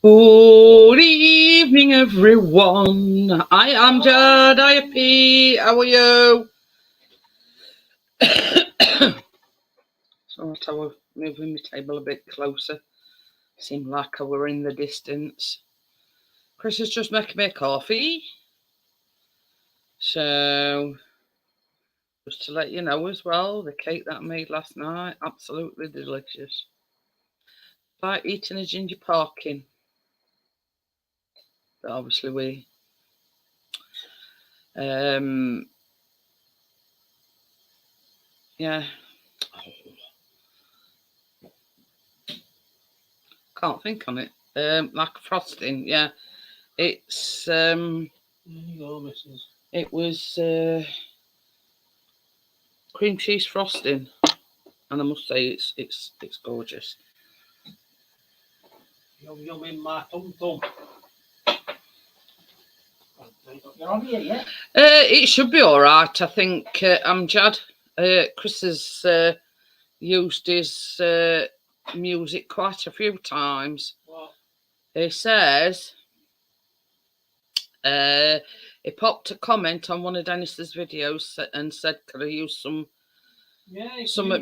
Good evening, everyone. I am Jad IP. How are you? So I was moving my table a bit closer. Seemed like I were in the distance. Chris is just making me a coffee. So, just to let you know as well, the cake that I made last night, absolutely delicious. Like eating a ginger parkin. But obviously yeah. Can't think on it. Like frosting, yeah. It's it was cream cheese frosting, and I must say it's gorgeous. Yum yum in my tum tum. You're on here yet? It should be all right. I think Amjad. Chris has used his music quite a few times. What? He says he popped a comment on one of Dennis's videos and said, "Could I use some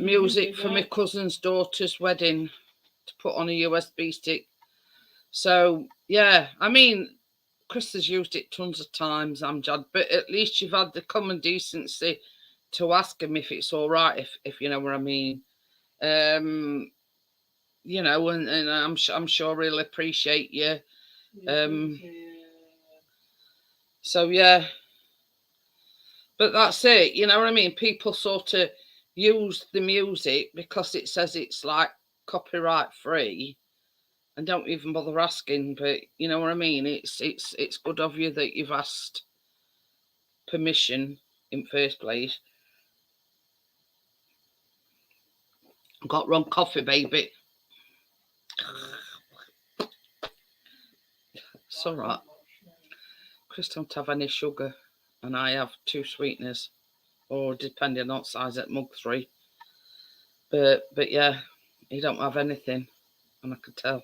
music for my cousin's daughter's wedding to put on a USB stick?" So yeah, I mean, Chris has used it tons of times, Amjad, but at least you've had the common decency to ask him if it's all right, if you know what I mean. You know, and I'm sure he'll appreciate you. So yeah, but that's it. You know what I mean? People sort of use the music because it says it's like copyright free, and don't even bother asking. But you know what I mean? It's good of you that you've asked permission in first place. Got wrong coffee, baby. It's all right. Chris don't have any sugar, and I have 2 sweeteners, or depending on size at mug 3. But yeah, he don't have anything, and I could tell.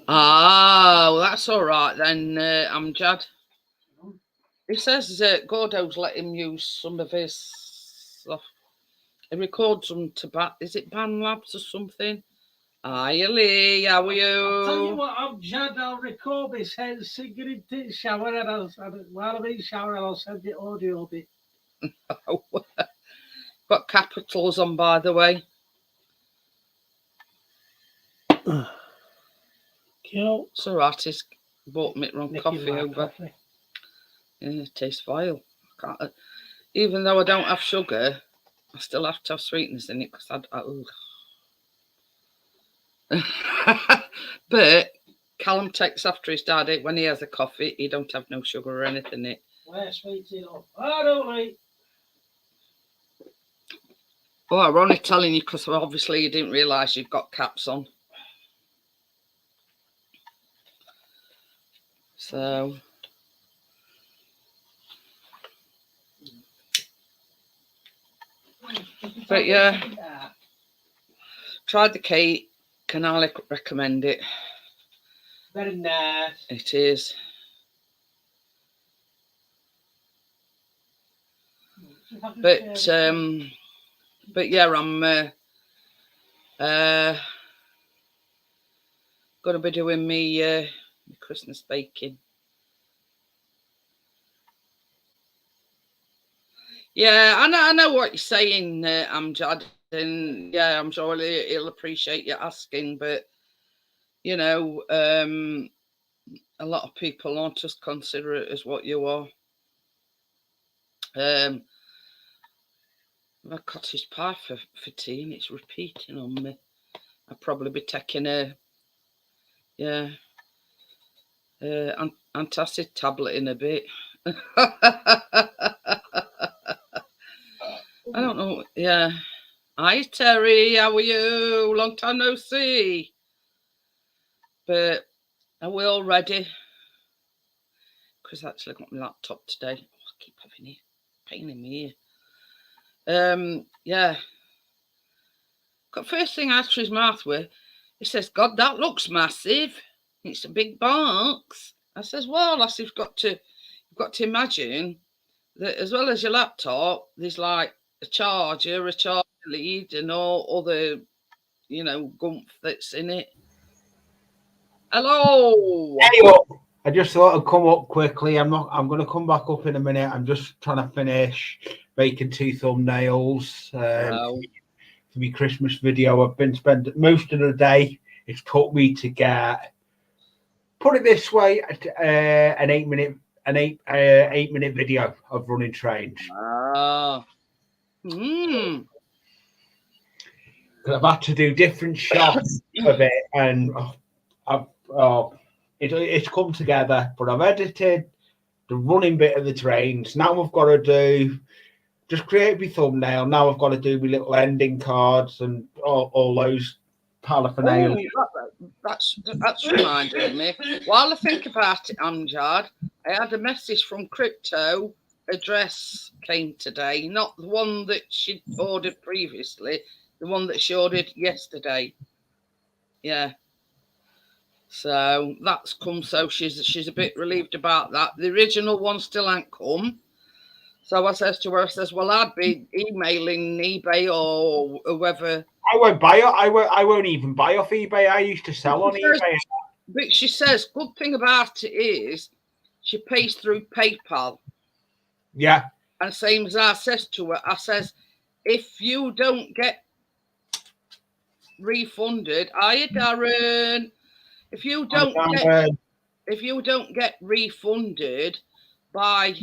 Ah, well, that's all right then, Amjad. He says Gordo's let him use some of his stuff. He records them to is it Ban Labs or something? Hi, Lee, how are you? I'll tell you what, I'll record this head singing in the shower, and while I'm in the shower, I'll send the audio bit. Got capitals on, by the way. Cool. It's all right, he's bought me wrong coffee over. Coffee. Yeah, it tastes vile. Even though I don't have sugar, I still have to have sweetness in it because But Callum takes after his daddy when he has a coffee. He don't have no sugar or anything in it. Where's sweets in it? I don't like. Oh, I'm only telling you because obviously you didn't realise you've got caps on. So, but yeah, tried the cake. Can I recommend it? Very nice. It is. But yeah, I'm gonna be doing me Christmas baking. Yeah, I know what you're saying, Amjad, and yeah, I'm sure he'll appreciate you asking. But you know, a lot of people aren't just considerate as what you are. My cottage pie for tea, and it's repeating on me. I'll probably be taking a antacid tablet in a bit. I don't know. Yeah. Hi Terry, how are you? Long time no see. But are we all ready? Chris actually got my laptop today. I keep having it. Pain in my ear. Yeah. First thing out of his mouth were, he says, God, that looks massive. It's a big box. I says, well, I said, you've got to imagine that as well as your laptop, there's like a charger lead, and all other, gumph that's in it. Hello. Hey up. I just thought I'd come up quickly. I'm going to come back up in a minute. I'm just trying to finish making 2 thumbnails for my Christmas video. I've been spending most of the day. It's took me to get, put it this way, an 8-minute video of running trains. Because I've had to do different shots of it, and it's come together. But I've edited the running bit of the trains. Now I've got to just create my thumbnail. Now I've got to do my little ending cards and all those paraphernalia. That's reminded me. While I think about it, Amjad, I had a message from Crypto. Address came today, not the one that she ordered previously, the one that she ordered yesterday. Yeah. So that's come. So she's a bit relieved about that. The original one still ain't come. So I says to her, I says, well, I'd be emailing eBay or whoever. I won't buy it. I won't even buy off eBay. I used to sell on eBay. But she says, good thing about it is she pays through PayPal. Yeah. And same as I says to her, I says, if you don't get refunded, Darren, if you don't get refunded by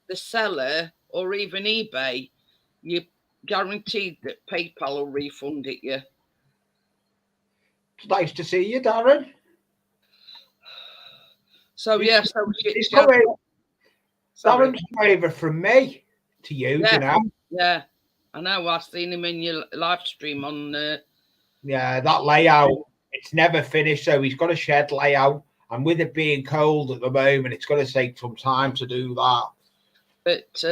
the seller or even eBay, you're guaranteed that PayPal will refund it you. It's nice to see you, Darren. So yeah, Darren's come over from me to you, yeah, you know. Yeah, I know. I've seen him in your live stream on. Yeah, that layout. It's never finished, so he's got a shed layout, and with it being cold at the moment, it's going to take some time to do that. But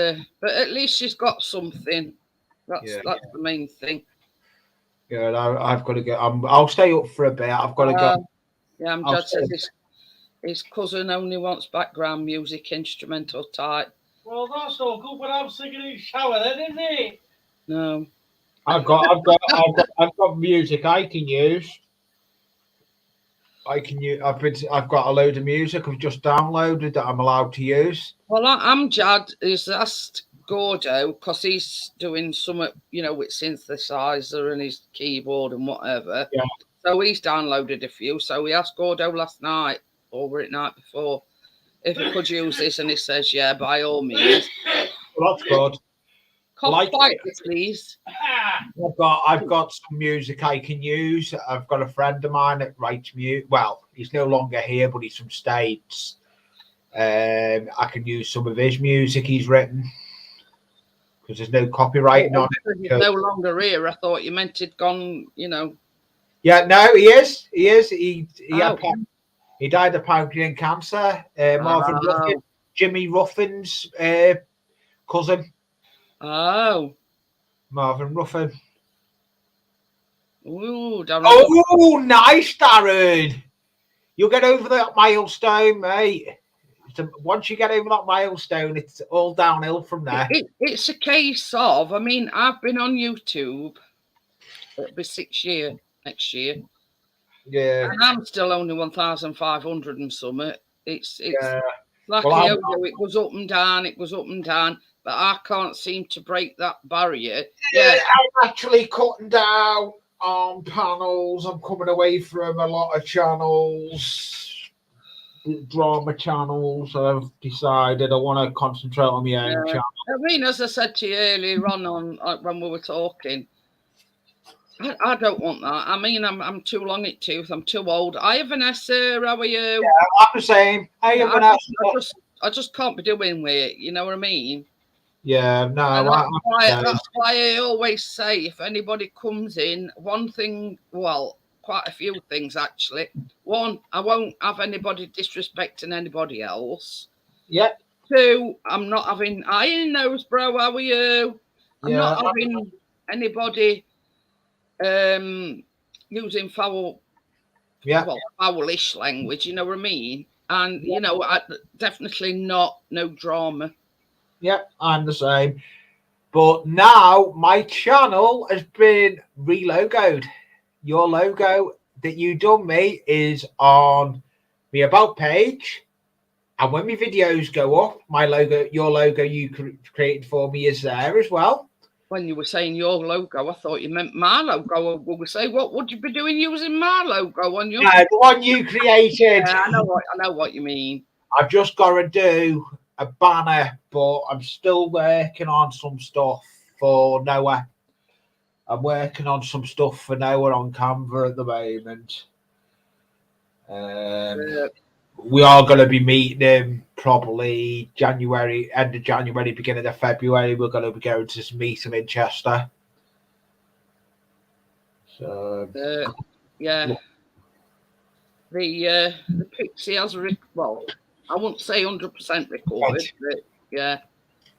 at least she's got something. That's the main thing. Good. I've got to go. I'll stay up for a bit. I've got to go. Yeah, Dad says his cousin only wants background music, instrumental type. Well, that's all good, but I'm singing in the shower, then, isn't it? No. I've got music I can use. I've got a load of music I've just downloaded that I'm allowed to use. Well, Amjad is asked Gordo because he's doing some, with synthesizer and his keyboard and whatever. Yeah. So he's downloaded a few. So we asked Gordo last night, or the night before, if he could use this, and he says, yeah, by all means. Well, that's good. Please. I've got some music I can use. I've got a friend of mine that writes music. Well, he's no longer here, but he's from States. I can use some of his music he's written because there's no copyright on it. He's no longer here. I thought you meant he'd gone, Yeah, no, he is. He is. He died of pancreatic cancer. Marvin Ruffin, Jimmy Ruffin's cousin. Oh. Marvin Ruffin. Ooh, Darren. Oh, nice, Darren. You'll get over that milestone, mate. Once you get over that milestone, it's all downhill from there. It's a case of, I've been on YouTube. It'll be 6 years next year. Yeah. And I'm still only 1,500 and something. It's like it goes up and down, but I can't seem to break that barrier. Yeah, I'm actually cutting down on panels. I'm coming away from a lot of channels, drama channels. I've decided I want to concentrate on my own channel. As I said to you earlier on when we were talking, I don't want that. I'm too long in tooth. I'm too old. Hi, Vanessa. How are you? Yeah, I'm the same. Hey, Vanessa. I just can't be doing with it. You know what I mean? Yeah, no. That's why I always say, if anybody comes in, one thing, well, quite a few things actually. One, I won't have anybody disrespecting anybody else. Yep. Two, I'm not having iron nose, bro. How are you? I'm not having anybody using foul, Yeah. well, foul-ish language, you know what I mean? And, you know, definitely no drama. Yeah, I'm the same. But now my channel has been relogoed. Your logo that you done me is on the about page. And when my videos go up, my logo, your logo you created for me is there as well. When you were saying your logo, I thought you meant my logo. I would say, what would you be doing using my logo on your? No, the one you created. Yeah, I know what you mean. I've just got to do a banner, but I'm still working on some stuff for Noah. I'm working on some stuff for Noah on Canva at the moment. We are going to be meeting him probably January, end of January, beginning of February. We're going to be going to meet him in Chester. So yeah, the Pixie has well, I wouldn't say 100% recovered, but yeah,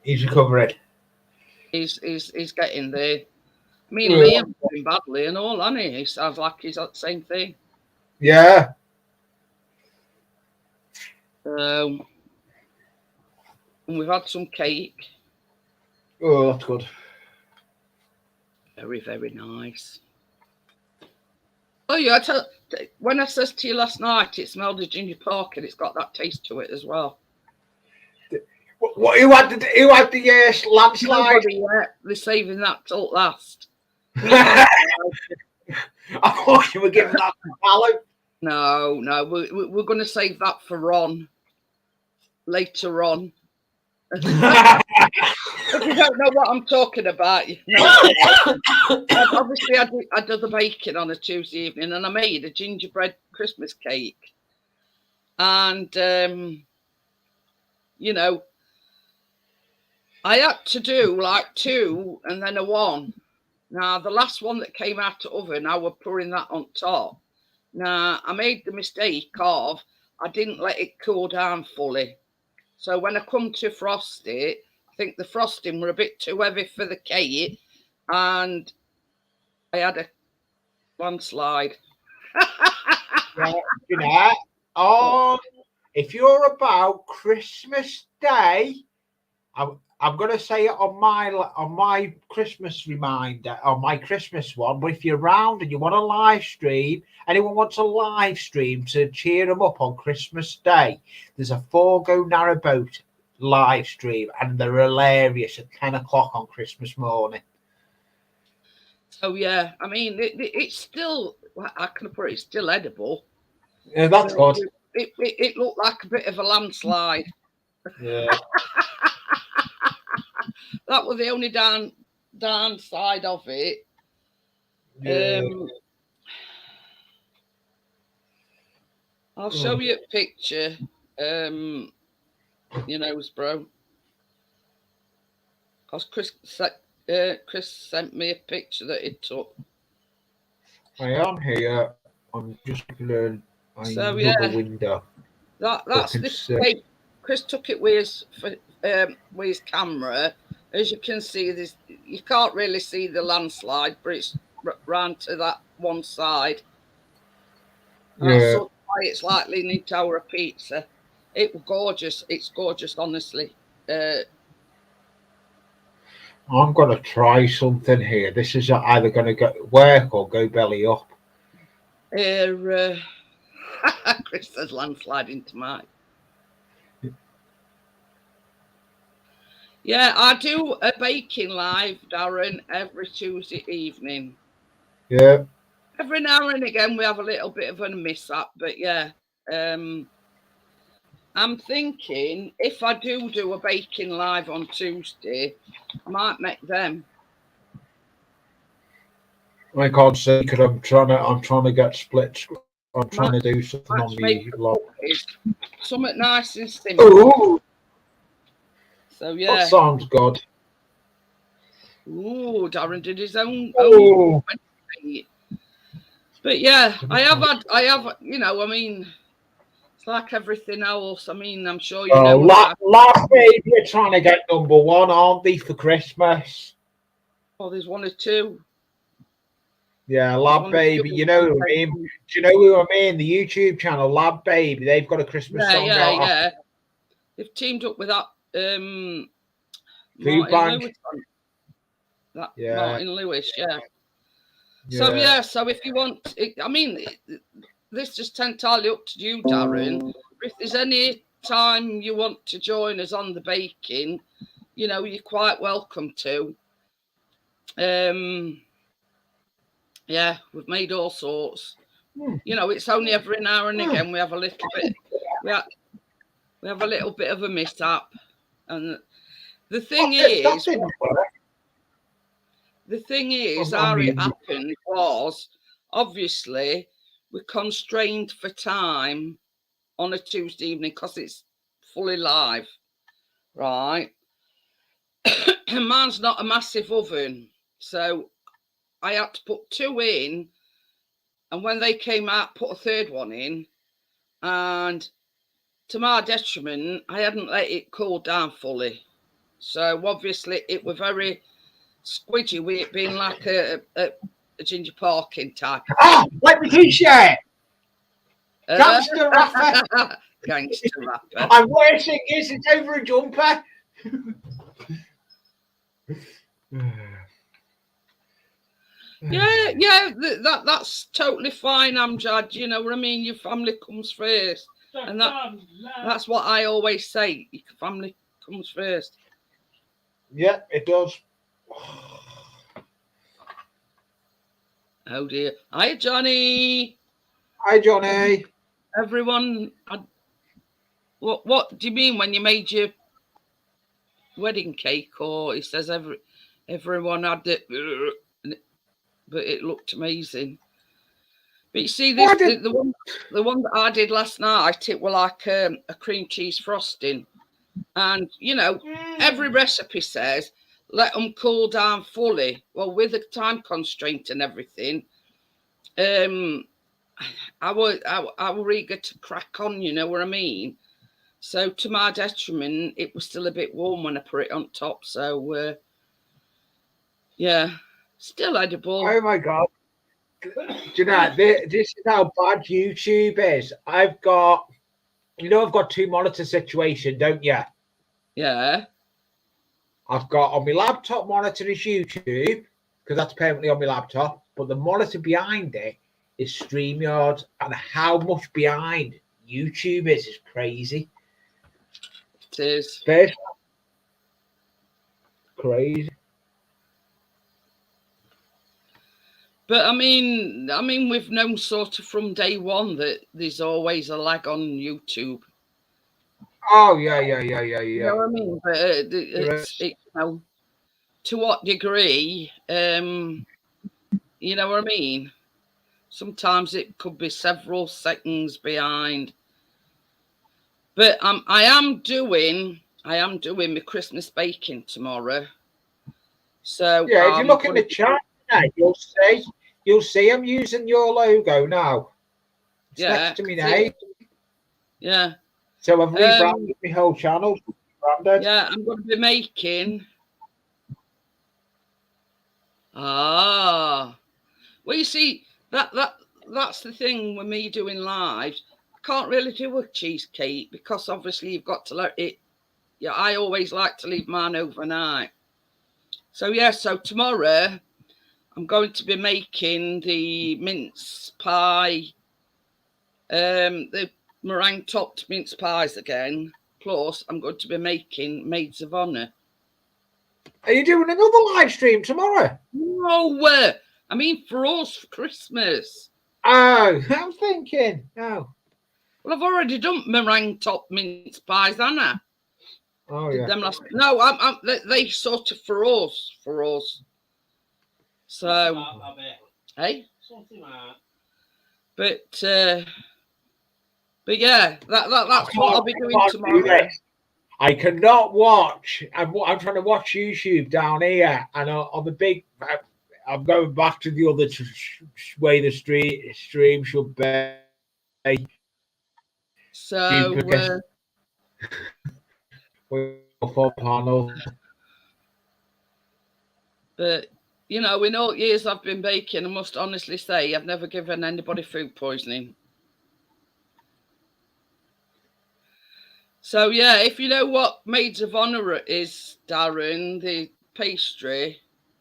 he's recovering. He's getting there. I mean, Liam's doing badly and all, hasn't he? He sounds like he's got the same thing. Yeah. And we've had some cake. Oh, that's good. Very, very nice. Oh yeah, when I said to you last night, it smelled of ginger pork and it's got that taste to it as well. Who had the landslide? They're saving that till last. I thought you were giving that to Alan. No, we're going to save that for Ron later on. If you don't know what I'm talking about, you know. Obviously I did the baking on a Tuesday evening and I made a gingerbread Christmas cake. And, you know, I had to do like 2 and then a 1. Now, the last one that came out of the oven, I was pouring that on top. Now, I made the mistake of I didn't let it cool down fully. So when I come to frost it, I think the frosting were a bit too heavy for the cake and I had a landslide. Yeah, you know, if you're about Christmas Day, I'm going to say it on my Christmas reminder, on my Christmas one. But if you're around and you want a live stream, anyone wants a live stream to cheer them up on Christmas Day, there's a Forgo Narrowboat live stream, and they're hilarious at 10 o'clock on Christmas morning. So yeah, I mean, it's still, how can I put it? It's still edible. Yeah, that's good. It looked like a bit of a landslide. Yeah. That was the only downside of it. Yeah. I'll show you a picture. You know, bro. Because Chris sent me a picture that he took. I am here. I'm just going to the window. That's the cake. Chris took it with his camera. As you can see, you can't really see the landslide, but it's round to that one side. Yeah. That's sort of why it's like Leaning Tower of Pizza. It was gorgeous. It's gorgeous, honestly. I'm going to try something here. This is either going to work or go belly up. Chris says landslide into mine. Yeah, I do a baking live, Darren, every Tuesday evening. Yeah. Every now and again we have a little bit of a mishap, but yeah. I'm thinking if I do a baking live on Tuesday, I might make them. I can't see because I'm trying to get split. I'm trying to do something on the log. Something nice and simple. Ooh. So yeah. That sounds good. Ooh, Darren did his own. But yeah, I have, you know, I mean, it's like everything else. I mean, I'm sure you know. Last week you're trying to get #1, aren't they, for Christmas? Oh, there's 1 or 2. Yeah, Lab Baby. You know who I mean? Do you know who I mean? The YouTube channel, Lab Baby. They've got a Christmas song out. Yeah. They've teamed up with that Food Martin Bank. Lewis. That Yeah. Martin Lewis, yeah. So yeah, so if you want, this is entirely up to you, Darren. If there's any time you want to join us on the baking, you're quite welcome to. Yeah, we've made all sorts. It's only every now and again we have a little bit. We have a little bit of a mishap, and the thing is, how it happened was obviously we're constrained for time on a Tuesday evening because it's fully live, right? Mine's not a massive oven, so I had to put 2 in, and when they came out, put a 3rd one in, and to my detriment, I hadn't let it cool down fully. So obviously it was very squidgy with it being like a Ginger Parkin type. Let me t-shirt. Gangster rapper. Gangster rapper. I'm wearing this. It's over a jumper. Yeah, that's totally fine, Amjad. You know what I mean? Your family comes first. And that's what I always say. Your family comes first. Yeah, it does. Oh dear. Hi, Johnny. Hi, Johnny. Everyone, what do you mean when you made your wedding cake? Or it says everyone had it, but it looked amazing. But you see, the one that I did last night, it was like a cream cheese frosting, and every recipe says let them cool down fully. Well, with the time constraint and everything, I were eager to crack on. You know what I mean? So to my detriment, it was still a bit warm when I put it on top. So yeah, still edible. Oh my God. Do you know, this is how bad YouTube is. I've got 2 monitor situation, don't you? Yeah. I've got on my laptop monitor is YouTube, because that's permanently on my laptop, but the monitor behind it is StreamYard, and how much behind YouTube is crazy. It is. Crazy. But I mean, we've known sort of from day one that there's always a lag on YouTube. Oh yeah. You know what I mean? But it's to what degree? You know what I mean? Sometimes it could be several seconds behind. But I am doing my Christmas baking tomorrow. So yeah, if you look in the chat, you'll see I'm using your logo now. It's next to me name. Yeah. So I've rebranded my whole channel. Yeah, I'm going to be making. Well, you see, that's the thing with me doing lives. I can't really do a cheesecake because obviously you've got to let it. Yeah, I always like to leave mine overnight. So yeah, so tomorrow I'm going to be making the mince pie, the meringue topped mince pies again. Plus, I'm going to be making maids of honor. Are you doing another live stream tomorrow? No, I mean for us for Christmas. Oh, I'm thinking. Oh. Well, I've already done meringue topped mince pies, haven't I? Oh yeah. No, they sort of for us. So, hey. But yeah, that's what I'll be doing tomorrow. I cannot watch. I'm trying to watch YouTube down here, and on the big. I'm going back to the other way the stream should be. So. Full panel. But you know, in all years I've been baking, I must honestly say I've never given anybody food poisoning. So yeah, if you know what Maids of Honor is, Darren, the pastry,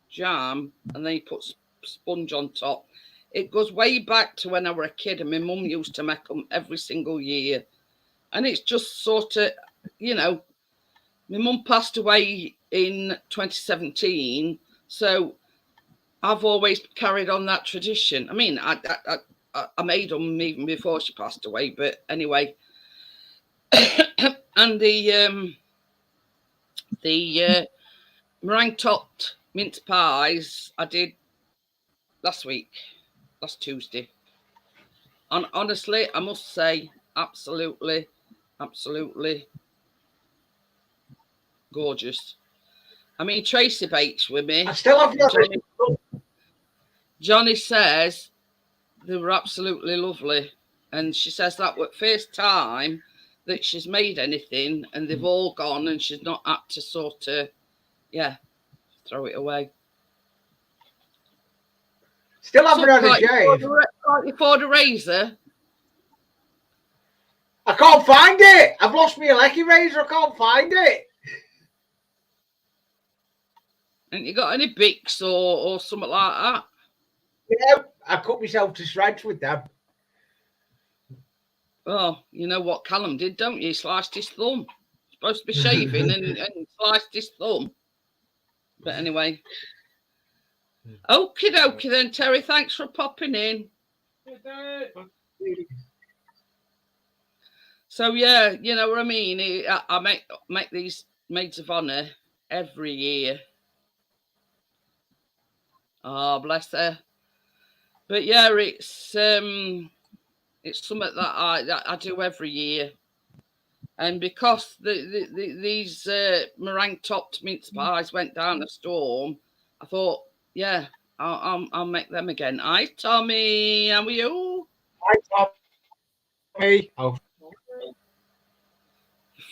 jam, and then you put sponge on top. It goes way back to when I was a kid, and my mum used to make them every single year. And it's just sort of, you know, my mum passed away in 2017, so I've always carried on that tradition. I mean, I made them even before she passed away, but anyway. And the meringue topped mince pies I did last Tuesday. And honestly, I must say, absolutely gorgeous. I mean, Tracy bakes with me. I still have Johnny says they were absolutely lovely. And she says that was the first time that she's made anything and they've all gone and she's not had to sort of, throw it away. Still haven't had a shave. For the razor. I can't find it. I've lost my Lecky razor. I can't find it. Ain't you got any Bics or something like that? Yeah, I cut myself to shreds with them. Oh, you know what Callum did, don't you? He sliced his thumb. Supposed to be shaving and sliced his thumb. But anyway. Okie dokie then, Terry. Thanks for popping in. So yeah, you know what I mean. I make these Maids of Honor every year. Oh, bless her. But yeah, it's something that I do every year. And because these meringue topped mince pies went down a storm, I thought, yeah, I'll make them again. Hi, Tommy. How are you? Hi, Tommy. Oh.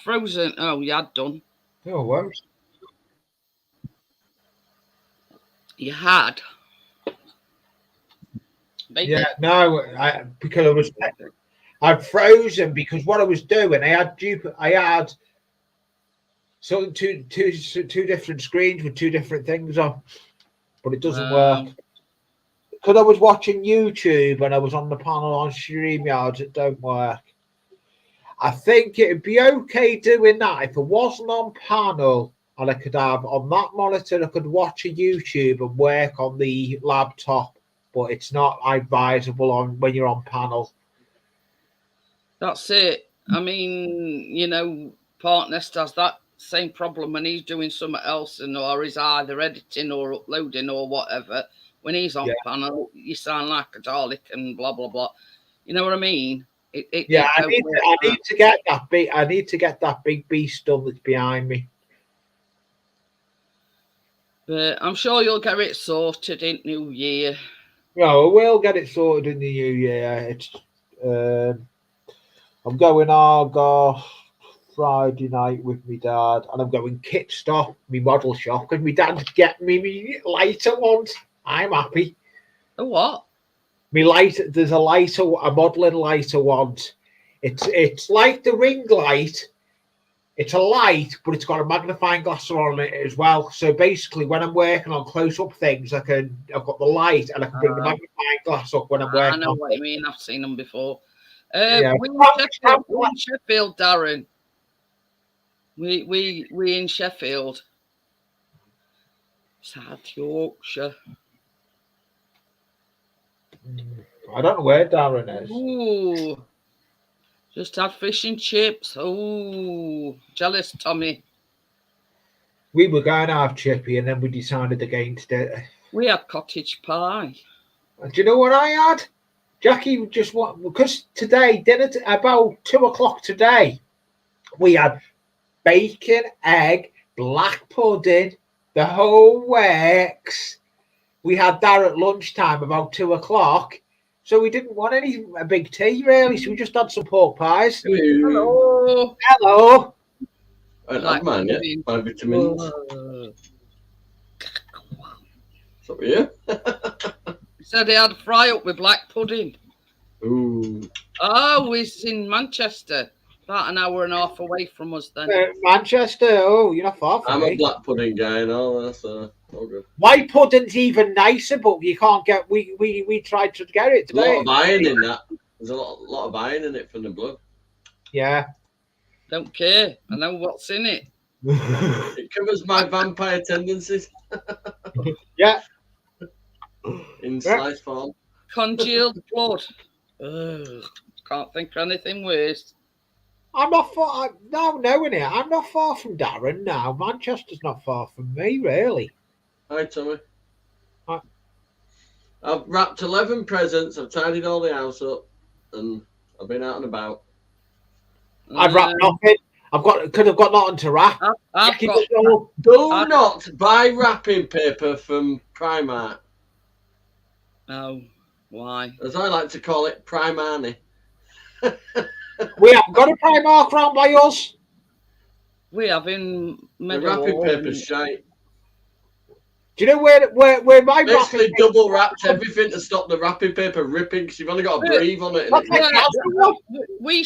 Frozen. Oh, you had done. Oh, what? You had. Baby. Yeah, no, because I'd frozen because what I was doing, I had so two different screens with two different things on, but it doesn't work. Because I was watching YouTube and I was on the panel on StreamYard, it don't work. I think it'd be okay doing that if it wasn't on panel and I could have on that monitor, I could watch a YouTube and work on the laptop, but it's not advisable on when you're on panel. That's it. I mean, you know, Partnest has that same problem when he's doing something else or he's either editing or uploading or whatever. When he's on panel, you sound like a Dalek and blah, blah, blah. You know what I mean? I need to get that big. I need to get that big beast done that's behind me. But I'm sure you'll get it sorted in New Year. No, we'll get it sorted in the New Year. It's I'm going Argos Friday night with my dad, and I'm going Kit Stop, my model shop, because my dad get me lighter ones. I'm happy. A what? There's a modelling lighter one. It's like the ring light. It's a light, but it's got a magnifying glass on it as well. So basically, when I'm working on close-up things, I've got the light and I can bring the magnifying glass up when I'm working. I know what you mean. I've seen them before. We in Sheffield, Darren. We in Sheffield. South Yorkshire. I don't know where Darren is. Ooh, just had fish and chips. Oh, jealous, Tommy. We were going to have chippy, and then we decided against it. We had cottage pie. Do you know what I had? Jackie just because today dinner about 2:00 today, we had bacon, egg, black pudding, the whole works. We had that at lunchtime about 2:00, so we didn't want a big tea really. So we just had some pork pies. Hello. Hello. I like man, yeah. My vitamins. It's up to you. He said he had a fry up with black pudding. Ooh. Oh, he's in Manchester, about an hour and a half away from us then. Manchester. Oh, you're not far from I'm me. a black pudding guy and all that, so all good. White pudding's even nicer, but you can't get. We tried to get it There's a lot today. of iron in that. There's a lot of iron in it from the blood. Yeah. Don't care. I know what's in it. It covers my vampire tendencies Yeah. in slice form. Congealed blood. Ugh, can't think of anything worse. I'm not far. Now knowing it, I'm not far from Darren now. Manchester's not far from me, really. Hi, Tommy. Hi. I've wrapped 11 presents. I've tidied all the house up, and I've been out and about. I've wrapped nothing. Could have got nothing to wrap. I've Keep got, it all. Do not buy wrapping paper from Primark, oh, why? as I like to call it, Primarni. We haven't got a Primark round by us. We have in The wrapping paper's shite. Do you know where my Basically, wrapping double wrapped everything to stop the wrapping paper ripping because you've only got to breathe on it. That's innit? like council one. We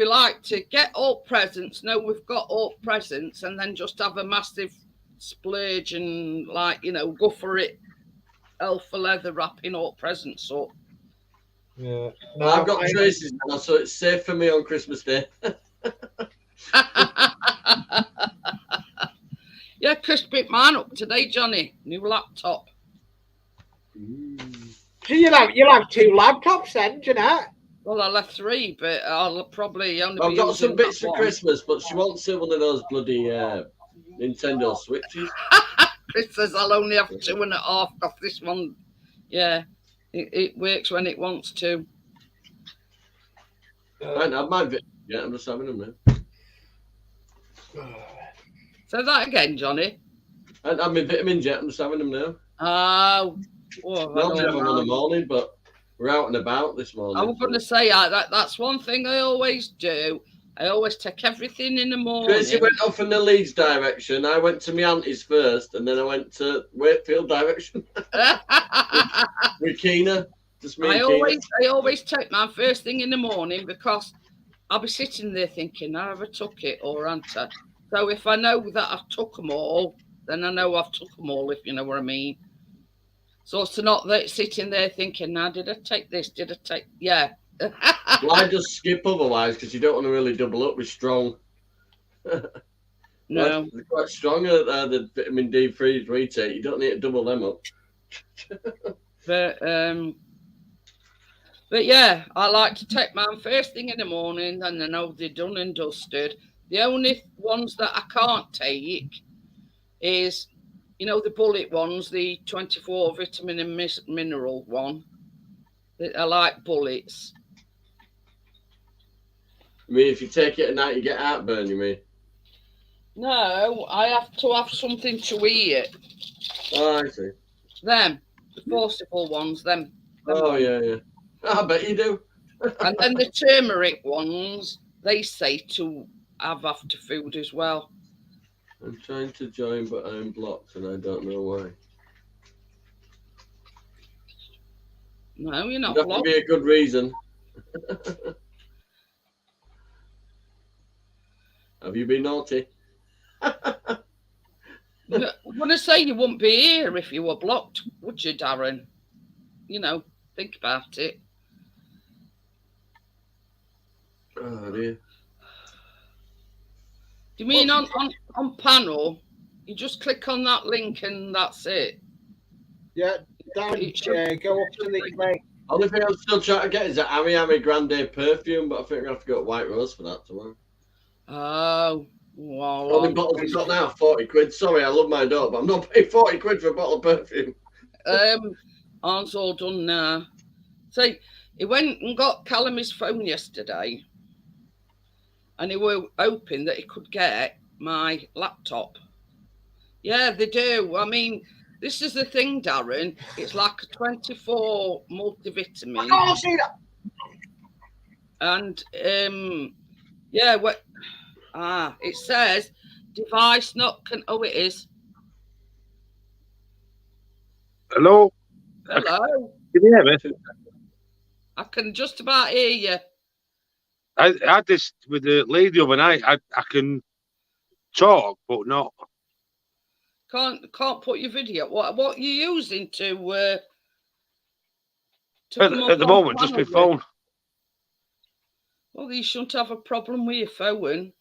like to get all presents. No, we've got all presents, and then just have a massive splurge and go for it. Elf leather wrapping all presents up. Yeah. Well, I've got traces now, so it's safe for me on Christmas Day. Yeah, Chris picked mine up today, Johnny. New laptop. So you'll have 2 laptops then, Jeanette. Well, I left 3, but I'll probably only. I've be got some using bits that for one. Christmas, but she wants one of those bloody Nintendo Switches. Chris says I'll only have 2.5 off this one. Yeah, it works when it wants to. I don't have my bit yet. I'm just having them now. Say that again, Johnny. I don't have my vitamins yet. I'm just having them now. Oh, Normally have them in the morning, but we're out and about this morning. I was going to say that's one thing I always do. I always take everything in the morning. Tracy went off in the Leeds direction. I went to my auntie's first, and then I went to Wakefield direction. With Keena. Just me and Keena. I always take mine first thing in the morning because I'll be sitting there thinking, have I took it or haven't I? So if I know that I've took them all, then I know I've took them all, if you know what I mean. So it's not that sitting there thinking, now, did I take this? Did I take... Yeah. Well, I just skip otherwise because you don't want to really double up with strong. No. They're quite strong, the vitamin D3s we take. You don't need to double them up. But yeah, I like to take mine first thing in the morning, then I know they're done and dusted. The only ones that I can't take is, the bullet ones, the 24 vitamin and mineral one. I like bullets. I mean, if you take it at night, you get heartburn, you mean? No, I have to have something to eat. Oh, I see. Them, the forcible ones, them. Oh, yeah. I bet you do. And then the turmeric ones, they say to have after food as well. I'm trying to join, but I'm blocked, and I don't know why. No, you're not That'd blocked. be a good reason. Have you been naughty? When I say you wouldn't be here if you were blocked, would you, Darren? Think about it. Oh, dear. Do you mean on panel, you just click on that link and that's it? Yeah, down, go up to the right. Only thing I'm still trying to get is that Ariami Grande perfume, but I think we're going to have to go to White Rose for that tomorrow. Oh, well. Only bottles we've got now, 40 quid. Sorry, I love my dog, but I'm not paying 40 quid for a bottle of perfume. Aren't all done now. See, he went and got Callum his phone yesterday, and he were hoping that he could get my laptop. Yeah, they do. I mean, this is the thing, Darren. It's like a 24 multivitamin. I can't see that. And it says device not. Oh, it is. Hello? Hello. Can you hear me? I can just about hear you. I had this with the lady overnight. I can talk, but not. Can't put your video. What you using to At come up the on moment, just my panel with? phone. Well, you shouldn't have a problem with your phone.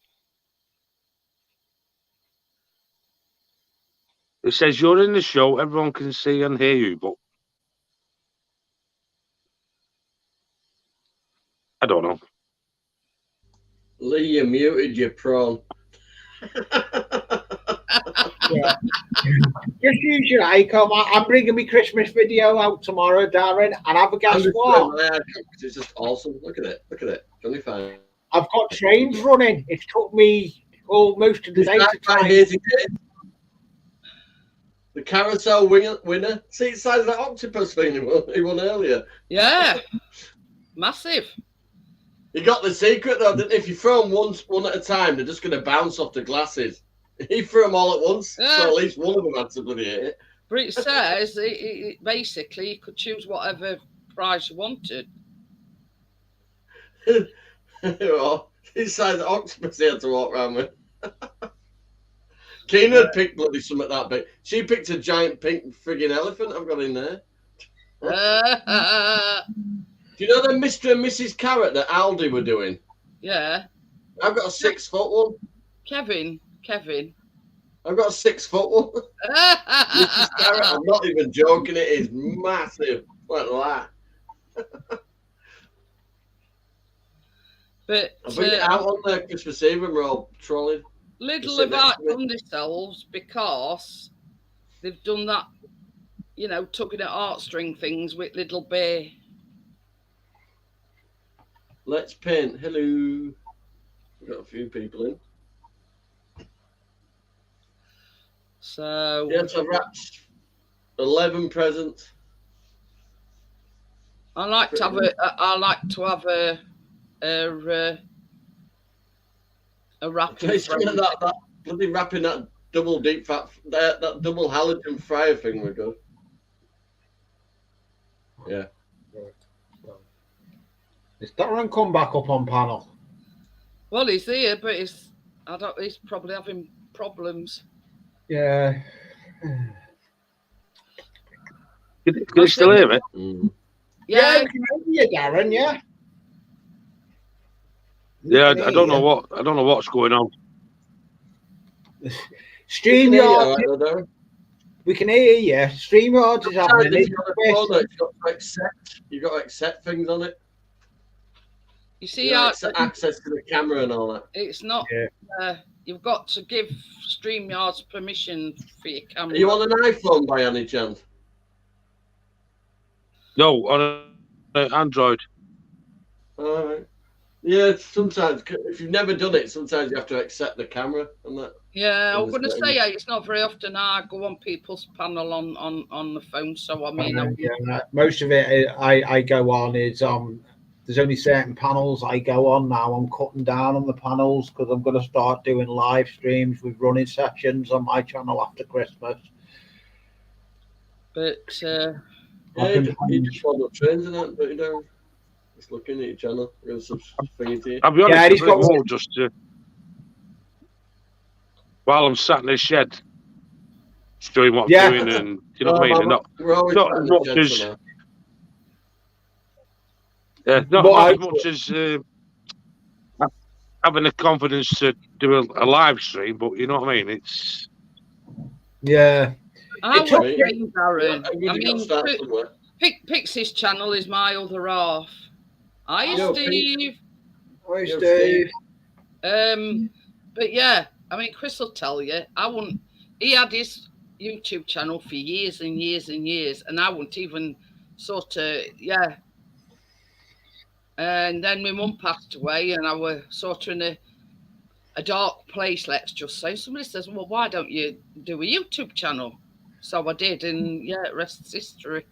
It says you're in the show. Everyone can see and hear you, but I don't know. Lee, you muted your prawn. Yeah. Just use your icon. I'm bringing my Christmas video out tomorrow, Darren, and have a guess what? It's just awesome. Look at it. Look at it. 25. I've got trains running. It's took me almost a day to try. The carousel winner. See the size of that octopus thing he won earlier. Yeah. Massive. You got the secret though, didn't he? If you throw them one at a time, they're just going to bounce off the glasses. He threw them all at once, Yeah. so at least one of them had to bloody hit it. But it says basically you could choose whatever prize you wanted. Well, this size of octopus he had to walk around with. Keena had picked bloody something that big. She picked a giant pink frigging elephant I've got in there. Do you know the Mr. and Mrs. Carrot that Aldi were doing? Yeah. I've got a 6 foot one. Kevin. I've got a 6 foot one. Mrs. Carrot, I'm not even joking. It is massive. Like that. But I'll bring it out on there Christmas Eve and we're all trolling. Lidl sit have next to me. outdone themselves because they've done that, tugging at heartstring things with Little Bear. Let's paint. Hello. We've got a few people in. So Yes, I've wrapped 11 presents. I like to have a wrapping. That bloody wrapping that double deep fat, that double halogen fryer thing we're good. Yeah. Is Darren come back up on panel? Well, he's here, but he's probably having problems. Yeah. Can you still hear me? Mm. Yeah. I can hear you, Darren. Yeah. Yeah, I don't know what's going on. StreamYard. We can hear you. StreamYard is happening. You've got to accept things on it. You see, access to the camera and all that. It's not. Yeah. You've got to give StreamYard's permission for your camera. Are you on an iPhone by any chance? No, on an Android. All right. Yeah, sometimes if you've never done it, sometimes you have to accept the camera and that. Yeah, I'm going to say it's not very often I go on people's panel on the phone. So I mean, most of it I go on is there's only certain panels I go on now. I'm cutting down on the panels because I'm going to start doing live streams with running sessions on my channel after Christmas. But you just follow up trains and that, but you know, just looking at your channel. I'll be honest, more just while I'm sat in the shed, just doing what I'm doing, and you know what I mean. Not as much as. Not as much as having the confidence to do a live stream, but you know what I mean. It's Darren. I mean, Pixie's channel is my other half. Hi, Steve. Hi, Steve. But yeah, I mean, Chris will tell you. He had his YouTube channel for years and years and years, and I wouldn't even And then my mum passed away, and I was sort of in a dark place, let's just say. Somebody says, well, why don't you do a YouTube channel? So I did, and yeah, it rests history.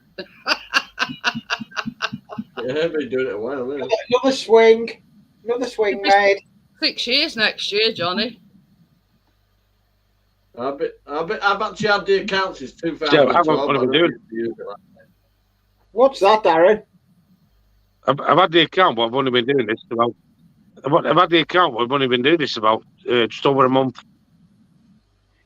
I've been doing it a while, man. Another swing, mate. 6 years next year, Johnny. I've actually had the account since 2012. Yeah, I've been doing it. What's that, Darren? I've had the account, but I've only been doing this about. I've had the account, but I've only been doing this about just over a month.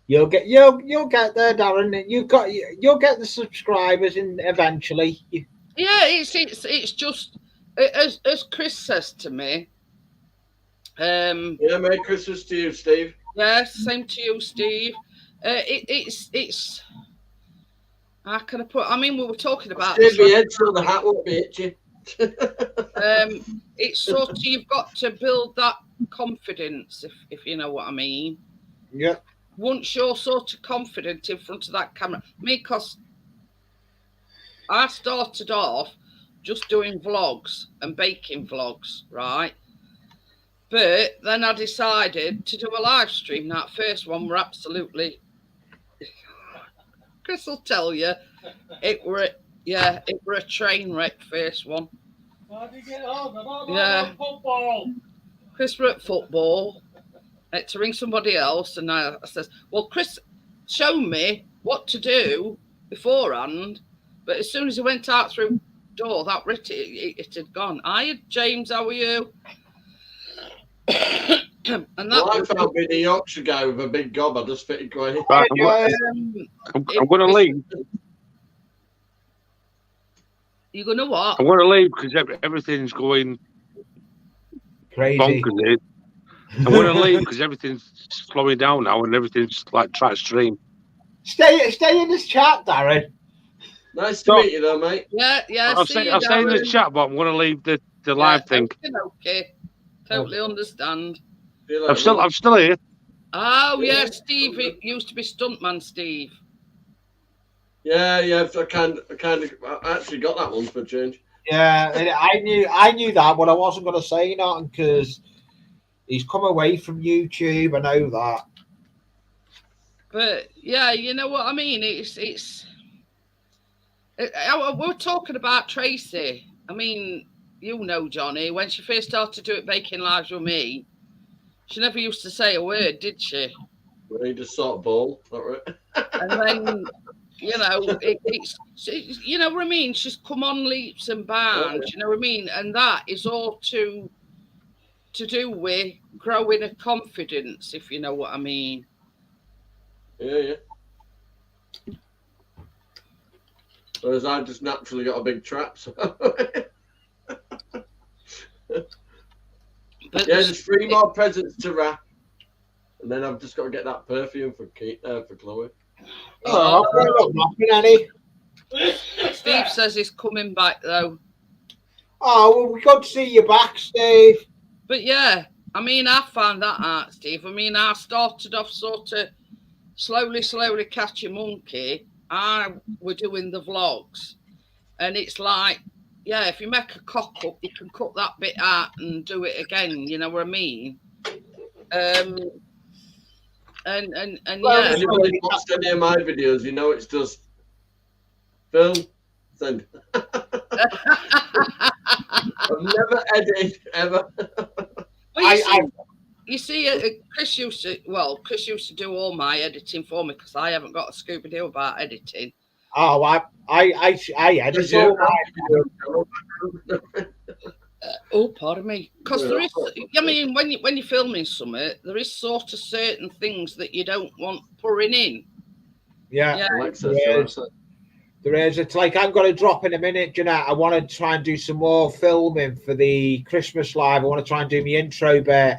You'll get there, Darren. You'll get the subscribers in eventually. Yeah, it's just as Chris says to me. Yeah, Merry Christmas to you, Steve. Yeah, same to you, Steve. It's. How can I put? I mean, we were talking about. Shave your head so the hat won't be itchy. It's sort of, you've got to build that confidence, if you know what I mean. Yeah. Once you're sort of confident in front of that camera, because I started off just doing vlogs and baking vlogs, right? But then I decided to do a live stream. That first one were absolutely, Chris will tell you, it were a train wreck, first one. How do you get on? Yeah. Football. Chris were at football. I had to ring somebody else, and I says, well, Chris showed me what to do beforehand, but as soon as he went out through the door, that it had gone. Hiya, James, how are you? And that I found being a Yorkshire guy with a big gob. I just fitted going. Right, I'm going to leave. You're going to what? I'm going to leave because everything's going Crazy. bonkers here. I'm going to leave because everything's slowing down now and everything's like trying to stream. Stay in this chat, Darren. Nice to meet you, though, mate. Yeah. I'll stay in the chat, but I'm going to leave the live thing. Okay. Totally understand. I'm still here. Oh yeah, Steve. It used to be stuntman Steve. Yeah. I actually got that one for a change. Yeah, and I knew that, but I wasn't going to say nothing because he's come away from YouTube. I know that. But yeah, you know what I mean. We're talking about Tracy. I mean, you know, Johnny, when she first started to do it baking lives with me, she never used to say a word, did she? Well, you just sort of ball, not right? And then, you know, you know what I mean? She's come on leaps and bounds, you know what I mean? And that is all to do with growing a confidence, if you know what I mean. Yeah. Whereas I just naturally got a big trap, so... But yeah, there's 3 more presents to wrap, and then I've just got to get that perfume for Chloe. Steve says he's coming back though. Oh, well, we got to see you back, Steve. But yeah, I mean, I found that out, Steve. I mean, I started off sort of slowly catching monkey. I were doing the vlogs, and it's like, yeah, if you make a cock up, you can cut that bit out and do it again. You know what I mean? And well, yeah. Anybody watched any of my videos, you know it's just film, send. I've never edited ever. You see, Chris used to do all my editing for me because I haven't got a Scooby-Doo about editing. Oh, I edit all oh, pardon me. Because there is, I mean, when you're filming something, there is sort of certain things that you don't want pouring in. Yeah. There is. It's like I'm going to drop in a minute, Jeanette. I want to try and do some more filming for the Christmas live. I want to try and do my intro bit.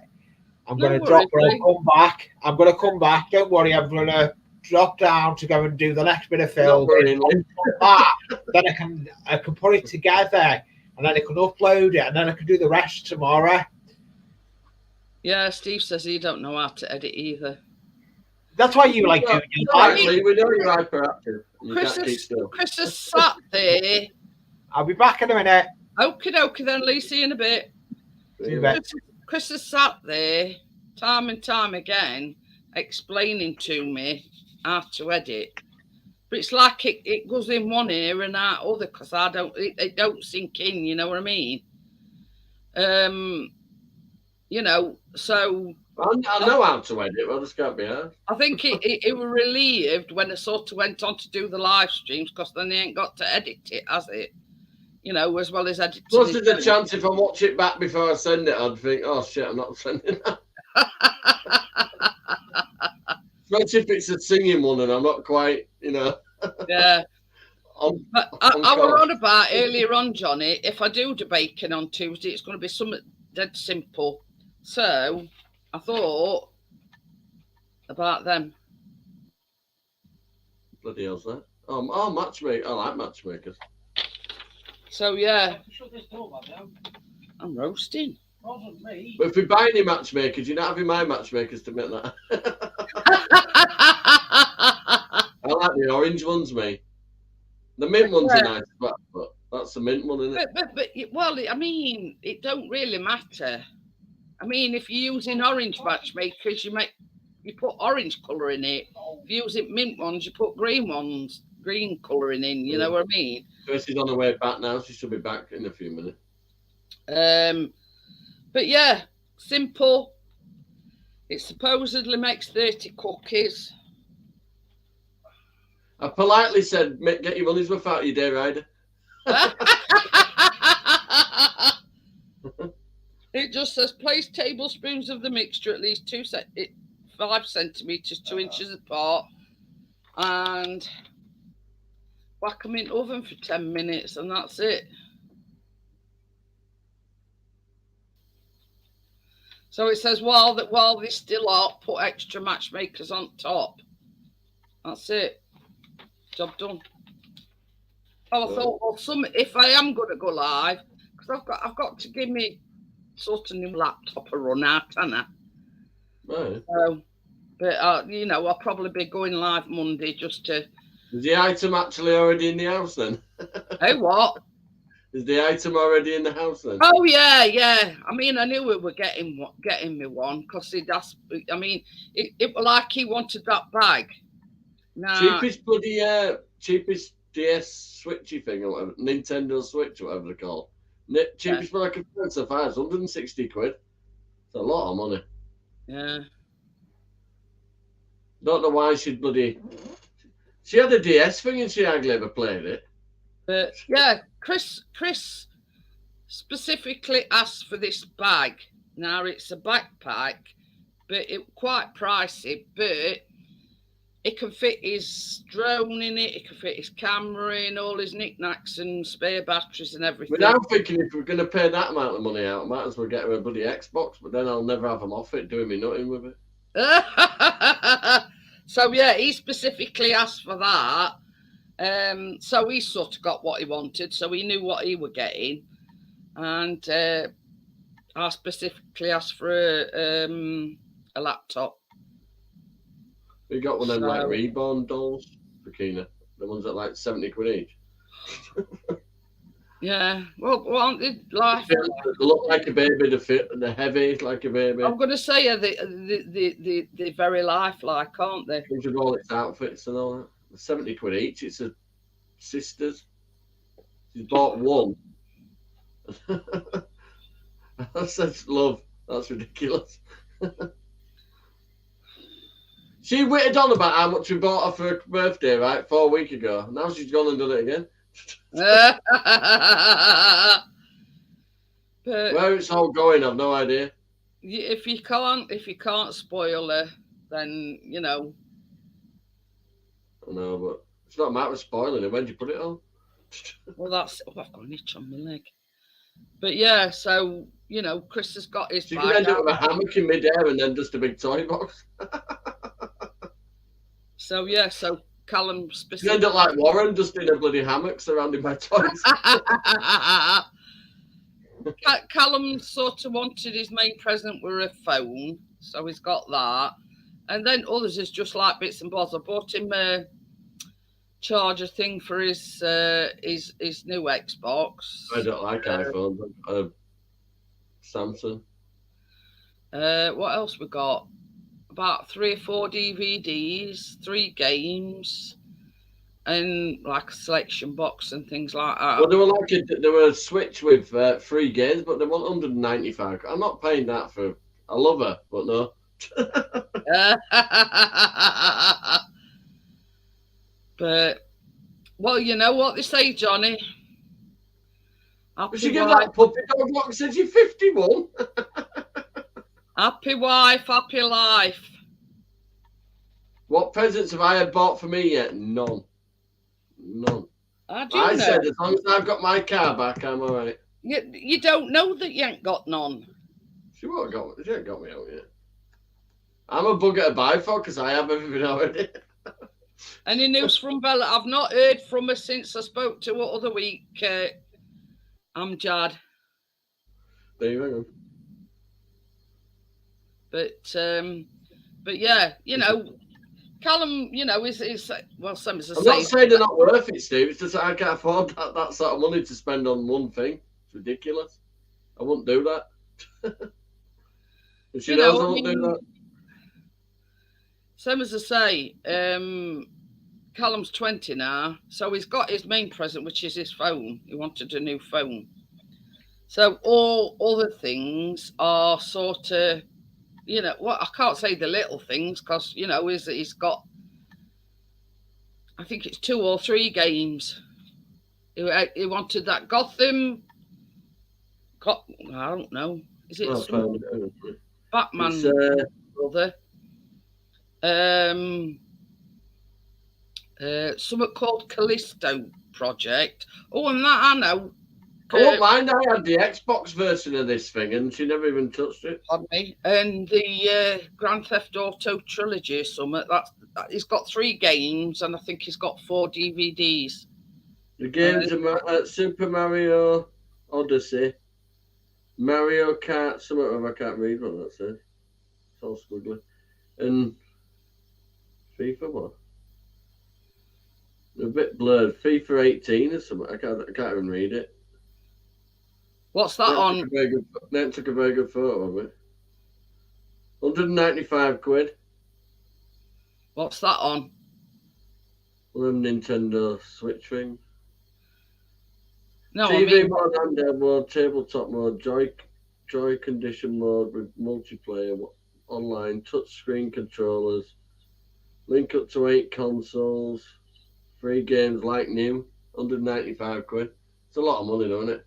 I'm going to drop, but I'll come back. I'm going to come back. Don't worry. I'm going to drop down to go and do the next bit of filming. Then I can put it together, and then I can upload it, and then I can do the rest tomorrow. Yeah, Steve says he don't know how to edit either. That's why you like doing it. We know you're hyperactive. Chris has sat there. I'll be back in a minute. Okie dokie then, Lee. See you in a bit. Chris has sat there time and time again explaining to me how to edit. But it's like it goes in one ear and out other because it don't sink in, you know what I mean? you know, so I know how to edit, but I just can't be asked. I think it was relieved when I sort of went on to do the live streams, because then they ain't got to edit it, has it? You know, as well as editing. Plus, there's a chance if I watch it back before I send it, I'd think, oh shit, I'm not sending that. Especially if it's a singing one and I'm not quite, you know. Yeah. But I were on about earlier on, Johnny, if I do the baking on Tuesday, it's going to be something dead simple. So I thought about them. Bloody hell's that? Oh, matchmaker. I like matchmakers. So yeah. Shut this door, man. I'm roasting. Wasn't me. But if we buy any matchmakers, you're not having my matchmakers to make that. I like the orange ones, mate. The mint ones are nice, but that's the mint one, isn't it? But well, I mean, it don't really matter. I mean, if you're using orange matchmakers, you put orange colour in it. If you're using mint ones, you put green colouring in. You know what I mean? She's on the way back now. She should be back in a few minutes. But yeah, simple. It supposedly makes 30 cookies. I politely said, get your money's worth out of your day rider. It just says place tablespoons of the mixture at least 5 centimetres, 2 inches apart, and whack them in oven for 10 minutes, and that's it. So it says while they're still hot, put extra matchmakers on top. That's it. Job done. Well, I thought, well, if I am going to go live, because I've got to give me sort of new laptop a run out, haven't I? Right. So, but you know, I'll probably be going live Monday just to. Is the item actually already in the house then? Hey, what? Is the item already in the house then? Oh yeah. I mean, I knew we were getting me one because I mean, it was like he wanted that bag. Nah. Cheapest DS Switchy thing or whatever, Nintendo Switch or whatever they call it. Cheapest for like a friend so far is 160 quid. It's a lot of money. Yeah. Don't know why she had a DS thing and she hardly ever played it. But yeah, Chris specifically asked for this bag. Now it's a backpack, but it's quite pricey, but it can fit his drone in it, it can fit his camera in, all his knickknacks and spare batteries and everything. But I'm thinking if we're going to pay that amount of money out, I might as well get her a bloody Xbox, but then I'll never have them off it, doing me nothing with it. So yeah, he specifically asked for that. So he sort of got what he wanted, so he knew what he were getting. And I specifically asked for a laptop. We got one of them like Reborn dolls for Keena. The ones that like 70 quid each. Yeah, well, aren't they like? They look like a baby. They're heavy like a baby. I'm going to say they're very lifelike, aren't they? Comes with all its outfits and all that. 70 quid each. It's a sister's. She's bought one. That's such love. That's ridiculous. She witted on about how much we bought her for her birthday, right, 4 weeks ago. Now she's gone and done it again. But where it's all going, I've no idea. If you can't spoil her, then you know. I know, but it's not a matter of spoiling it. Where'd you put it on? Well, that's. Oh, I've got an itch on my leg. But yeah, so you know, Chris has got his. She can end up with a hammock in midair and then just a big toy box. So yeah, so Callum specifically. You end up like Warren, just in a bloody hammock surrounded by toys. Callum sort of wanted his main present with a phone, so he's got that. And then others is just like bits and bobs. I bought him a charger thing for his new Xbox. I don't like iPhone, but Samsung. What else we got? About 3 or 4 DVDs, 3 games, and like a selection box and things like that. Well, they were a Switch with 3 games, but they want 195. I'm not paying that for I love her, but no. But, well, you know what they say, Johnny. We should give that puppy dog look since you're 51. Happy wife, happy life. What presents have I had bought for me yet? None. None. I said as long as I've got my car back, I'm all right. You don't know that you ain't got none. She ain't got me out yet. I'm a bugger to buy for because I have everything already. Any news from Bella? I've not heard from her since I spoke to her other week. Amjad. There you go. But yeah, you know, Callum, you know, is well, some as I I'm say. not saying they're not worth it, Steve. It's just I can't afford that sort of money to spend on one thing. It's ridiculous. I wouldn't do that. If she knows I wouldn't do that. Same as I say, Callum's 20 now, so he's got his main present, which is his phone. He wanted a new phone. So all other things are sort of, you know, what I can't say the little things because, you know, he's got, I think it's 2 or 3 games. He wanted that Gotham. I don't know. Is it Batman brother? Something called Callisto Project. Oh, and that I know. I won't mind. I had the Xbox version of this thing, and she never even touched it. Pardon me. And the Grand Theft Auto trilogy or something. He's got 3 games, and I think he's got 4 DVDs. The games are Super Mario Odyssey, Mario Kart, some of them I can't read what that says. It's all squiggly. And FIFA what? A bit blurred. FIFA 18 or something. I can't even read it. What's that on? Nate took a very good photo of it. 195 quid. What's that on? One of them Nintendo Switch things. No, TV I mean, mode, handheld mode, tabletop mode, joy condition mode with multiplayer, online, touchscreen controllers, link up to 8 consoles, 3 games like new, 195 quid. It's a lot of money, don't it?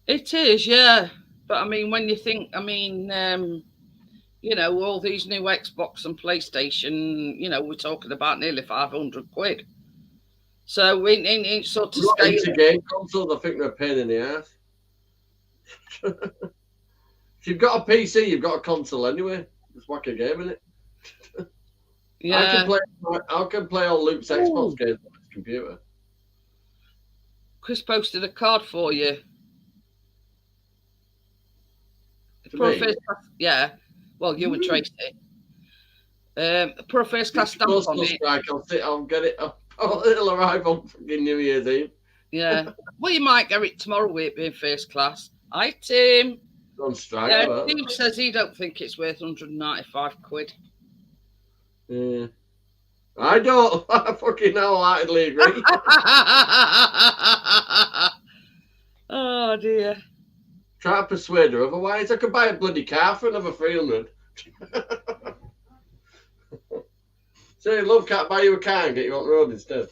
It is, yeah. But I mean, when you think, you know, all these new Xbox and PlayStation, you know, we're talking about nearly 500 quid. So in sort of scale. Into game consoles, I think they're a pain in the ass. If you've got a PC, you've got a console anyway. Just whack a game in it. Yeah. I can play all Luke's Xbox games on his computer. Chris posted a card for you. Yeah. Well, you and Tracy. Pro First Class stamp on it. I'll get it. It'll arrive on fucking New Year's Eve. Yeah. Well, you might get it tomorrow with it being First Class. Hi, Tim. On strike. Yeah, Tim says he don't think it's worth 195 quid. Yeah. I don't. I fucking wholeheartedly agree. Oh, dear. Try to persuade her. Otherwise, I could buy a bloody car for another 300. Say, love, can't buy you a car and get you on the road instead.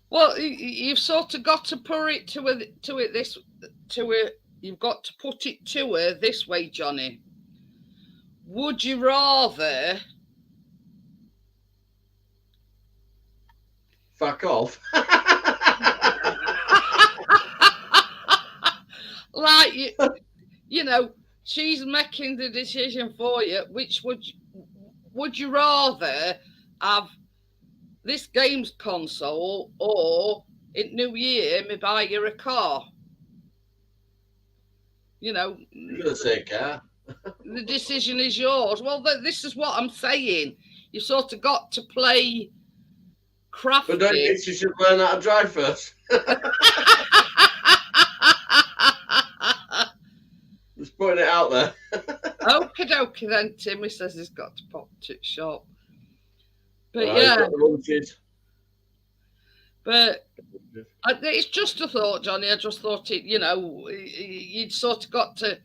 Well, you've sort of got to put it to it. You've got to put it to her this way, Johnny. Would you rather fuck off? Like you know, she's making the decision for you. Which would you rather have this games console or in New Year me buy you a car? You know, I'm gonna say car. The decision is yours. Well, this is what I'm saying. You've sort of got to play crafty. But don't you think you should learn how to drive first? Just putting it out there. Okie dokie then, Timmy says he's got to pop to shop. But right, yeah. But it's just a thought, Johnny. I just thought it, you'd sort of got to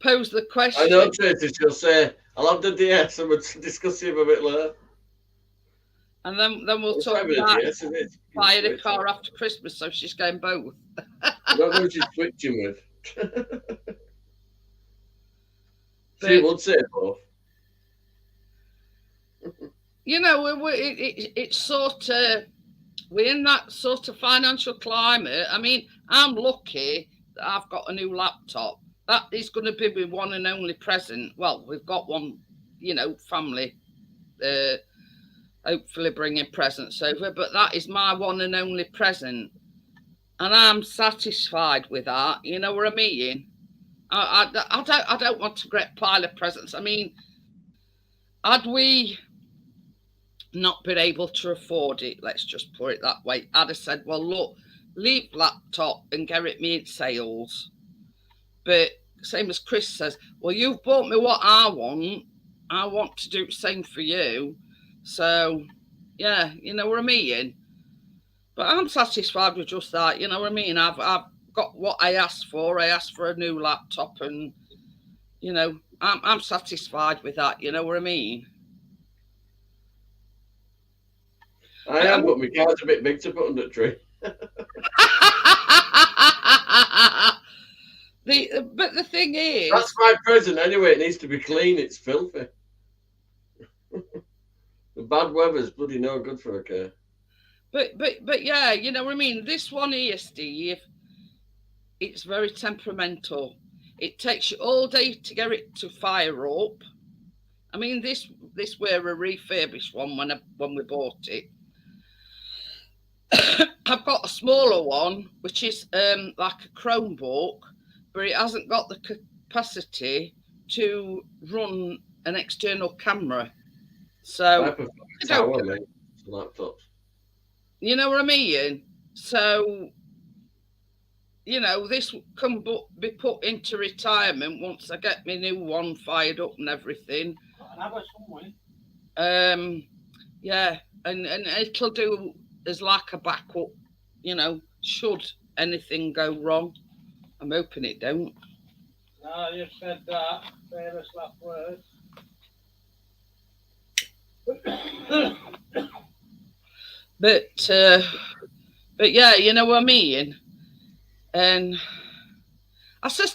pose the question. I know, Tracy, she'll say, I'll have the DS and we'll discuss it a bit later. And then we'll What's talk happening, about DS, isn't it? buying a car after Christmas, so she's going both. I don't know what she's switching with. She But- would say both. It's sort of, we're in that sort of financial climate. I mean, I'm lucky that I've got a new laptop. That is going to be my one and only present. Well, we've got one, family, hopefully bringing presents over, but that is my one and only present. And I'm satisfied with that. You know what I mean? I don't want a great pile of presents. I mean, had we not been able to afford it, let's just put it that way, I'd have said, well, look, leave laptop and get it me in sales. But same as Chris says, well, you've bought me what I want to do the same for you. So, yeah, you know what I mean? But I'm satisfied with just that, you know what I mean? I've got what I asked for. I asked for a new laptop and, I'm satisfied with that, you know what I mean? I am, but my car's a bit big to put under the tree. But the thing is, That's my present anyway. It needs to be clean. It's filthy. The bad weather's bloody no good for a car. but yeah, you know what I mean? This one here, Steve, it's very temperamental. It takes you all day to get it to fire up. I mean, this were a refurbished one when we bought it. I've got a smaller one, which is like a Chromebook, but it hasn't got the capacity to run an external camera. So I prefer a tower, mate, to laptops. You know what I mean? So, this can be put into retirement once I get my new one fired up and everything. Yeah, and it'll do as like a backup, should anything go wrong. I'm hoping it don't. No, you said that. Famous last words. But yeah, you know what I mean. And I says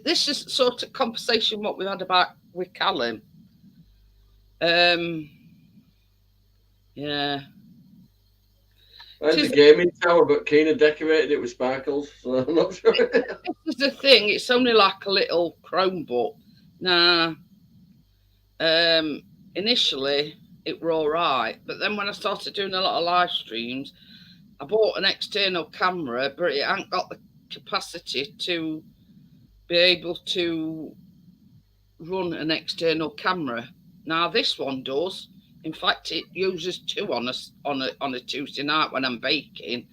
this is sort of conversation what we had about with Callum. Yeah. It's a gaming tower, but Keena decorated it with sparkles, so I'm not sure. This is the thing. It's only like a little Chromebook. Now, initially it were all right, but then when I started doing a lot of live streams, I bought an external camera, but it ain't got the capacity to be able to run an external camera. Now this one does. In fact, it uses two on a Tuesday night when I'm baking,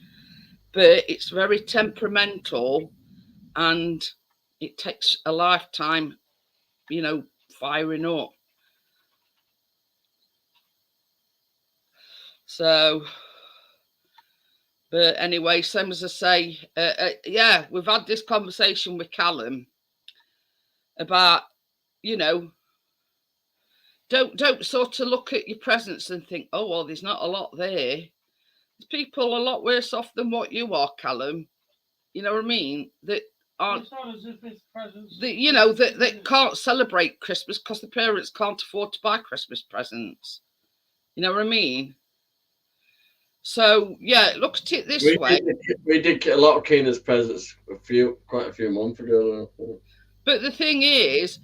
but it's very temperamental and it takes a lifetime, firing up. So, but anyway, same as I say, yeah, we've had this conversation with Callum about, don't sort of look at your presents and think, oh, well, there's not a lot there. There's people a lot worse off than what you are, Callum. You know what I mean? That aren't, it's not as if it's presents. that can't celebrate Christmas because the parents can't afford to buy Christmas presents. You know what I mean? So yeah, look at it this way. We did get a lot of Keena's presents quite a few months ago. But the thing is,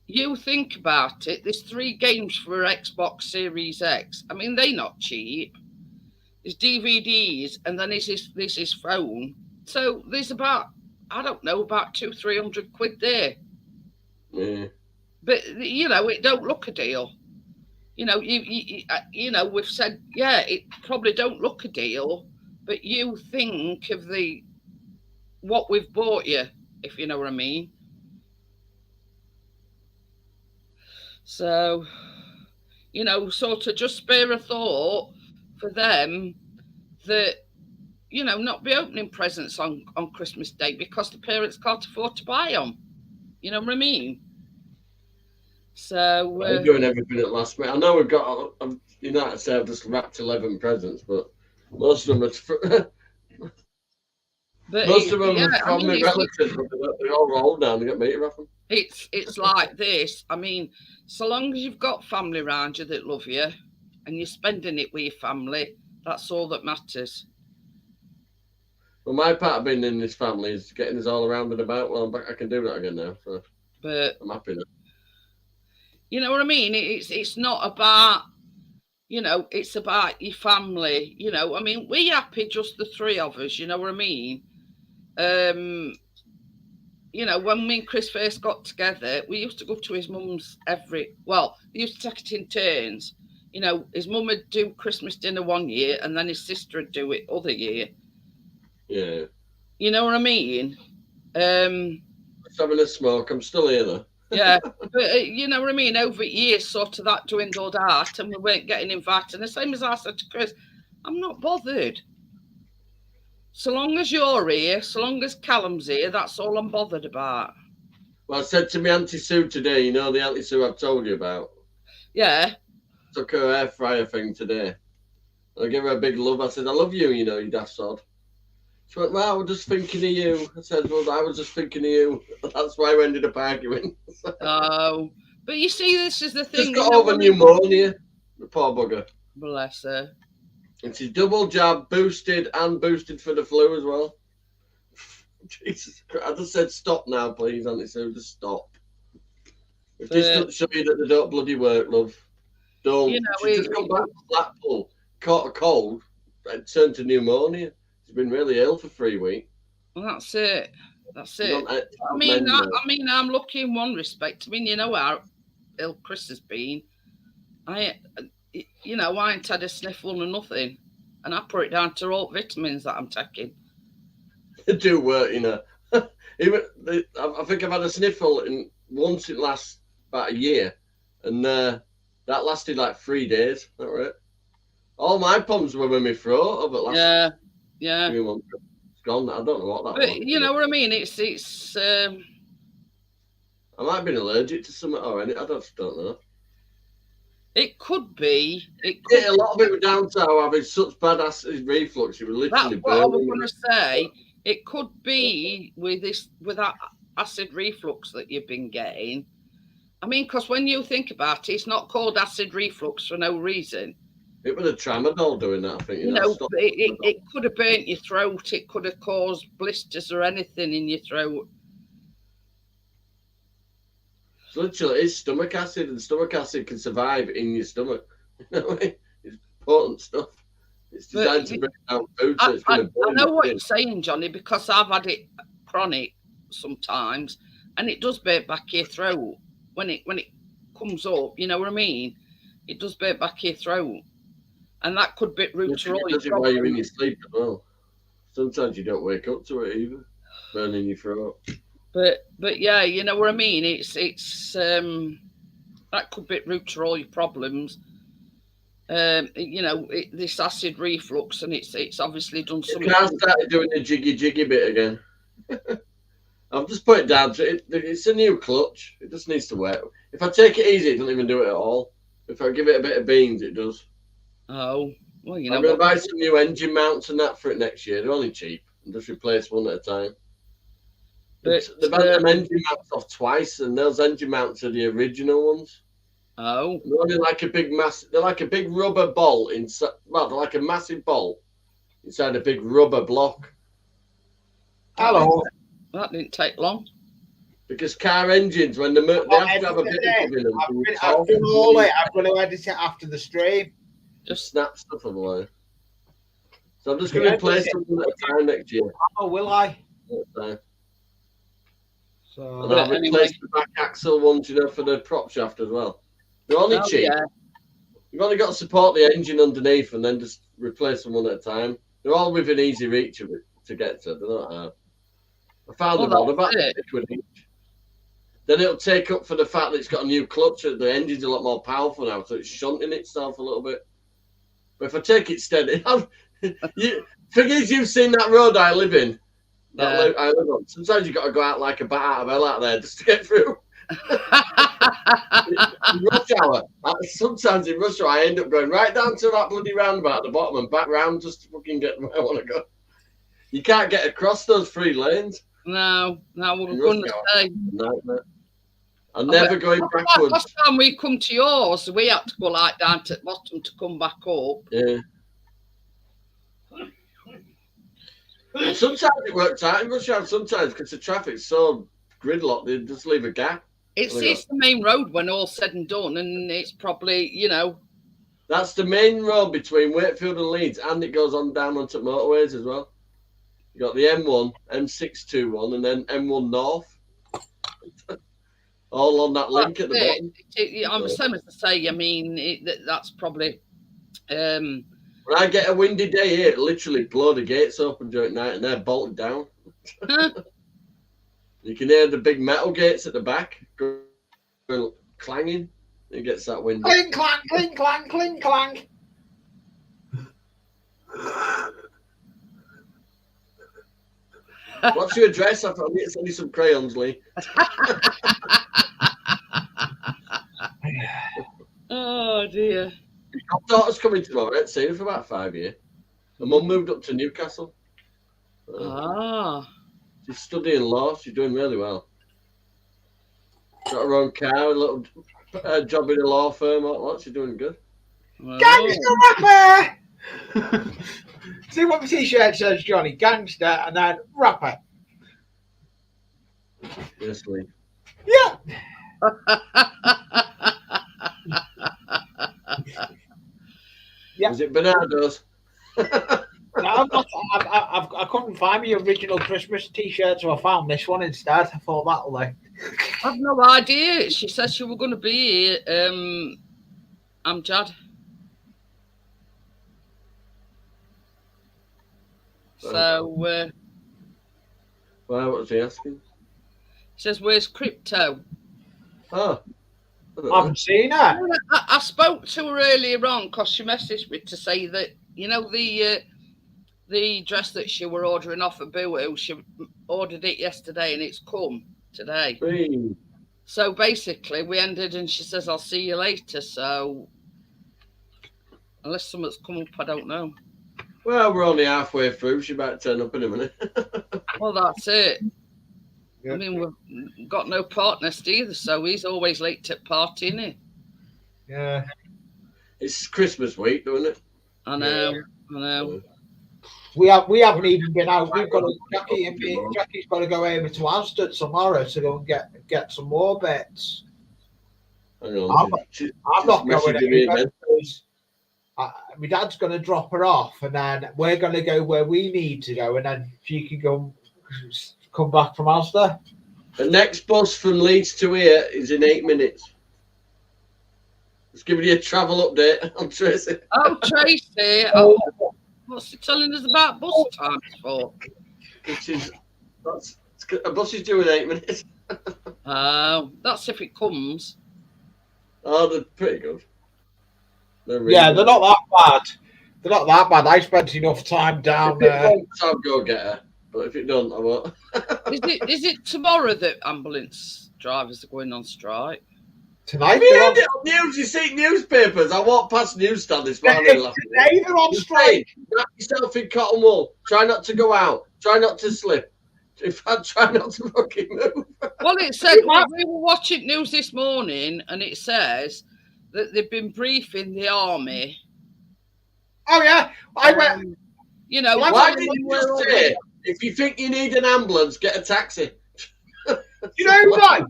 you think about it, there's 3 games for Xbox Series X. I mean, they're not cheap. There's DVDs, and then there's his phone. So there's about 200-300 quid there. Yeah. But, it don't look a deal. We've said, yeah, it probably don't look a deal, but you think of what we've bought you, if you know what I mean. So, sort of just spare a thought for them that, you know, not be opening presents on Christmas Day because the parents can't afford to buy them. You know what I mean? So I'm doing everything at last minute. I know we've got. United say I've just wrapped 11 presents, but most of them are. Most of them are from my relatives. They're all old now. They get me to wrap them. It's like this. I mean, so long as you've got family around you that love you, and you're spending it with your family, that's all that matters. Well, my part of being in this family is getting us all around and about. Well, I'm back. I can do that again now. So, but I'm happy now. You know what I mean? It's not about, you know, it's about your family. You know, I mean, we're happy, just the three of us. You know what I mean? You know, when me and Chris first got together, we used to go to his mum's they used to take it in turns. You know, his mum would do Christmas dinner one year and then his sister would do it other year. Yeah. You know what I mean? Just having a smoke. I'm still here though. Yeah, but you know what I mean? Over years, sort of that dwindled out and we weren't getting invited. And the same as I said to Chris, I'm not bothered. So long as you're here, so long as Callum's here, that's all I'm bothered about. Well, I said to my Auntie Sue today, you know the Auntie Sue I've told you about? Yeah. Took her air fryer thing today. I gave her a big love. I said, I love you, you know, you daft sod. She went, well, I was just thinking of you. I said, well, I was just thinking of you. That's why we ended up arguing. Oh, but you see, this is the thing. Just got over pneumonia, the poor bugger. Bless her. And she's double jab, boosted for the flu as well. Jesus Christ. I just said, stop now, please, Auntie Sue. Just stop. If this doesn't show you that they don't bloody work, love, don't. You know, She's just come back from Blackpool, caught a cold, and turned to pneumonia. She's been really ill for 3 weeks. Well, that's it. I mean, I'm lucky in one respect. I mean, you know how ill Chris has been. I ain't had a sniffle or nothing, and I put it down to all vitamins that I'm taking. They do work, you know. I think I've had a sniffle once in the last about a year, and that lasted like 3 days. That right? All my problems were with my throat over the last. Yeah. It's gone. I don't know what that was. But you know what I mean? It's. I might have been allergic to something already. I just don't know. It could be. A lot of it was down to having such bad acid reflux. You were literally burning. That's what I was going to say. It could be with that acid reflux that you've been getting. I mean, because when you think about it, it's not called acid reflux for no reason. It was a tramadol doing that, I think. You know, it could have burnt your throat. It could have caused blisters or anything in your throat. So literally, it's stomach acid, and stomach acid can survive in your stomach. You know what I mean? It's important stuff. It's designed to break down food. So I know what you're saying, Johnny, because I've had it chronic sometimes, and it does burn back your throat when it comes up. You know what I mean? It does burn back your throat. And that could be root to all your problems. While you're in your sleep as well. Sometimes you don't wake up to it either, burning your throat. But yeah, you know what I mean. It's that could be root to all your problems. You know, this acid reflux, and it's obviously done something. I started doing the jiggy bit again. I've just put it down to it. It's a new clutch. It just needs to work. If I take it easy, it doesn't even do it at all. If I give it a bit of beans, it does. Oh, well, you know. I'm going to buy some new engine mounts and that for it next year. They're only cheap. And just replace one at a time. They've had them engine mounts off twice, and those engine mounts are the original ones. Oh. They're only like a big they're like a big rubber bolt inside. Well, they're like a massive bolt inside a big rubber block. Hello. That didn't take long. Because car engines, when they have to have a bit of in them. I've done all it. I'm going to edit it after the stream. Just snap stuff away. So I'm just going to replace something at a time next year. Oh, will I? So and I'll replace the back axle ones, you know, for the prop shaft as well. They're only cheap. Yeah. You've only got to support the engine underneath and then just replace them one at a time. They're all within easy reach of it to get to. They're not hard. I found them all. They're about £6 each. Then it'll take up for the fact that it's got a new clutch. The engine's a lot more powerful now, so it's shunting itself a little bit. But if I take it steady, Figures you've seen that road I live in. Yeah. I live on. Sometimes you've got to go out like a bat out of hell out there just to get through. In rush hour. Sometimes in rush hour, I end up going right down to that bloody roundabout at the bottom and back round just to fucking get where I want to go. You can't get across those 3 lanes. No, we're In going rush to hour. say. Nightmare. I'm never going backwards. Last time we come to yours, we had to go like down to the bottom to come back up. Yeah. And sometimes it works out in rush hour, sometimes because the traffic's so gridlocked, they just leave a gap. It's the main road when all's said and done, and it's probably, That's the main road between Wakefield and Leeds, and it goes on down onto motorways as well. You got the M1, M621, and then M1 North, all on that link at the bottom. I'm the same as I say. I mean, that's probably. When I get a windy day here, literally blow the gates open during night, and they're bolted down. You can hear the big metal gates at the back going clanging. It gets that windy. Clink, clank, clink, clank, clink, clank. What's your address? I need to send you some crayons, Lee. Oh dear. My daughter's coming tomorrow. I haven't seen her for about 5 years. My mum moved up to Newcastle. She's studying law. She's doing really well. Got her own car, a little job in a law firm. What? She's doing good. Well, Gangster rapper! See what my t-shirt says, Johnny? Gangster and then rapper. Yes, Lee. Yeah. Yeah. Is it Bernardo's? No, I'm not, I couldn't find my original Christmas t-shirt, so I found this one instead. I thought that'll do. I've no idea. She said she was going to be here. Amjad. So, Why? What was he asking? she says, where's Crypto? Oh. I haven't seen her. I spoke to her earlier on because she messaged me to say that, the dress that she were ordering off of Boohoo, she ordered it yesterday and it's come today. Hey. So basically we ended and she says, I'll see you later. So unless something's come up, I don't know. Well, we're only halfway through. She might turn up in a minute. Well, that's it. Yeah. I mean, we've got no partner either, so he's always late to party, isn't he? Yeah. It's Christmas week, isn't it? I know. We haven't even been out. We've got Jackie's got to go over to Asda tomorrow to go and get some more bits. Hang on. I'm not going anywhere. My dad's going to drop her off, and then we're going to go where we need to go, and then she can go come back from Asda. The next bus from Leeds to here is in 8 minutes. Just giving you a travel update on Tracy. Oh, Tracy. Oh, what's he telling us about bus times for? A bus is due in 8 minutes. That's if it comes. Oh, they're pretty good. They're They're not that bad. They're not that bad. I spent enough time down there. I'll go get her. But if it don't, I won't. Is it tomorrow that ambulance drivers are going on strike? Tonight Have you heard it on news? You see newspapers? I walked past newsstand this morning. Today they're on strike. Wrap yourself in cotton wool. Try not to go out. Try not to slip. In fact, try not to fucking move. Well, it said we were watching news this morning, and it says that they've been briefing the army. Oh yeah, I went. Why didn't you just say, if you think you need an ambulance, get a taxi? You know what?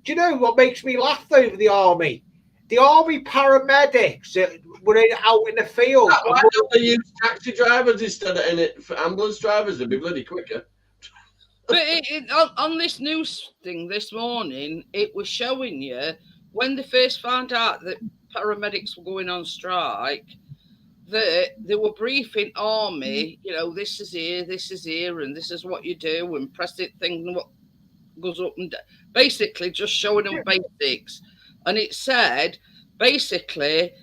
Do you know what makes me laugh over the army? The army paramedics that were out in the field. Why don't they use taxi drivers instead of in it for ambulance drivers? It'd be bloody quicker. But on this news thing this morning, it was showing you when they first found out that paramedics were going on strike, that they were briefing army, this is here, and this is what you do, and press it thing, and what goes up and down. Basically, just showing them basics. And it said, basically,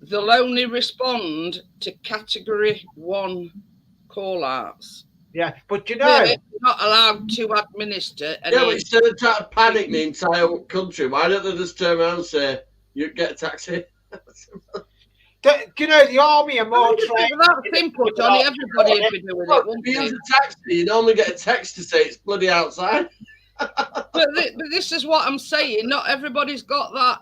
they'll only respond to category 1 call-outs. Yeah, but you know, They're not allowed to administer any. Yeah, but instead of trying to panic the entire country, why don't they just turn around and say, "You get a taxi"? you know, the army are more If trained. it was that simple, Johnny, everybody would be doing it, Look, wouldn't if you they? use a taxi, you normally get a text to say it's bloody outside. But this is what I'm saying. Not everybody's got that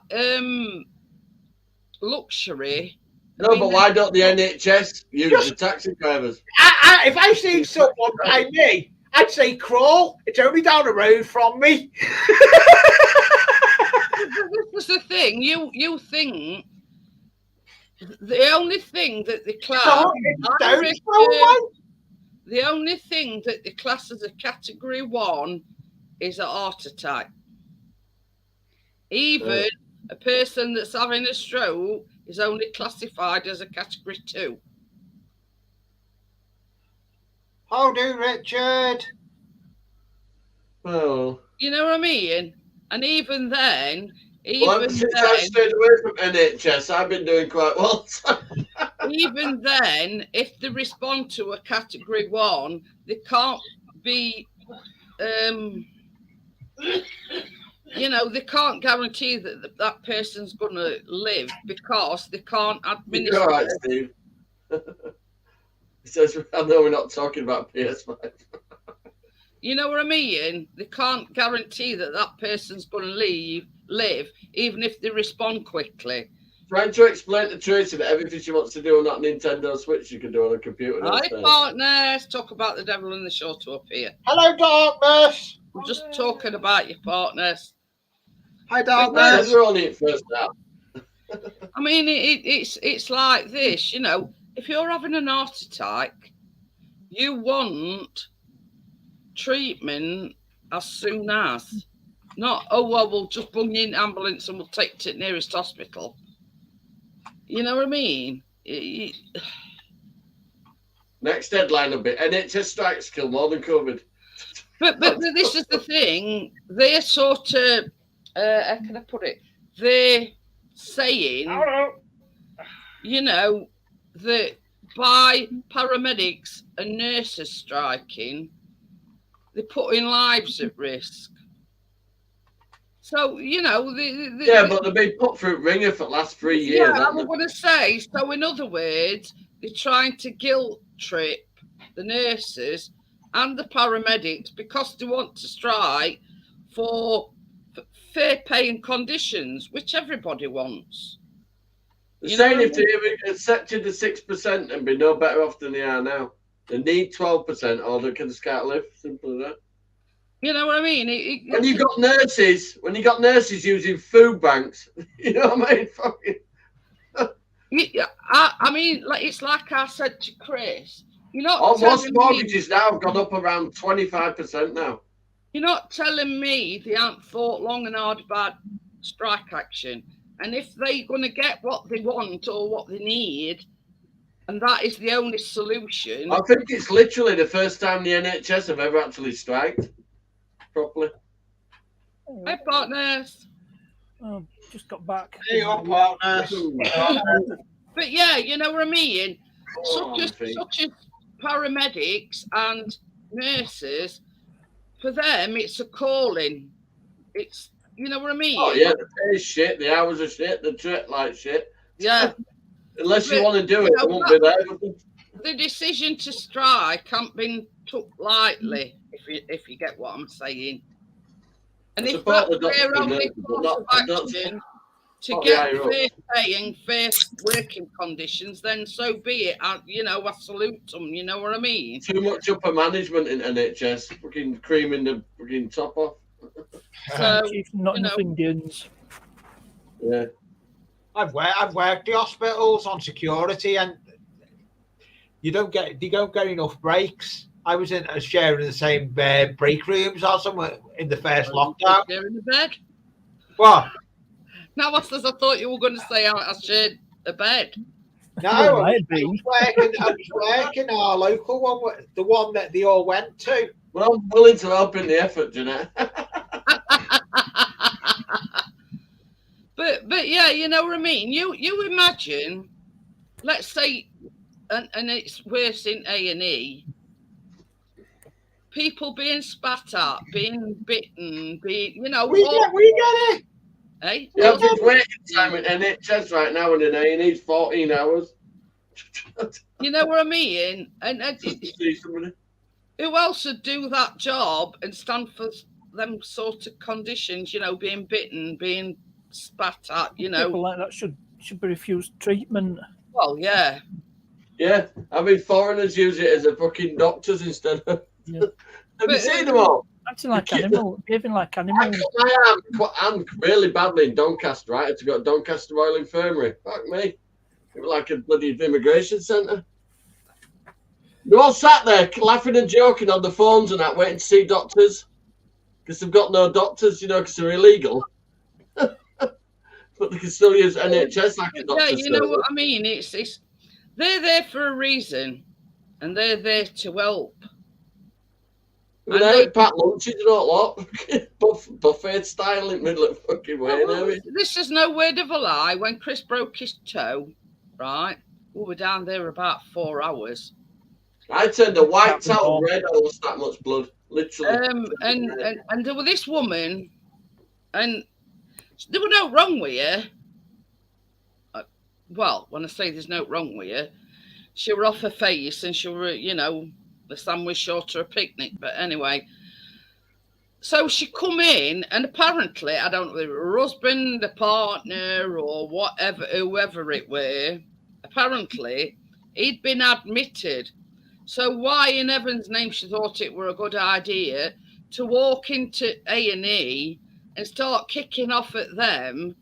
luxury. No, but why don't the NHS use the taxi drivers? If I see someone by me, I'd say crawl. It's only down the road from me. This is the thing. You think the only thing that the class, the only thing that the class as a category 1 is a heart attack. Even a person that's having a stroke is only classified as a category 2. How do, Richard? Oh. You know what I mean? And even then, Since I stayed away from NHS, I've been doing quite well. even then, if they respond to a category 1, they can't be, you know, they can't guarantee that that person's going to live because they can't administer. You're all right, Steve. He says, I know we're not talking about PS5. You know what I mean? They can't guarantee that that person's going to live, even if they respond quickly. Trying to explain to Tracy that everything she wants to do on that Nintendo Switch she can do on a computer. Hi, partners. Talk about the devil in the shorter up here. Hello, darkness. We're just talking about your partners. Hi, Darkness. We're on it first now. I mean, it's like this, you know. If you're having an heart attack, you want treatment as soon as. Not, oh, well, we'll just bung you in ambulance and we'll take you to the nearest hospital. You know what I mean? Next deadline will be NHS strikes kill more than COVID. But this is the thing. They're sort of, how can I put it? They're saying, you know, that by paramedics and nurses striking, they're putting lives at risk. So, you know, but they've been put through ringer for the last 3 years. Yeah, I'm going to say, so in other words, they're trying to guilt trip the nurses and the paramedics because they want to strike for fair pay and conditions, which everybody wants. They're saying if they accepted the 6% and be no better off than they are now, they need 12% or they can just can't live. Simple as that. You know what I mean? When you got nurses using food banks, you know what I mean? I mean, like, it's like I said to Chris. Most mortgages now have gone up around 25% now. You're not telling me they haven't thought long and hard about strike action. And if they're going to get what they want or what they need, and that is the only solution. I think it's literally the first time the NHS have ever actually striked properly. Hey, partners. Oh, just got back. Hey, your partners. But yeah, you know what I mean? Such as paramedics and nurses, for them, it's a calling. It's, you know what I mean? Oh, yeah, the pay is shit, the hours are shit, the trip like shit. Yeah. Unless you want to do it, it won't be there. The decision to strike can't be took lightly, if you get what I'm saying. And if that's their only course of action to get fair pay and fair working conditions, then so be it. I salute them, you know what I mean? Too much upper management in NHS, fucking creaming the fucking top off. So, not enough Indians. Yeah. I've worked the hospitals on security, and you don't get enough breaks. I was sharing the same break rooms or somewhere in the first lockdown. They're in the bed. What? Now, I thought you were going to say I shared a bed. No, I was working our local one, the one that they all went to. Well, I'm willing to help in the effort, Jeanette. But yeah, you know what I mean. You imagine, let's say, and it's worse in A&E. People being spat at, being bitten, we get it. Eh? Yeah, average waiting time in NHS right now in an A&E is 14 hours. You know what I mean? And Just to see somebody. who else would do that job and stand for them sort of conditions? You know, being bitten, being spat at. You know, People like that should be refused treatment. well, yeah. Yeah, I mean, foreigners use it as a fucking doctors instead of. Yeah. Have you seen them all? Acting like animals, behaving like animals. I cut my hand really badly in Doncaster, right? I had to go to Doncaster Royal Infirmary. Fuck me. It was like a bloody immigration centre. They're all sat there laughing and joking on the phones and that, waiting to see doctors. Because they've got no doctors, you know, because they're illegal. But they can still use NHS like a doctor. Yeah, you know what I mean? It's they're there for a reason, and they're there to help. With Eric Pat lunches and all that. Buffet style in the middle of fucking way. This is no word of a lie. When Chris broke his toe, right, we were down there about 4 hours. I turned a white towel red. I lost that much blood, literally. And there was this woman, and there was no wrong with her. Well, when I say there's no wrong with her, she were off her face and she were, you know, the sun was short of a picnic. But anyway, so she come in, and apparently, I don't know if it was her husband, a partner, or whatever, whoever it were, apparently he'd been admitted. So why in heaven's name she thought it were a good idea to walk into A&E and start kicking off at them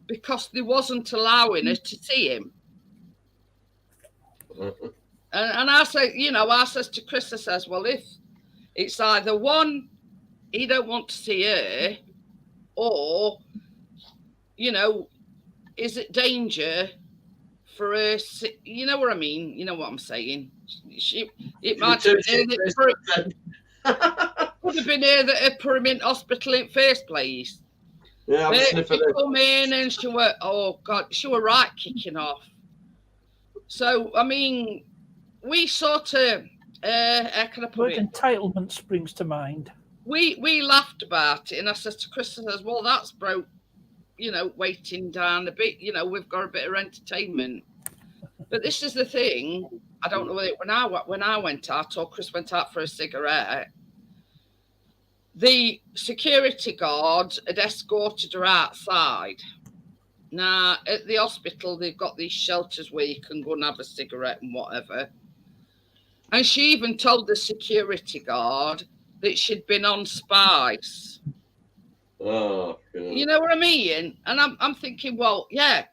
because they wasn't allowing her to see him? And I say, you know, I says to Chris, I says, well, if it's either one, he don't want to see her, or, you know, is it danger for her? You know what I mean? You know what I'm saying? It might have been could have been her that had put him in hospital in first place. Yeah, she come in and she were, oh God, she were right kicking off. So, I mean, we sort of, how can I put it? Entitlement springs to mind. We laughed about it, and I said to Chris, I says, well, that's broke, you know, waiting down a bit. You know, we've got a bit of entertainment. But this is the thing. I don't know whether when I went out or Chris went out for a cigarette, the security guard had escorted her outside. Now, at the hospital, they've got these shelters where you can go and have a cigarette and whatever. And she even told the security guard that she'd been on spice. Oh, God. You know what I mean? And I'm thinking, well, yeah,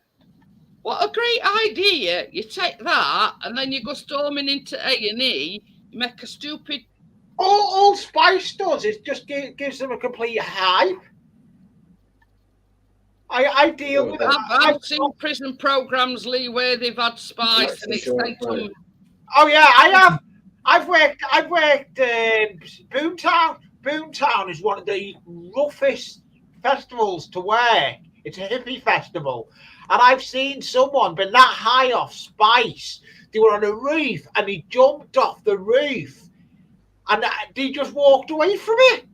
what a great idea. You take that and then you go storming into A&E, you make a stupid... All spice does is just gives them a complete hype. I deal with it. I've seen prison programs, Lee, where they've had spice and it's sent them. Oh yeah, I have. I've worked Boomtown. Boomtown is one of the roughest festivals to work. It's a hippie festival, and I've seen someone been that high off spice. They were on a roof and he jumped off the roof, and they just walked away from it.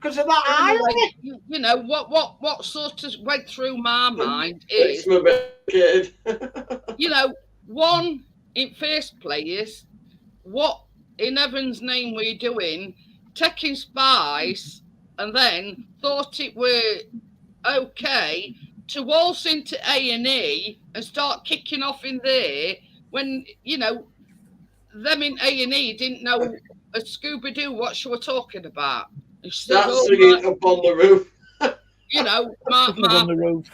Because of that irony. You know, what sort of went through my mind is, you know, one, in first place, what in heaven's name were you doing? Taking spice and then thought it were okay to waltz into A&E and start kicking off in there when, you know, them in A&E didn't know a Scooby-Doo what she were talking about. That's singing up on the roof. You know, on the roof.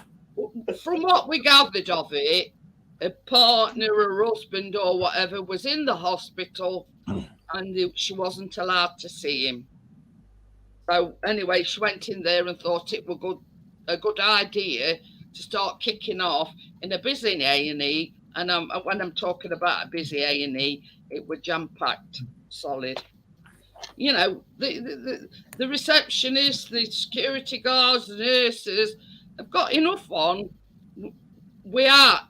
From what we gathered of it, a partner, a husband, or whatever was in the hospital, and she wasn't allowed to see him. So anyway, she went in there and thought it was a good idea to start kicking off in a busy A&E. And when I'm talking about a busy A&E, it was jam-packed, solid. You know, the receptionists, the security guards, the nurses have got enough on we are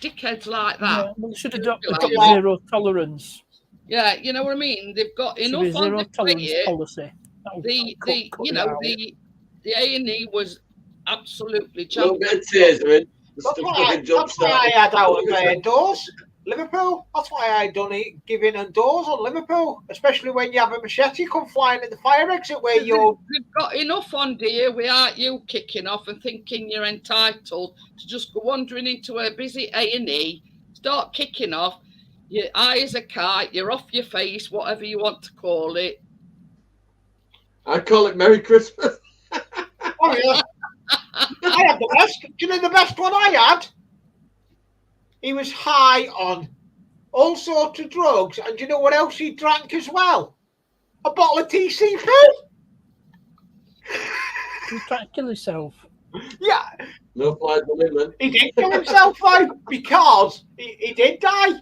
dickheads like that. Yeah, well, they should adopt Like, zero tolerance. Yeah, you know what I mean. They've got Should enough be on zero the tolerance plate. policy. That would cut You it know out. the A&E was absolutely A little bit champion. of taser in. That's why I had out of doors. Liverpool. That's why I done it, giving doors on Liverpool, especially when you have a machete come flying at the fire exit where you're. They've got enough on, dear, without you kicking off and thinking you're entitled to just go wandering into a busy A&E, start kicking off. Your eye is a kite, you're off your face, whatever you want to call it. I call it Merry Christmas. Oh yeah. I had the best. Do you know the best one I had? He was high on all sorts of drugs, and do you know what else he drank as well? A bottle of TCP. He's trying to kill himself. Yeah, No flies on him, then. he did kill himself though, because he did die.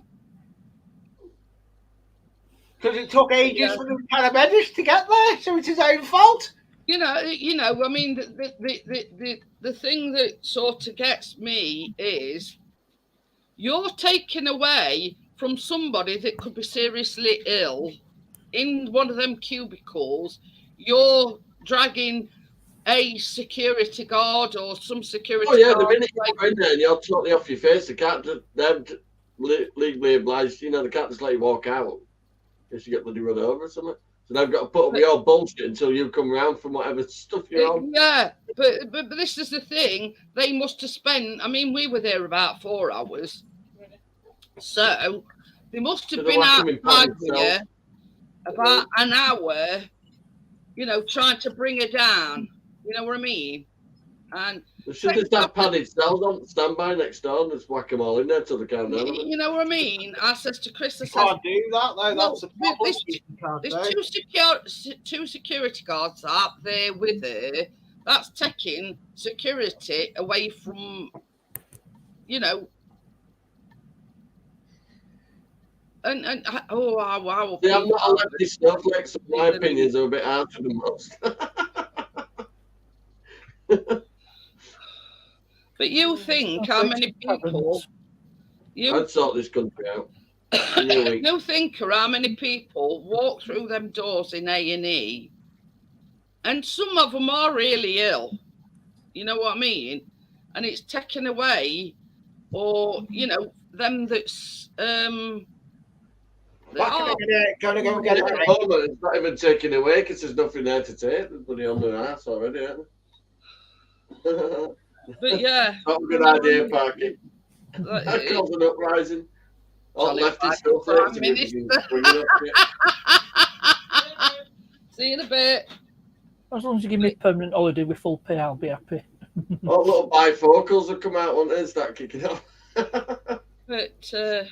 Because it took ages for the paramedics to get there, so it's his own fault. You know. I mean, the thing that sort of gets me is you're taking away from somebody that could be seriously ill in one of them cubicles. You're dragging a security guard or some security. Oh yeah, the guard minute you're in there and you're totally off your face, they can't. They're legally obliged. You know, they can't just let you walk out if you get bloody run over or something. So they've got to put up with your bullshit until you come round from whatever stuff you're on. Yeah, but this is the thing. They must have spent. I mean, we were there about 4 hours, so they must have been outside here about an hour. You know, trying to bring her down. You know what I mean? And They should just have padded cells on standby next door and just whack them all in there till they calm down. you know what I mean? I says to Chris, I You says, can't do that though. That's the problem. there's two security guards up there with her. That's taking security away from, you know. And oh wow! See, I'm not a lefty snowflake, so my opinions are a bit harsher than most. But you think how many people I'd sort this country out. you think how many people walk through them doors in A&E, and some of them are really ill. You know what I mean? And it's taken away, or you know, them that's Gonna go get it. It's not even taken away because there's nothing there to take. There's bloody on their ass already, aren't they? But yeah, Not a good idea, Parky. That caused an uprising. All lefty snowflakes. See you in a bit. As long as you give me a permanent holiday with full pay, I'll be happy. All little bifocals will come out, won't they, and start kicking off. But I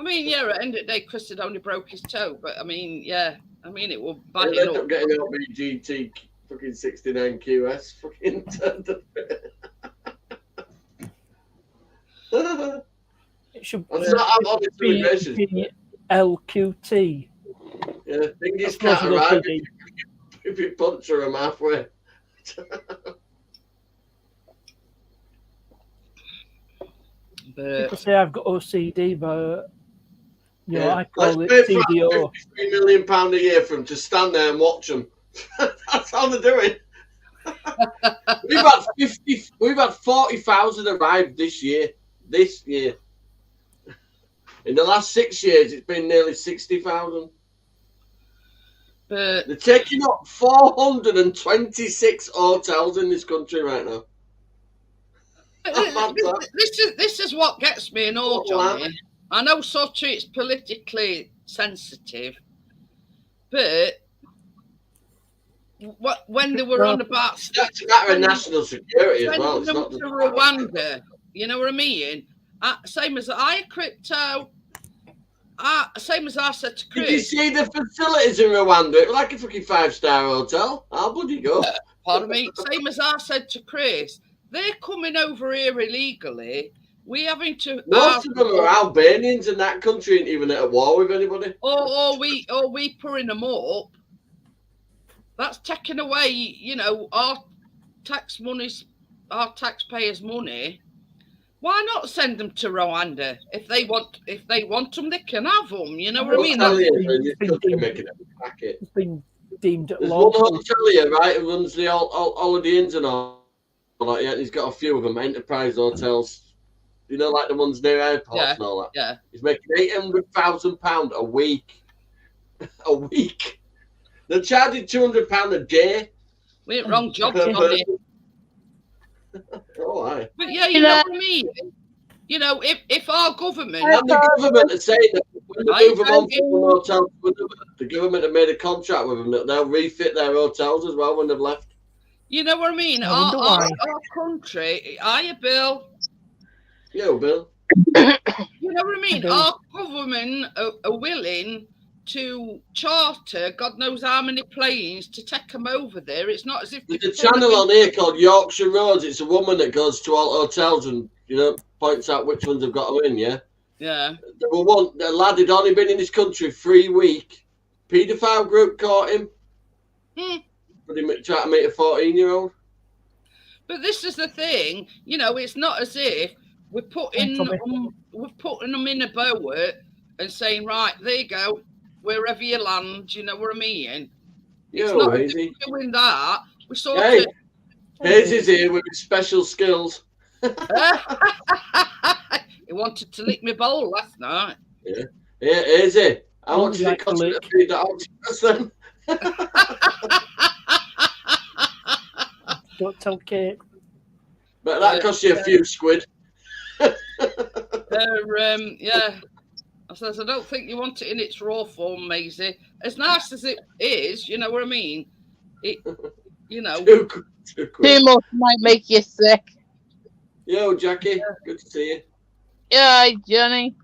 mean, yeah, at the end of the day, Chris had only broke his toe. But I mean, yeah, I mean, it will bad They end enough. up getting out GT fucking 69 QS fucking turned up. It should That's not how honest be immigration. LQT. Yeah, That's thingies can't what arrive it if you puncture them halfway. But People say I've got OCD, but you know, Yeah. I call it Let's pay CDO. £53 million a year for them to stand there and watch them. That's how they're doing. We've had 40,000 arrive this year. In the last 6 years, it's been nearly 60,000. but They're taking up 426 hotels in this country right now. this is what gets me annoyed, Johnny. I know sort of it's politically sensitive, but when they were on about It's a matter of national security as well. It's them not to just Rwanda, you know what I mean? Same as I crypto. Same as I said to Did you Chris. see the facilities in Rwanda? It was like a fucking 5-star hotel. I'll bloody go. Pardon me. Same as I said to Chris. They're coming over here illegally. We having to Most of them are Albanians, and that country ain't even at war with anybody. or we pouring them up. That's taking away, you know, our taxpayers' money Why not send them to Rwanda? If they want them, they can have them. You know what I I'll mean? tell you, It's this been country deemed- making it a packet. It's been deemed There's one lawful. hotelier, right, who runs the holiday inns and all that. Yeah, and he's got a few of them, enterprise hotels. You know, like the ones near airports Yeah. and all that. Yeah. He's making £800,000 a week. A week. They're charging £200 a day. We ain't wrong job per on it. person. Oh, aye. But yeah, you know what I mean. You know, if our government, And the government are saying that when they Right, move them on okay. from one hotel to another, the government have made a contract with them that they'll refit their hotels as well when they've left. you know what I mean. I Our, wonder our, why. our country, hiya, Bill. Yo, Bill. You know what I mean. Bill. Our government are willing to charter God knows how many planes to take them over there. It's not as if There's a channel on here called Yorkshire Roads. It's a woman that goes to all hotels and, you know, points out which ones have got her in, yeah? Yeah. There were one, a lad had only been in this country 3 weeks. Paedophile group caught him. But he tried to meet a 14-year-old. But this is the thing, you know, it's not as if we're putting them in a boat and saying, right, there you go, wherever you land, you know what I mean? It's Yo, not as if Hazy. we're doing that. We sort Hey, of Hazy's here with his special skills. he wanted to lick my bowl last night. Yeah, Hazy. How Don't much did like it cost to you to lick. feed that octopus then? Don't tell Kate. But that cost you a few squid. Yeah. I says, I don't think you want it in its raw form, Maisie. As nice as it is, you know what I mean? It, you know. Too Too quick. much might make you sick. Yo, Jackie. Good to see you. Yeah, Johnny.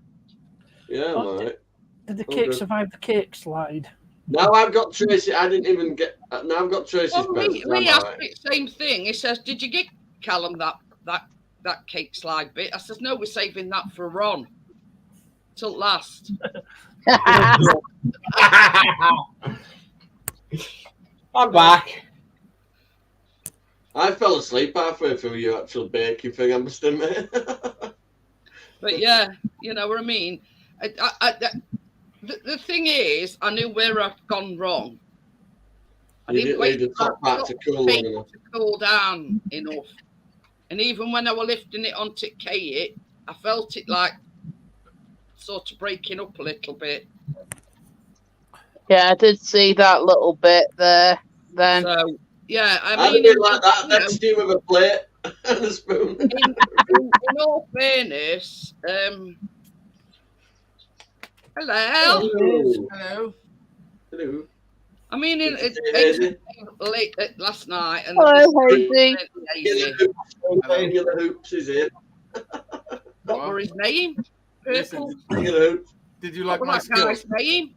Yeah, I'm Oh, alright. Did the Oh, cake good. survive the cake slide? Now I've got Tracy. I didn't even get. Now I've got Tracy's Well, present. Lee I'm asked alright. me the same thing. He says, did you get Callum that cake slide bit? I says, no, we're saving that for Ron. Till last. I'm back. I fell asleep halfway through your actual baking thing, I must admit. But yeah, you know what I mean? The thing is, I knew where I'd gone wrong. I You didn't didn't wait leave the for top part to cool long bake enough. to cool down enough. And even when I was lifting it onto Kate, I felt it like sort of breaking up a little bit. Yeah, I did see that little bit there. Then So yeah, I I'd mean, been like that you know, next to you with a plate and a spoon. in all fairness, hello. Hello. Hello. I mean, Good to see you, it's Hazy. late last night, and hello, Hazy. Hazy. King of the Hoops is here. What were his name? Purple. King of the Hoops. Did you like What my was that guy's skills? name?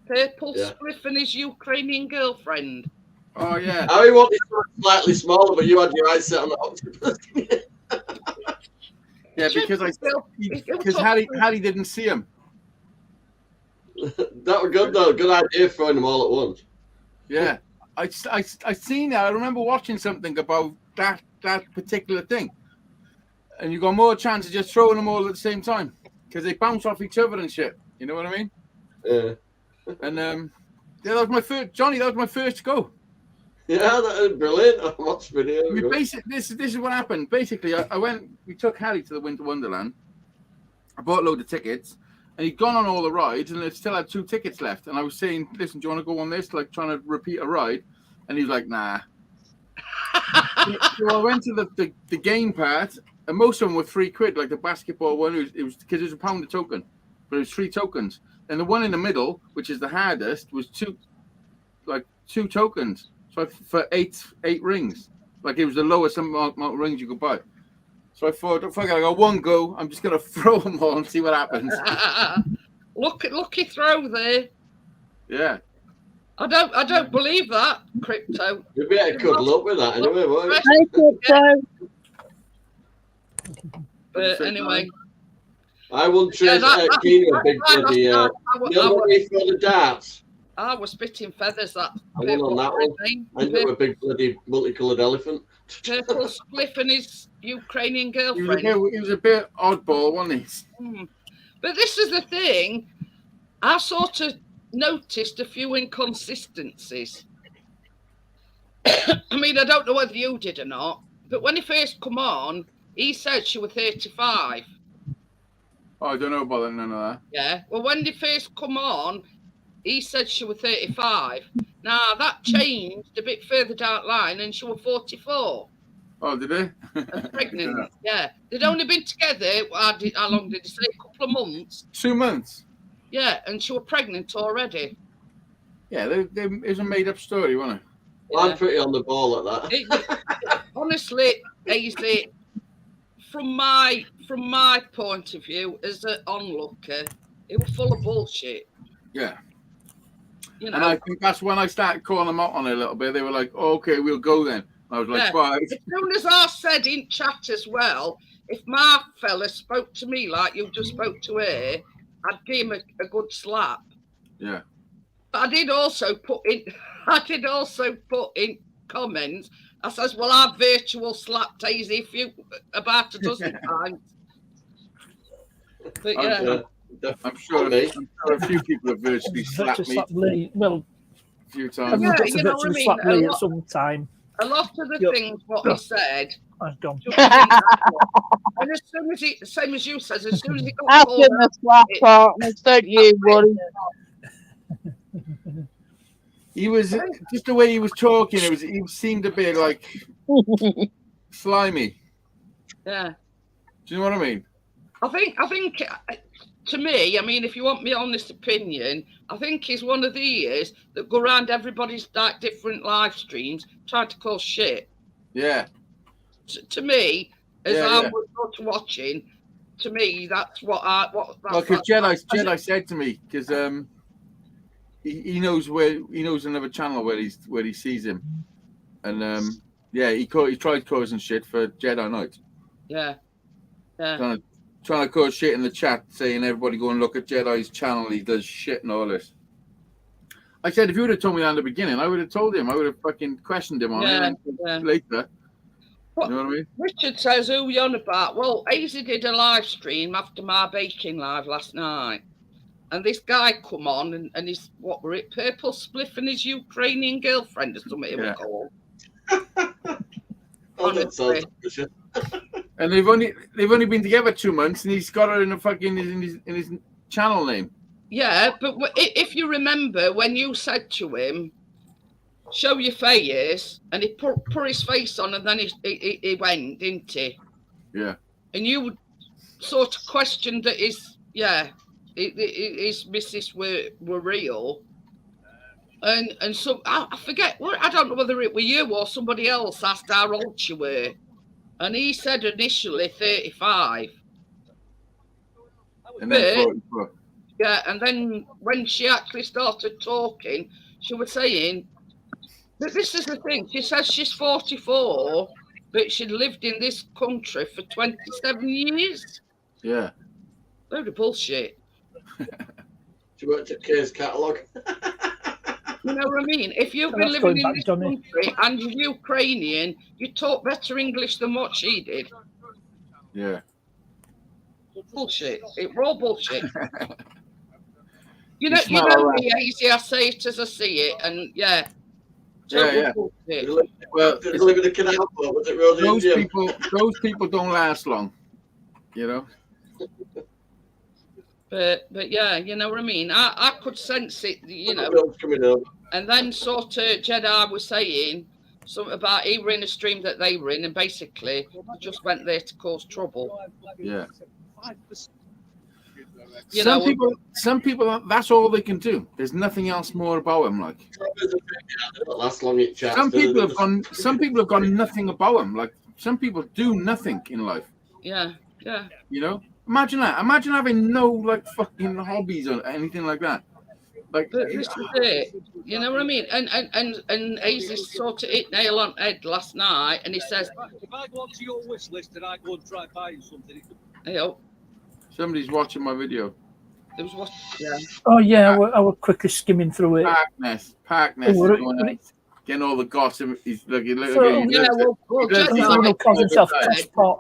Purple Yeah. Spliff and his Ukrainian girlfriend. Oh yeah. Harry wanted something slightly smaller, but you had your eyes set on the octopus. Yeah, because Harry didn't see him. That was good though. Good idea throwing them all at once. Yeah, I seen that. I remember watching something about that particular thing, and you got more chance of just throwing them all at the same time because they bounce off each other and shit. You know what I mean? Yeah. And yeah, that was my first, Johnny. That was my first go. Yeah, that was brilliant. I watched video. This is what happened. Basically, we took Harry to the Winter Wonderland. I bought a load of tickets, and he'd gone on all the rides, and it still had 2 tickets left. And I was saying, listen, do you want to go on this? Like trying to repeat a ride. And he's like, nah. So I went to the game part, and most of them were £3. Like the basketball one, it was because it was £1 a token, but it was 3 tokens. And the one in the middle, which is the hardest, was 2 tokens. So for 8 rings, like it was the lowest amount of rings you could buy. So I thought, if I got 1 go, I'm just gonna throw them all and see what happens. Lucky throw there. Yeah. I don't believe that, Crypto. You'd be able to cuddle up with that anyway, won't you? I thought so. But anyway, I won Tracy Keenan a big bloody. You know what we throw the darts? I was spitting feathers. That I won on that one. I ended up with a big bloody multicoloured elephant. Purple Spliff and his Ukrainian girlfriend. He was a bit oddball, wasn't he? But this is the thing. I sort of noticed a few inconsistencies. I mean, I don't know whether you did or not, but when he first come on, he said she was 35. Oh, I don't know about none of that. Yeah. Well, when they first come on, he said she was 35. Now, that changed a bit further down the line, and she was 44. Oh, did they? And pregnant. Yeah. They'd only been together, how long did he say? A couple of months. 2 months. Yeah, and she was pregnant already. Yeah, it was a made-up story, wasn't it? Well, I'm pretty on the ball at that. Honestly, Hazy, from my point of view as an onlooker, it was full of bullshit. Yeah. You know, And I think that's when I started calling them out on it a little bit. They were like, oh, okay, we'll go then. I was like, bye. As soon as I said in chat as well, if my fella spoke to me like you just spoke to her, I'd give him a good slap. Yeah. But I did also put in comments. I says, well, I've virtual slapped Hazy about a dozen times. But yeah. I'm sure a few people have virtually slapped me. Well, a few times. Everyone gets to virtually slap me at some time. A lot of the things what he said. I've gone. And as soon as he, same as you says, as soon as he got Ask called him the slap partners, don't you worry. He was just the way he was talking. He seemed a bit like slimy. Yeah. Do you know what I mean? I think to me, I mean, if you want my honest opinion, I think he's one of these that go around everybody's like different live streams trying to cause shit. Yeah. To me, as Yeah, I yeah. was not watching, to me that's what Because Jedi said to me because he knows another channel where he sees him, and he tried causing shit for Jedi Knight. Yeah. Trying to cause shit in the chat, saying everybody go and look at Jedi's channel. He does shit and all this. I said if you would have told me that in the beginning, I would have told him. I would have fucking questioned him on it later. You know what I mean? Richard says, who you on about? Well, Hazy did a live stream after my baking live last night. And this guy come on and he's, what were it, Purple Spliff and his Ukrainian girlfriend or something it was called. Honestly. And they've only been together 2 months, and he's got her in his channel name. Yeah, but if you remember when you said to him, "Show your face," and he put his face on, and then he went, didn't he? Yeah. And you sort of questioned that his missus were real. And so I forget. Well, I don't know whether it were you or somebody else asked how old she were. And he said initially 35. And then 44. Yeah, and then when she actually started talking, she was saying, but this is the thing, she says she's 44, but she'd lived in this country for 27 years. Yeah. Load of bullshit. She worked at Kay's catalogue. You know what I mean? If you've been living in this country and you're Ukrainian, you talk better English than what she did. Yeah. Bullshit. It was all bullshit. You know me, Hazy, I say it as I see it, and yeah. Yeah. Well, did live in the canal, was it Rosie? Those people don't last long, you know. But yeah, you know what I mean. I could sense it, you know. And then sort of Jedi was saying something about he were in a stream that they were in, and basically just went there to cause trouble. Yeah. Some people, that's all they can do. There's nothing else more about them. Like some people have gone nothing about them. Like some people do nothing in life. Yeah. You know, imagine that. Imagine having no like fucking hobbies or anything like that. Like but this is it. You know what I mean? And Hazy sort of hit nail on head last night, and he says, if I go onto your wish list and I go and try buying something, hey, somebody's watching my video. There was what? Yeah. Oh yeah, I were quickly skimming through it. Parkness is Oh, were it- going were out, it- getting all the gossip. He's looking. So, Yeah, well, He's the Jedi, one who calls himself said Tosspot.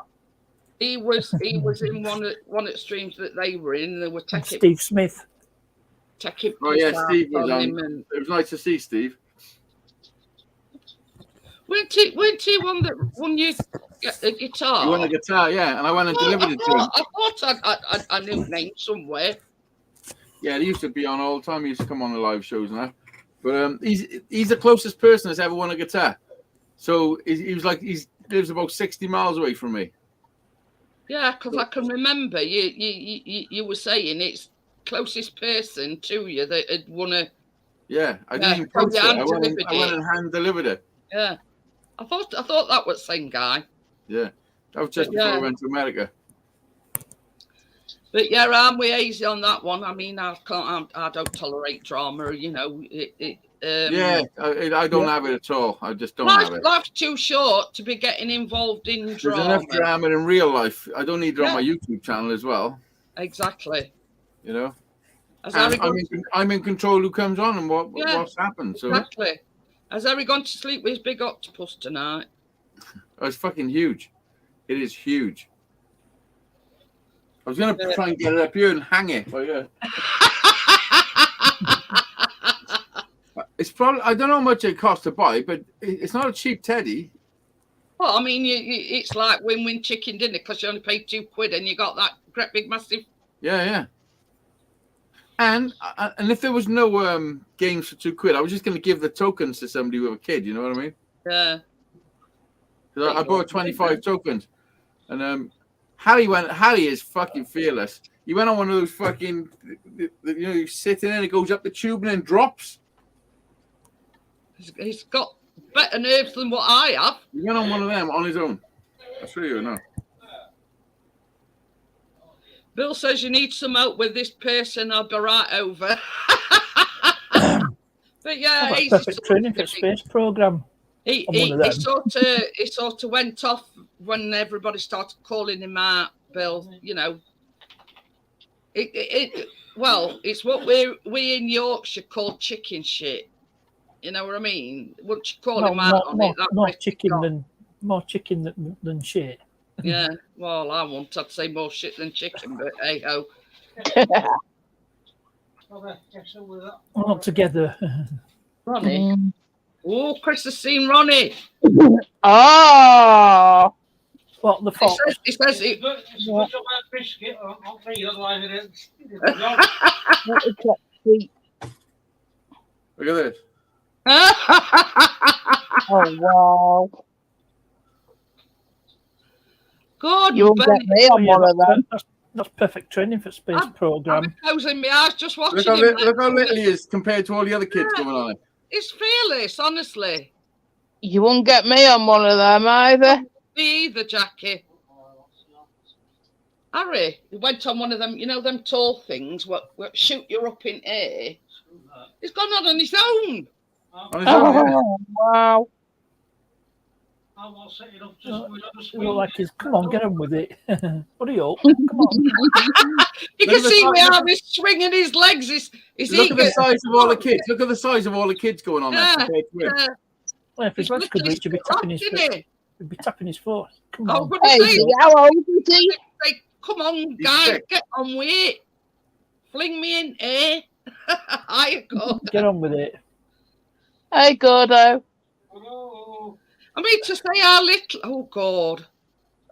he was in one of the streams that they were in. They were And taking Steve Smith. Oh yeah, piss out Steve was on on. him and It was nice to see Steve. weren't he one that won you a guitar? He won a guitar, yeah, and I went and delivered it to him. I thought I knew the name somewhere. Yeah, he used to be on all the time. He used to come on the live shows and that. But he's the closest person that's ever won a guitar. So he was like he lives about 60 miles away from me. Yeah, because I can remember you were saying it's closest person to you that had won a. Yeah, I Yeah, didn't even probably post it. I hand-delivered went it. and hand delivered it. Yeah, I thought that was the same guy. Yeah, that was just But before yeah. I went to America. But yeah, I'm way easy on that one. I mean, I don't tolerate drama. You know, Yeah, I don't have it at all. I just don't have it. life's too short to be getting involved in There's drama. enough drama in real life. I don't need it on my YouTube channel as well. Exactly. You know, Has and Harry gone, I'm in control who comes on and Yeah. what's happened. So exactly. Has Harry gone to sleep with his big octopus tonight? it's fucking huge. It is huge. I was gonna try and get it up here and hang it, but yeah. It's probably I don't know how much it costs to buy, but it's not a cheap teddy. Well, I mean, it's like win-win chicken dinner because you only paid £2 and you got that great big massive. Yeah. And if there was no games for £2, I was just going to give the tokens to somebody with a kid. You know what I mean? Yeah. 'Cause I bought 25 tokens, and Harry is fucking fearless. He went on one of those fucking, you sit in and it goes up the tube and then drops. He's got better nerves than what I have. He went on one of them on his own. I'll show you now. Bill says you need some help with this person. I'll be right over. But yeah, That's he's perfect training for a space program. He sort of went off when everybody started calling him out, Bill. You know, well, it's what we in Yorkshire call chicken shit. You know what I mean? Once you call him out on it, more chicken than shit. Yeah, well, I won't. I'd say more shit than chicken, but hey ho. All together. Ronnie. Oh, Chris has seen Ronnie. Oh, What the fox? He says it. Look Look at this. oh wow! God, You won't get me on one of them. That's perfect training for space I'm program. closing my eyes just watching Look how him. little he is compared to all the other kids going on it. He's fearless, honestly. You won't get me on one of them either. Me either, Jackie. Harry, he went on one of them, you know, them tall things what shoot you up in air. He's gone on his own. On his own, yeah. Oh wow! You look like he's, come on, get on with it. Hurry up, come on. You can see me how he's swinging his legs. He's Look at the eager. size of all the kids. Look at the size of all the kids going on there. Yeah, compared to him. yeah. Well, if his legs could reach, he'd be tapping his Isn't foot. he? He'd be tapping his foot. Come I was on. gonna Hey, say, how old is he? say, come on, He's guys, sick. get on with it. Fling me in air. I go. Get on with it. Hey, Gordo. I mean, to say how little. Oh, God.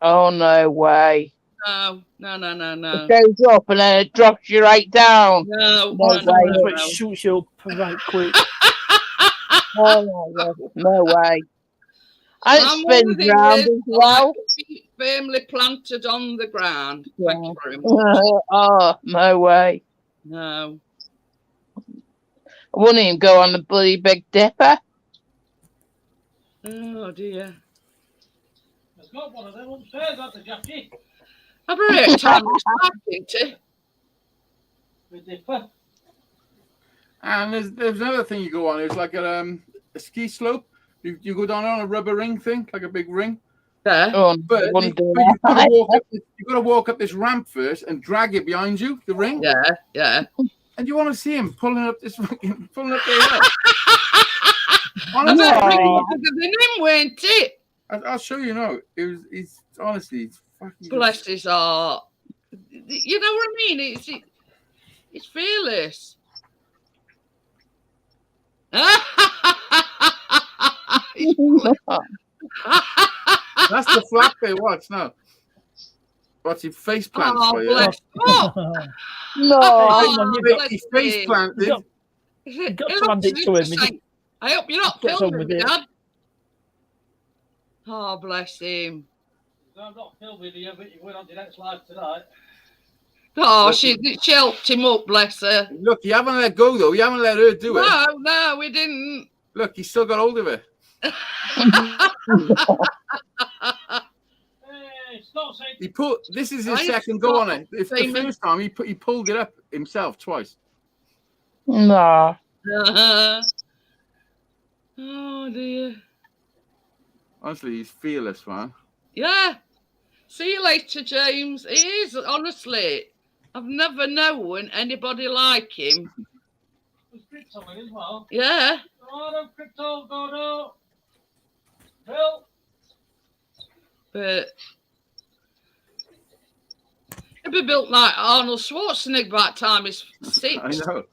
Oh no way! No. It goes up and then it drops you right down. No. No way. That's what shoots you up right quick. Oh my God. No way! And it I'm spins over round here, as well. like, feet firmly planted on the ground. Yeah. Thank you very much. Oh no way! No. I wouldn't even go on the bloody Big Dipper. Oh, dear. I've got one of them upstairs, that's a Jackie. I've heard time to start, didn't it? With Dipper. And there's another thing you go on. It's like a ski slope. You go down on a rubber ring thing, like a big ring, Yeah. Oh, But wouldn't do you've got that. to walk up this ramp first and drag it behind you, the ring. Yeah, yeah. And you want to see him pulling up the hill. I bet Honestly, ring was bigger than him, weren't it? I'll show you now. He's honestly, it's fucking. Bless his heart. You know what I mean? It's fearless. That's the flap they watch now. Watch his face plants Oh, for you. bless. Oh, No. oh, Got his face him. planted. You've got It to hand looks it to him. interesting. I hope you're not Gets on filming with me, it. Dad. Oh, bless him. I'm not filming you, but you went on the next live tonight. Oh, she helped him up, bless her. Look, you haven't let go though. You haven't let her do it. No, we didn't. Look, he still got hold of it. Hey, stop saying He pulled. This is his I second go on it. If the famous- first time he pulled it up himself twice. No. Oh, dear. Honestly, he's fearless, man. Yeah. See you later, James. He is, honestly. I've never known anybody like him. there's Crypto in as well. Yeah. Go Crypto, go. Bill. But he'd be built like Arnold Schwarzenegger by the time he's 6. I know.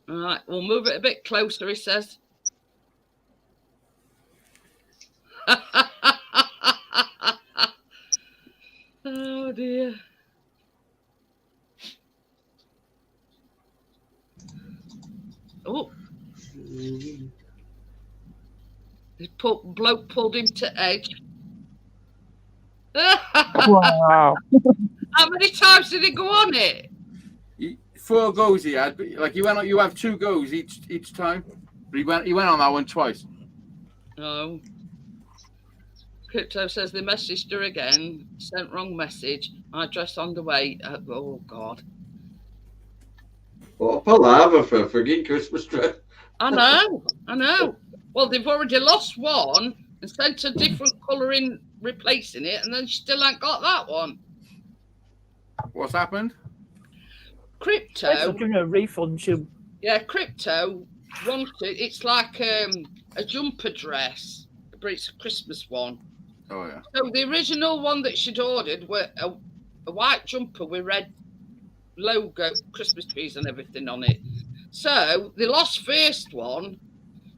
All right, we'll move it a bit closer, he says. Oh, dear. Oh. His bloke pulled him to edge. Wow. How many times did he go on it? 4 goes he had, but like he went on. You have 2 goes each time, but he went on that one twice. No. Crypto says they messaged her again. Sent wrong message. My dress on the way. Oh, God. What a palaver for a frigging Christmas tree. I know. Well, they've already lost one and sent a different colour in replacing it, and then she still ain't got that one. What's happened? So Crypto, giving her a refund. Crypto wanted, it's like a jumper dress, but it's a Christmas one. Oh yeah. So the original one that she'd ordered were a white jumper with red logo, Christmas trees and everything on it. So they lost first one.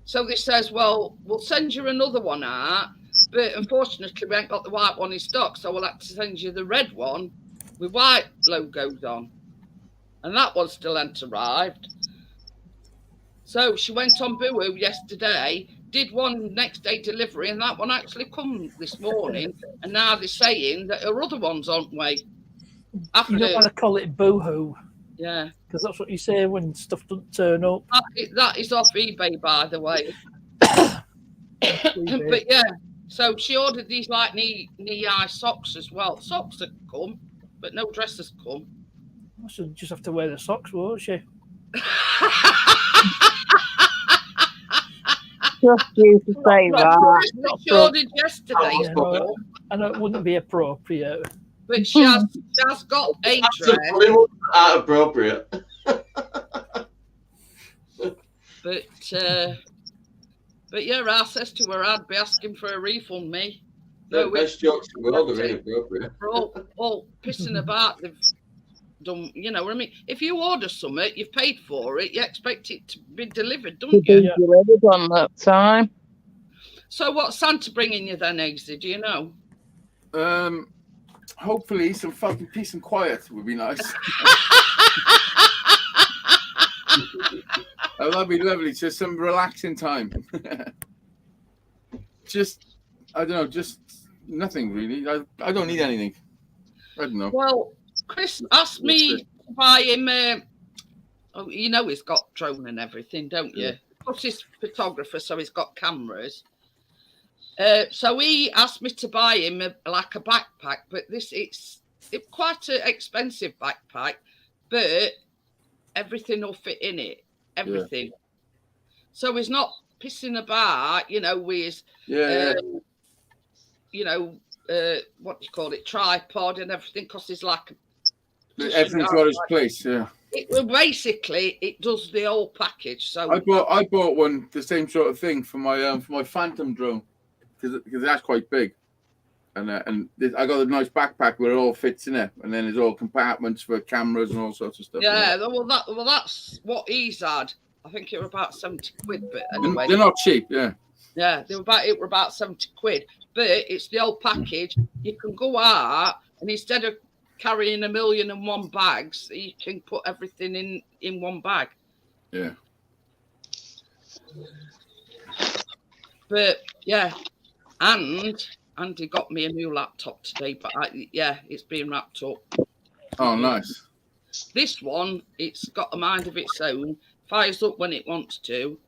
So they says, well, we'll send you another one out, but unfortunately we ain't got the white one in stock, so we'll have to send you the red one with white logos on. And that one still hadn't arrived. So she went on Boohoo yesterday, did one next day delivery, and that one actually come this morning. And now they're saying that her other one's on way. After, You don't want to call it boohoo yeah. because that's what you say when stuff doesn't turn up. That is off eBay, by the way. eBay. But yeah, so she ordered these like knee-high socks as well. Socks have come, but no dresses come. She'll just have to wear the socks, won't she? Just you to say that. She ordered yesterday, You know, I know it wouldn't be appropriate. but she has got a dress. Absolutely not appropriate. But yeah, I says to her, I'd be asking for a refund, me. The best jokes in the world are inappropriate. We're all pissing about. They've done, you know what I mean? If you order something, you've paid for it, you expect it to be delivered, don't To you? be delivered on that time. So what's Santa bringing you then, Eggsy? Do you know? Hopefully some fucking peace and quiet would be nice. Oh, that'd be lovely. Just some relaxing time. Just, I don't know, just nothing really. I don't need anything. I don't know. Well, Chris asked me to buy him. Oh, you know he's got drone and everything, don't you? Plus he's photographer, so he's got cameras. So he asked me to buy him a backpack, but it's quite an expensive backpack, but everything will fit in it. Everything. So he's not pissing about, you know, with his, Yeah, you know, what do you call it, tripod and everything, because he's like... everything's got its place. Yeah. Well, basically, it does the whole package. So I bought one, the same sort of thing for my Phantom drone, because that's quite big, and I got a nice backpack where it all fits in it, and then there's all compartments for cameras and all sorts of stuff. yeah, well, that's what he's had. I think it was about 70 quid, but anyway, they're not cheap. Yeah, it were about 70 quid, but it's the whole package. You can go out, and instead of carrying 1,000,001 bags, you can put everything in one bag. Yeah. But yeah, and Andy got me a new laptop today, but it's being wrapped up. Oh, nice. This one, it's got a mind of its own, fires up when it wants to.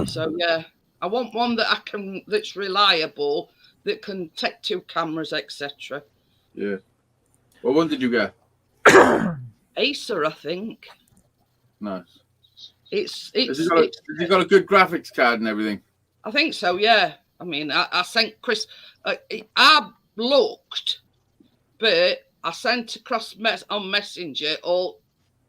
So yeah, I want one that's reliable, that can take 2 cameras, etc. Yeah. What one did you get? Acer, I think. Nice. It's Has he got a good graphics card and everything? I think so, yeah. I mean, I sent Chris. I looked, but I sent across on Messenger all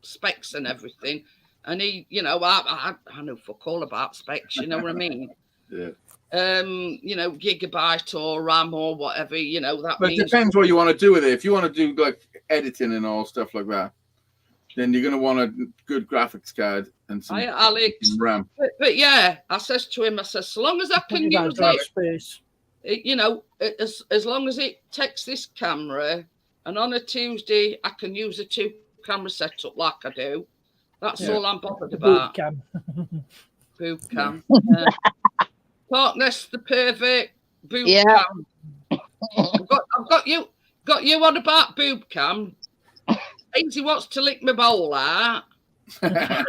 specs and everything, and he, you know, I know fuck all about specs. You know what I mean? Yeah. You know, gigabyte or RAM or whatever. You know that. But means... it depends what you want to do with it. If you want to do like editing and all stuff like that, then you're going to want a good graphics card and some Alex, RAM. But yeah, I says to him, I says, so long as I can use it, you know, as long as it takes this camera, and on a Tuesday I can use a 2-camera setup like I do. That's all I'm bothered about. Boob cam. Darkness, the pervert. Boob cam. I've got you on about boob cam. Ainsley wants to lick my bowl out. I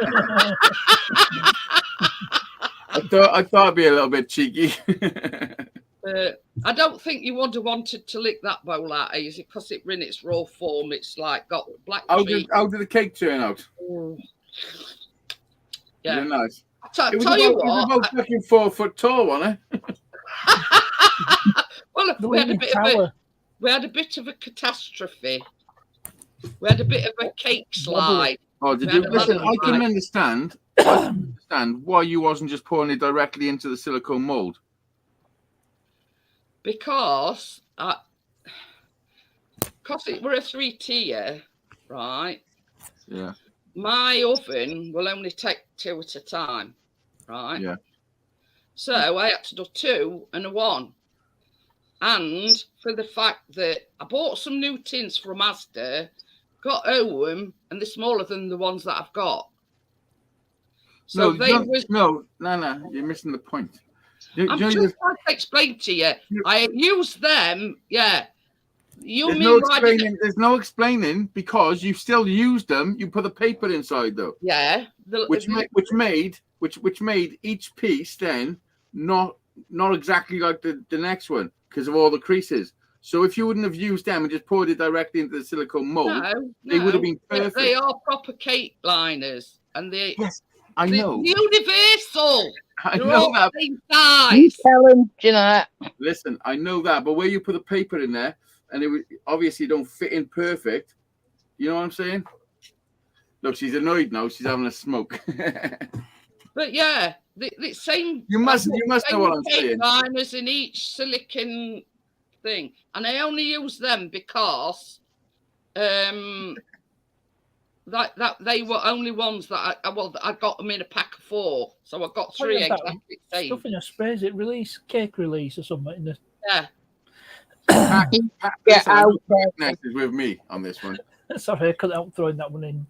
thought I'd be a little bit cheeky. I don't think you would have wanted to lick that bowl out, easy, because it in its raw form. It's like got black. How did the cake turn out? Yeah, nice. Tell you what, it was about fucking 4 foot tall, wasn't it? Well, we had a bit of a catastrophe. We had a bit of a cake slide. Oh, did you listen? I can understand why you wasn't just pouring it directly into the silicone mold. Because it were a 3-tier, right? Yeah. My oven will only take 2 at a time, right? Yeah. So I had to do 2 and a 1. And for the fact that I bought some new tins from Asda, got home, and they're smaller than the ones that I've got. So no, you're missing the point. I'm just trying to explain to you. I use them, yeah. There's no explaining because you still used them. You put the paper inside though. Yeah. Which made each piece then not exactly like the next one because of all the creases. So if you wouldn't have used them and just poured it directly into the silicone mold, they would have been perfect. They are proper cake liners, and I know. Universal. I know that. You tell him, you know that. Listen, I know that, but where you put the paper in there, and it obviously don't fit in perfect. You know what I'm saying? Look, she's annoyed now. She's having a smoke. But yeah, the same. You must know what I'm saying. Liners in each silicone thing, and I only use them because that they were only ones that I got them in a pack of 4, so I got 3 exactly the same. Stuff in a sprays it release cake release or something in the Get out there. With me on this one. Sorry, I couldn't help throwing that one in.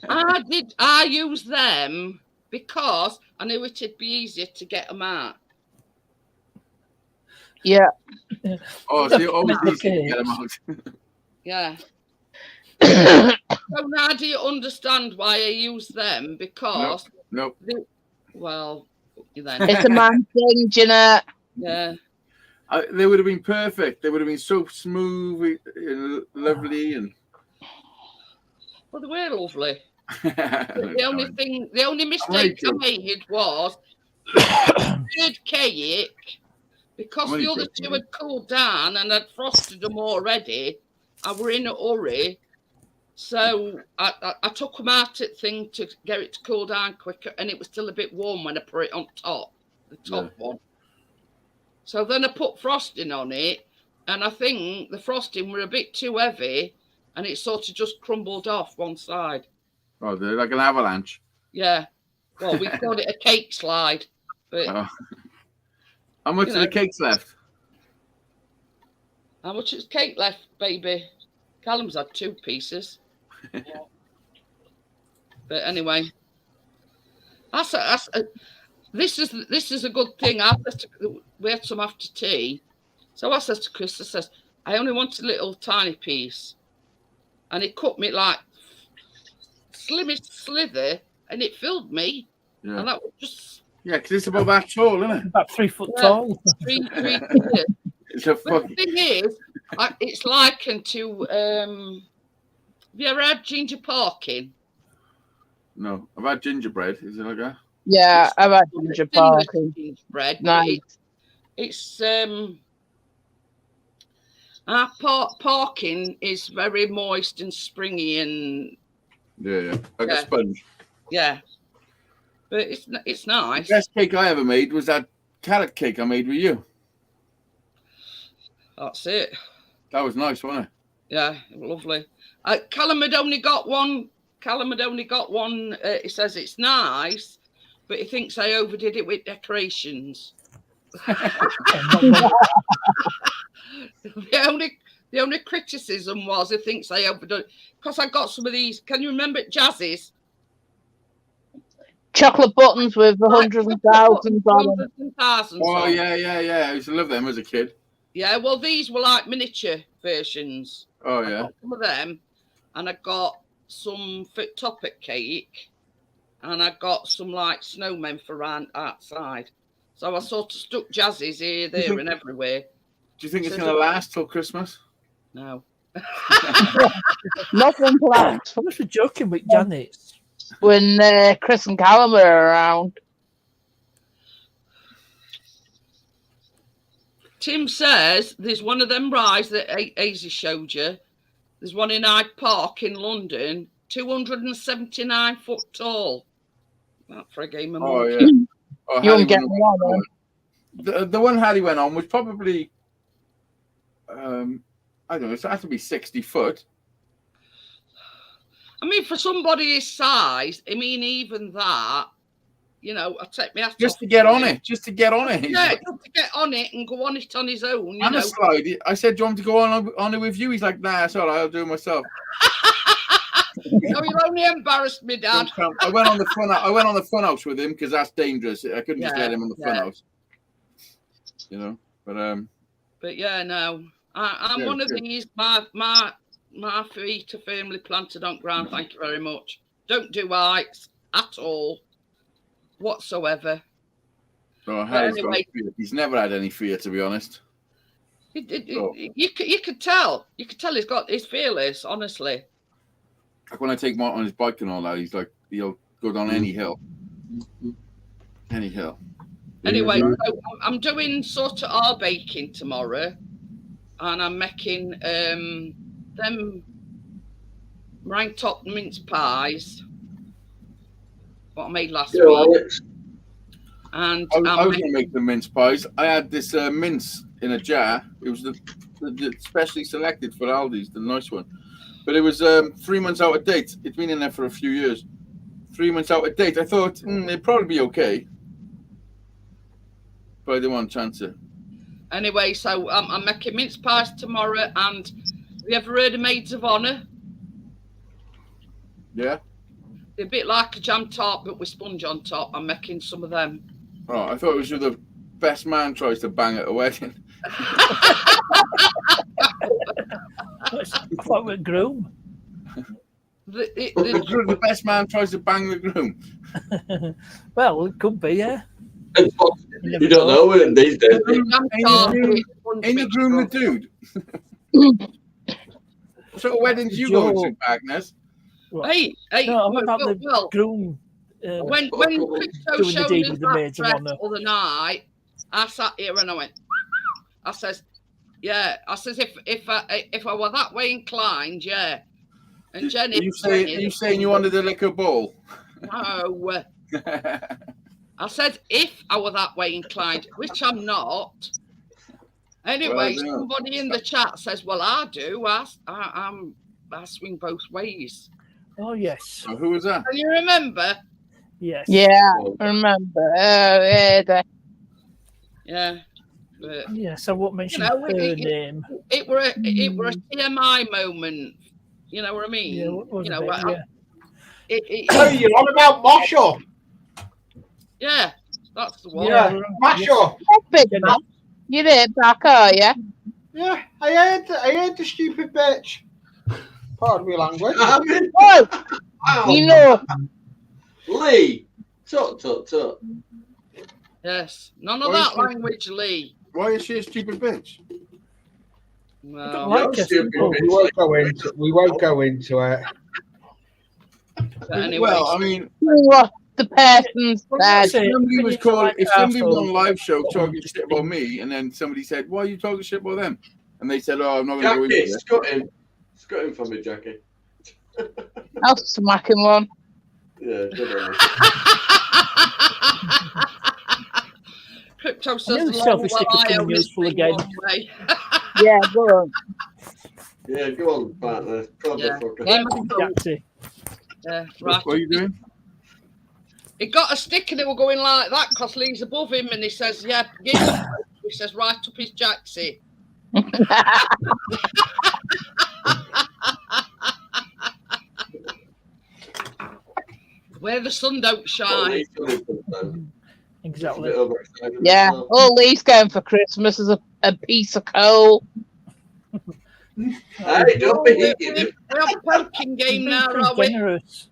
I use them because I knew it'd be easier to get them out. Yeah. Oh, so you're always easy to get them out. Yeah. So now do you understand why I use them? Because nope. Then it's a man thing, Jeanette. Yeah. They would have been perfect. They would have been so smooth and lovely, and well, they were lovely. But the only mistake I made was third cake, because the other two had cooled down and I'd frosted them already. I were in a hurry, so I took them out at thing to get it to cool down quicker, and it was still a bit warm when I put it on top, the top one. So then I put frosting on it, and I think the frosting were a bit too heavy, and it sort of just crumbled off one side. Oh, they're like an avalanche. Yeah. Well, we called it a cake slide. But how much of the cake's left? How much is cake left, baby? Callum's had 2 pieces. But anyway, this is a good thing. We had some after tea. So I said to Chris, I says, I only want a little tiny piece. And it cut me like slimmest slither, and it filled me. Yeah. And that was just... Yeah, because it's about that tall, isn't it? About 3 foot tall. 3 meters. It's a But the thing is, it's likened to... have you ever had ginger parkin? No, I've had gingerbread. Is it like that? Yeah, I've had ginger parkin. Gingerbread. Nice. It's our parkin is very moist and springy and Yeah, like a sponge. yeah, but it's nice. The best cake I ever made was that carrot cake I made with you. That's it. That was nice, wasn't it? Yeah, lovely. Callum had only got one. He says it's nice, but he thinks I overdid it with decorations. The only criticism was he thinks I overdone it because I got some of these. Can you remember Jazzy's chocolate buttons with 100,000 on them? Oh yeah. I used to love them as a kid. Yeah, well, these were like miniature versions. Oh I yeah. got some of them, and I got some Fit Toppet cake, and I got some like snowmen for around outside. So I sort of stuck Jazzy's here, there, and everywhere. Do you think it's going to last till Christmas? No. Nothing planned. I was joking with Janet. When Chris and Callum are around. Tim says there's one of them rides that Azy showed you. There's one in Hyde Park in London, 279 foot tall. That for a game of Oh, monkey. yeah. Oh, You Harry won't get went one. on. The one Harry went on was probably, I don't know, it has to be 60 foot. I mean, for somebody his size, I mean, even that, you know, I take my hat Just off to get him. on it. Just to get on it. Yeah, just to get on it and go on it on his own. You And know. a slide. I said, do you want me to go on it with you? He's like, nah, it's all right, I'll do it myself. No, you only embarrassed me, Dad. I went on the fun house with him because that's dangerous. I couldn't just let him on the fun house. You know, But yeah, no, I'm one of these. My feet are firmly planted on ground. Thank you very much. Don't do heights at all, whatsoever. Oh, Harry's got anyway, fear. He's never had any fear, to be honest. You could tell. You could tell he's fearless. Honestly. Like when I take Martin on his bike and all that, he's like, he'll go down any hill. Any hill. Anyway, so I'm doing sort of our baking tomorrow, and I'm making them meringue top mince pies. What I made last week. Alex. And I was going to make the mince pies. I had this mince in a jar. It was the specially selected for Aldi's, the nice one. But it was 3 months out of date. It's been in there for a few years. 3 months out of date. I thought it'd probably be okay. But I didn't want to chance it. Anyway, so I'm making mince pies tomorrow. And have you ever heard of Maids of Honour? Yeah? They're a bit like a jam tart, but with sponge on top. I'm making some of them. Oh, I thought it was the best man tries to bang at a wedding. It's like with groom. The best man tries to bang the groom. Well, it could be, yeah. You don't know it these days. Ain't the groom the dude? What sort of weddings you going to, Agnes? What? Hey, No, I'm about the well, groom. when Crypto Doing the showed deed us with the that maids and dress whatnot. other night, I sat here and I went, I says, yeah. I says, if I were that way inclined, yeah. And Jenny, Are you saying you wanted a liquor ball? no. I said, if I were that way inclined, which I'm not. Anyway, Well, somebody in the chat says, well, I do. I swing both ways. Oh, yes. Oh, who was that? Can you remember? Yes. Yeah, I remember. Yeah. But, Yes, I won't mention You know, her name. it were a TMI moment. You know what I mean? Yeah, it was you a know, bit, yeah. Oh, you're on about Mosh Up. Yeah, that's the one. Yeah, Mash Up. Big man. You did back, are you? Yeah, I heard the stupid bitch. Pardon me language. Oh, you know. Lee, tut. Yes, none of Why that is language, Lee. Why is she a stupid bitch? No. Like her. We won't go into it. But anyway, Well, I mean, What the person said. somebody was called. If somebody was on a asshole. live show talking shit about me, and then somebody said, "Why are you talking shit about them?" and they said, "Oh, I'm not going to go into Jackie, it." scut him for me, Jackie. I'll smack him one. Yeah, good on you. Crypto I says, knew selfish well, stickers I coming only useful swing again. one way. Yeah, go on. Yeah, go on, partner. Prod Yeah. the fucker. Yeah, Jaxie. yeah, right. What are you doing? He got a stick and they were going like that because Lee's above him and he says, yeah, give him. He says, right up his jacksie. Where the sun don't shine. Exactly. Yeah, all Lee's going for Christmas is a piece of coal. Hey, don't be We eating. have a poking game now, are we? Generous.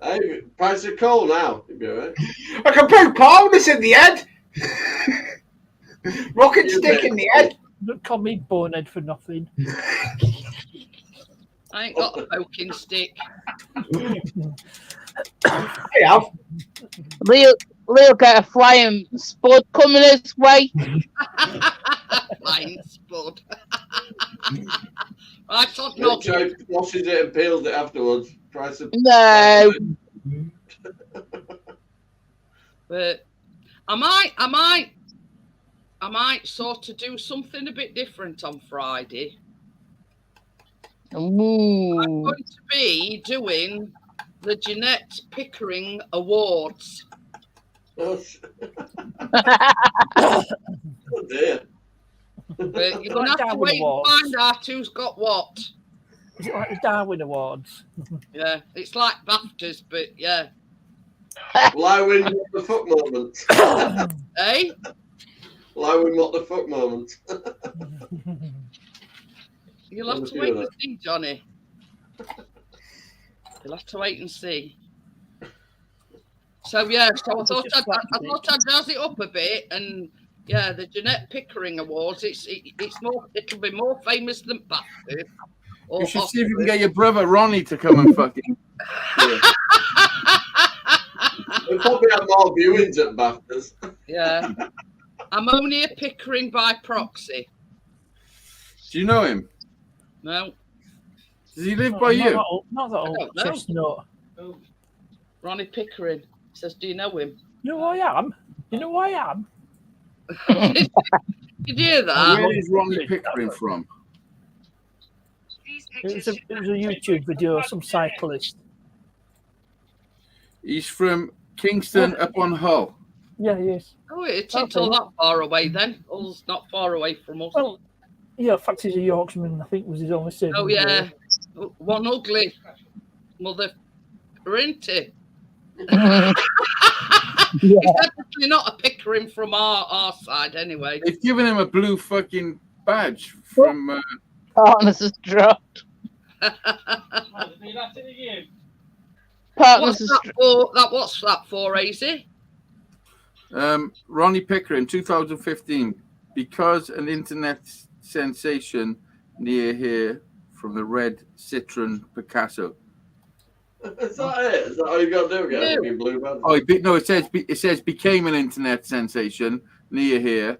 Hey, price of coal now. You'll be all right. I can put powders in the head. Rocket stick in the head. Don't call me bonehead for nothing. I ain't got a poking stick. I have. Lee'll get a flying spud coming his way. Flying spud. I thought not. Joe washes it and peels it afterwards. Price of No. But I might sort of do something a bit different on Friday. I'm Ooh. going to be doing the Jeanette Pickering Awards. Oh dear. But you're going to have to Darwin wait and Awards. find out who's got what. Is it like the Darwin Awards? Yeah, it's like BAFTAs, but yeah. Will I win what the fuck moment? Eh? Will I win what the fuck moment? You'll have to wait and see, Johnny. You'll have to wait and see. So yeah, so I thought I'd jazz it up a bit, and yeah, the Jeanette Pickering Awards. It's more. It'll be more famous than BAFTA. You should see if you can get your brother Ronnie to come and fucking. We'll probably have more viewings at BAFTAs. Yeah, I'm only a Pickering by proxy. Do you know him? No, Does he live by you? Not that old don't know. chestnut. Ronnie Pickering says, "Do you know him?" You know who I am? You know who I am? Did you hear that? Where is Ronnie Pickering from? It was a YouTube video of some cyclist. He's from Kingston upon Hull. Yeah, he is. Oh, it's not all that far away then. Hull's not far away from us. Well, yeah, in fact, he's a Yorkshireman, I think was his only saving. Oh yeah, one ugly mother, isn't he? He's definitely not a Pickering from our side, anyway. They've given him a blue fucking badge from. Partners has dropped. What's that for? What's that for, Easy? Ronnie Pickering, 2015, because an internet sensation near here from the red Citroen Picasso. Is that it? Is that all you got to do again? Yeah. Fucking blue man. Oh, no, it says became an internet sensation near here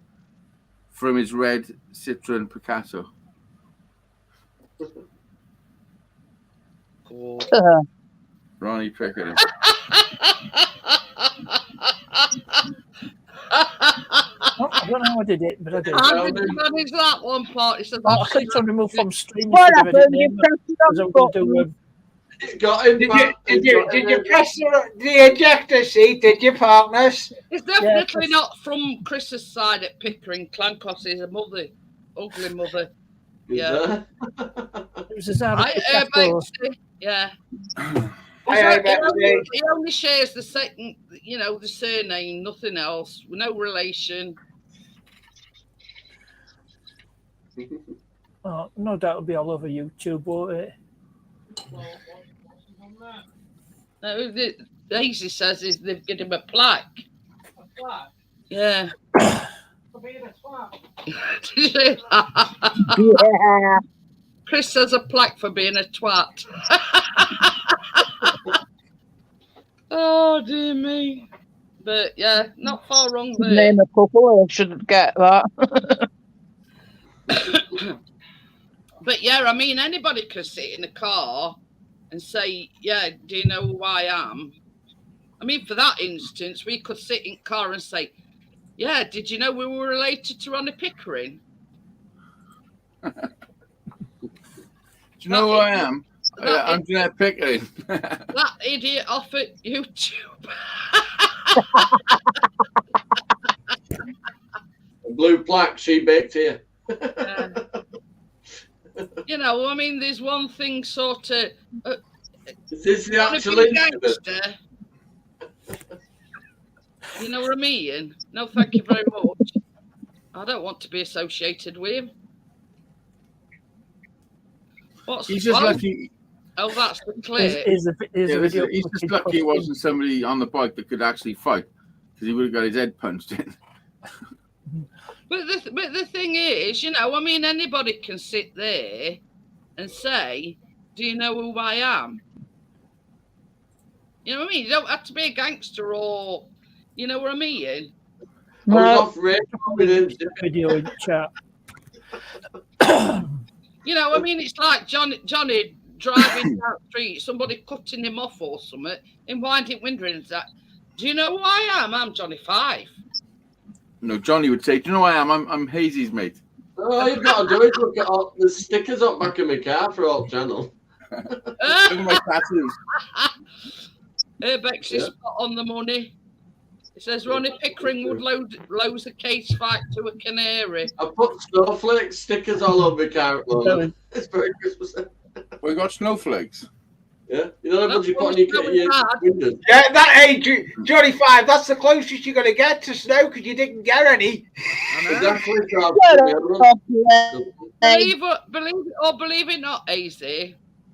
from his red Citroen Picasso. Cool. Ronnie Pickering. Oh, I don't know how I did it, but I did. How did you manage that one part? He said, Oh, I clicked on remove from stream. What instead of edit happened? You name, pressed the because I was going to button. do It's got him Did back. you press the ejector seat? Did you, partners? It's definitely not from Chris's side at Pickering. Clancross is a mother, ugly mother. Yeah. it was a Zara Picasso. Yeah. Hey, He only shares the second, the surname, nothing else. No relation. Oh, no doubt it'll be all over YouTube, won't it? No, Daisy says they've given him a plaque. A flat. Yeah. For being a twat. Did you say that? Yeah. Chris says a plaque for being a twat. Oh, dear me. But yeah, not far wrong there. Name a couple, I shouldn't get that. But yeah, I mean, anybody could sit in a car and say, yeah, do you know who I am? I mean, for that instance, we could sit in a car and say, yeah, did you know we were related to Ronnie Pickering? Do you know who I am? I'm Jeanette Pickering. That idiot off at YouTube. Blue plaque, she baked here. I mean, there's one thing sort of. Is this the Wanna actual be a incident? gangster? You know what I mean? No, thank you very much. I don't want to be associated with him. What's He's just lucky. Oh, that's the clip. He's a video. He's just lucky it wasn't somebody on the bike that could actually fight, because he would have got his head punched in. But the thing is, I mean, anybody can sit there and say, do you know who I am? You know what I mean? You don't have to be a gangster or, you know what I mean? I was off radio. Video in chat. I mean, it's like Johnny driving down the street, somebody cutting him off or something, and winding wondering that, do you know who I am? I'm Johnny Five. No, Johnny would say, do you know who I am? I'm Hazy's mate. All you've got to do is look at all the stickers up back of my car for Alt Channel. Look at my tattoos. Urbex is spot on the money. It says Ronnie Pickering would lose a case fight to a canary. I put snowflake stickers all over my car at the moment. It's very Christmas. We got snowflakes. Yeah, you know the ones you put on your windows. Yeah, that age, Johnny Five. That's the closest you're going to get to snow because you didn't get any. Exactly. Believe it not, AZ.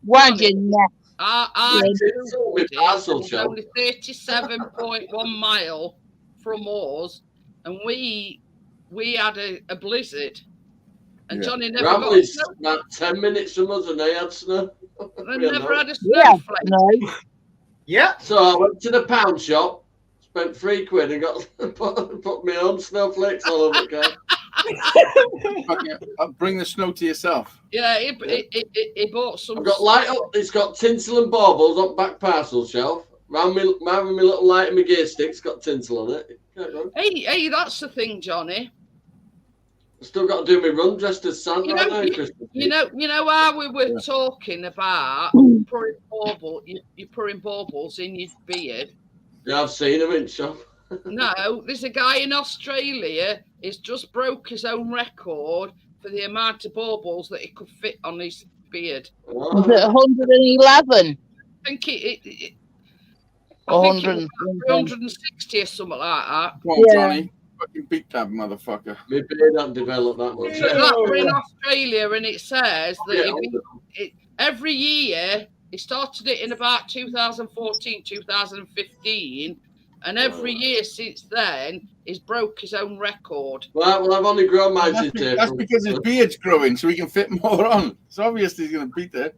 Wagon neck. I It's with parcel it's shop. only 37.1 mile from us, and we had a blizzard, and Yeah. Johnny never Ramley's got about 10 minutes from us and they had snow. they never had a Yeah, snowflake. no. Yeah. So I went to the pound shop, spent £3 and got put my own snowflakes all over the car. Bring the snow to yourself. Yeah, he bought some. I've got light up, it's got tinsel and baubles up back parcel shelf. Round me little light and my gear stick's got tinsel on it. Hey, that's the thing, Johnny. I've still got to do my run dressed as Santa right now, Christmas. You know how we were talking about pouring baubles, you're pouring baubles in your beard. Yeah, I've seen them in shop. No, there's a guy in Australia. He's just broke his own record for the amount of baubles that he could fit on his beard. Was it 111? I think it 100. 360 or something like that. Come on, Yeah. Johnny. Fucking beat that motherfucker. My beard hasn't developed that much. But that were in Australia, and it says that every year, he started it in about 2014, 2015, and every year since then, he's broke his own record. Well, I've only grown mine since That's April. because his beard's growing, so he can fit more on. It's obvious he's going to beat it.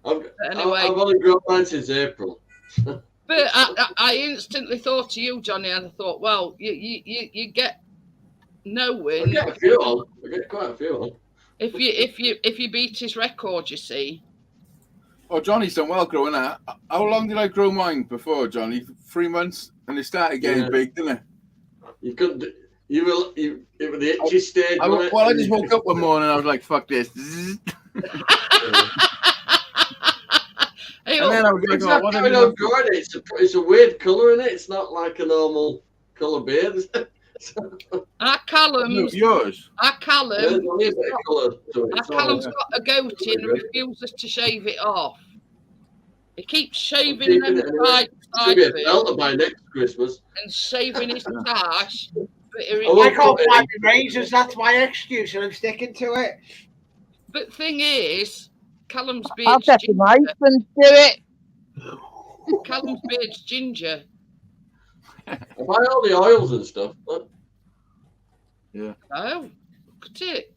Anyway. I've only grown mine since April. But I instantly thought of you, Johnny, and I thought, well, you get knowing. I get a few on. I get quite a few on. If you beat his record, you see. Oh, Johnny's done well growing up. How long did I grow mine before, Johnny? 3 months, and it started getting big, didn't it? You couldn't. You were the itchy stage. I just woke up one morning and I was like, "Fuck this." Hey, And then I was like, Exactly. what I don't grow it. It's a weird colour in it. It's not like a normal colour beard. our Callum's yours. Our Callum. There's only a bit of colour to it. Our Callum's got a goatee and refuses to shave it off. He keeps shaving them side Should be a belter by next Christmas. and shaving his tash. I can't find my razors. That's my excuse, and I'm sticking to it. But thing is, Callum's I'll beard's get my husband to do it. Callum's beard's ginger. I buy all the oils and stuff. But... Yeah. Oh, look at it.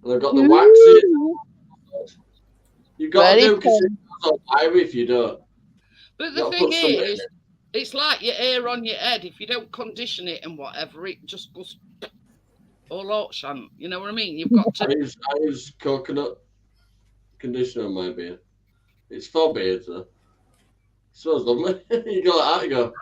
And I've got the waxes. You've got to do because it goes on fire if you don't. But the thing is, it's like your hair on your head. If you don't condition it and whatever, it just goes all out, shan't. You know what I mean? You've got to. I use coconut conditioner on my beard. It's for beards, though. It smells lovely. You go like that, you go.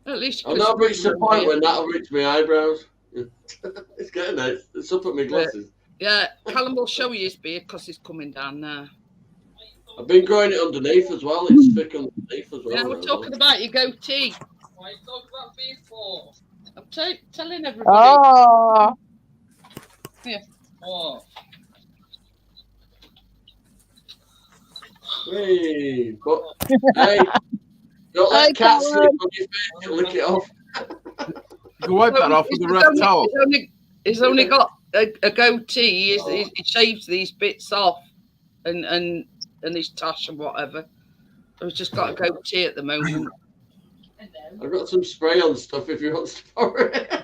At least I've not reached the point when that'll reach my eyebrows. It's getting there. It's up at my glasses. Yeah, Callum will show you his beard because he's coming down now. I've been growing it underneath as well. It's thick underneath as well. Yeah, we're talking about your goatee. Why are you talking about beard for? I'm telling everybody. Oh. Yeah. What? Hey, but, hey, don't let cats sleep on your face. You'll lick it off. You can wipe that off with a rough towel. He's only got a goatee. He shaves these bits off and his tash and whatever. So he's just got a goatee at the moment. I've got some spray on stuff if you want to borrow it.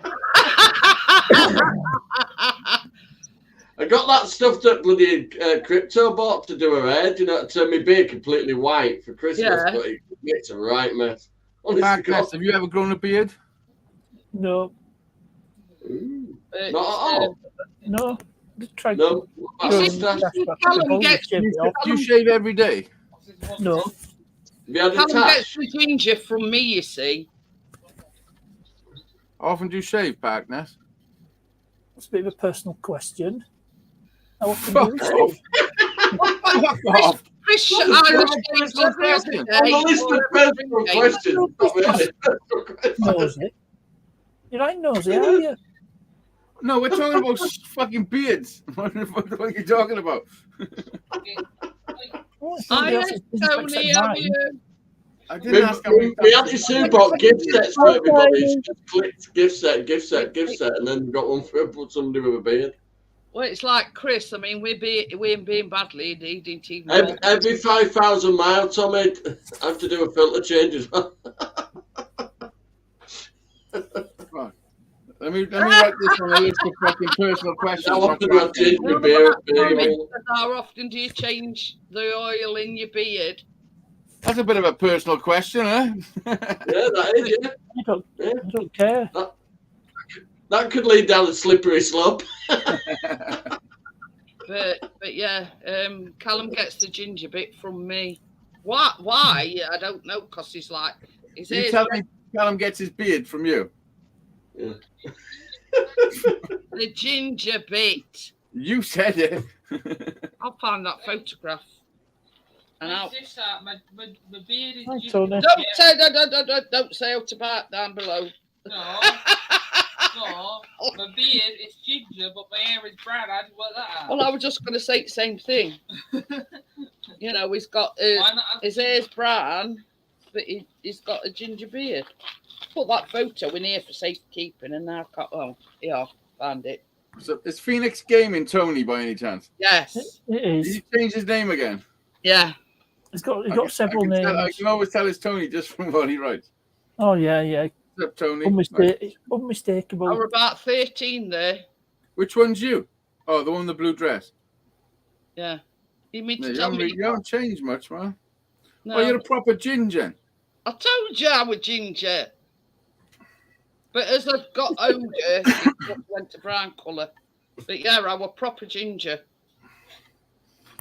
I got that stuff that bloody Crypto bought to do her hair, you know, to turn my beard completely white for Christmas, but it makes a right mess. Marcus, have you ever grown a beard? No. Not at all. No. Just try No. Do you shave every day? No. Have you had a Callum tash? gets the ginger from me, you see. How often do you shave, Parkness? It's a bit of a personal question. How often Fuck do you shave? Fuck off. Chris, What I is was that? saying Personal every other question. day, On the list of personal questions. Not really. Nosy. You're right, nosy, are you? No, we're talking about fucking beards. What are you talking about? Oh, I somebody else's business Tony, except have mine. you? I didn't ask how many We Auntie Sue bought gift sets for everybody. It's just clicked gift set, and then got one for somebody with a beard. Well, it's like Chris. I mean, we're being badly. He didn't even. Every 5,000 miles, Tommy, I have to do a filter change as well. Let me write this on a list of fucking personal questions. How often do I change my beard? How often do you change the oil in your beard? That's a bit of a personal question, huh? Yeah, that is, yeah. I don't care. That could lead down a slippery slope. But yeah, Callum gets the ginger bit from me. Why? I don't know. Because he's like, You tell me Callum gets his beard from you. Yeah. The ginger bit. You said it. I'll find that photograph. And I'll... my beard is Hi, ginger. Tony. Don't say out about down below. No, my beard is ginger, but my hair is brown. How do you work that out? Well, I was just going to say the same thing. You know, he's got Why not? his hair's brown, but he's got a ginger beard. Put that photo in here for safekeeping, and now found it. So is Phoenix Gaming Tony by any chance? Yes, It Did is. he change his name again? yeah. He's got I several can tell- I names. can always tell it's Tony just from what he writes. Oh, yeah. What's up, Tony? Unmistakable. I was about 13 there. Which one's you? Oh, the one in the blue dress. Yeah. You mean No, to you, tell haven't, me? you haven't changed much, man. No. Oh, you're a proper ginger. I told you I was ginger. But as I've got older, it went to brown colour. But yeah, I was proper ginger.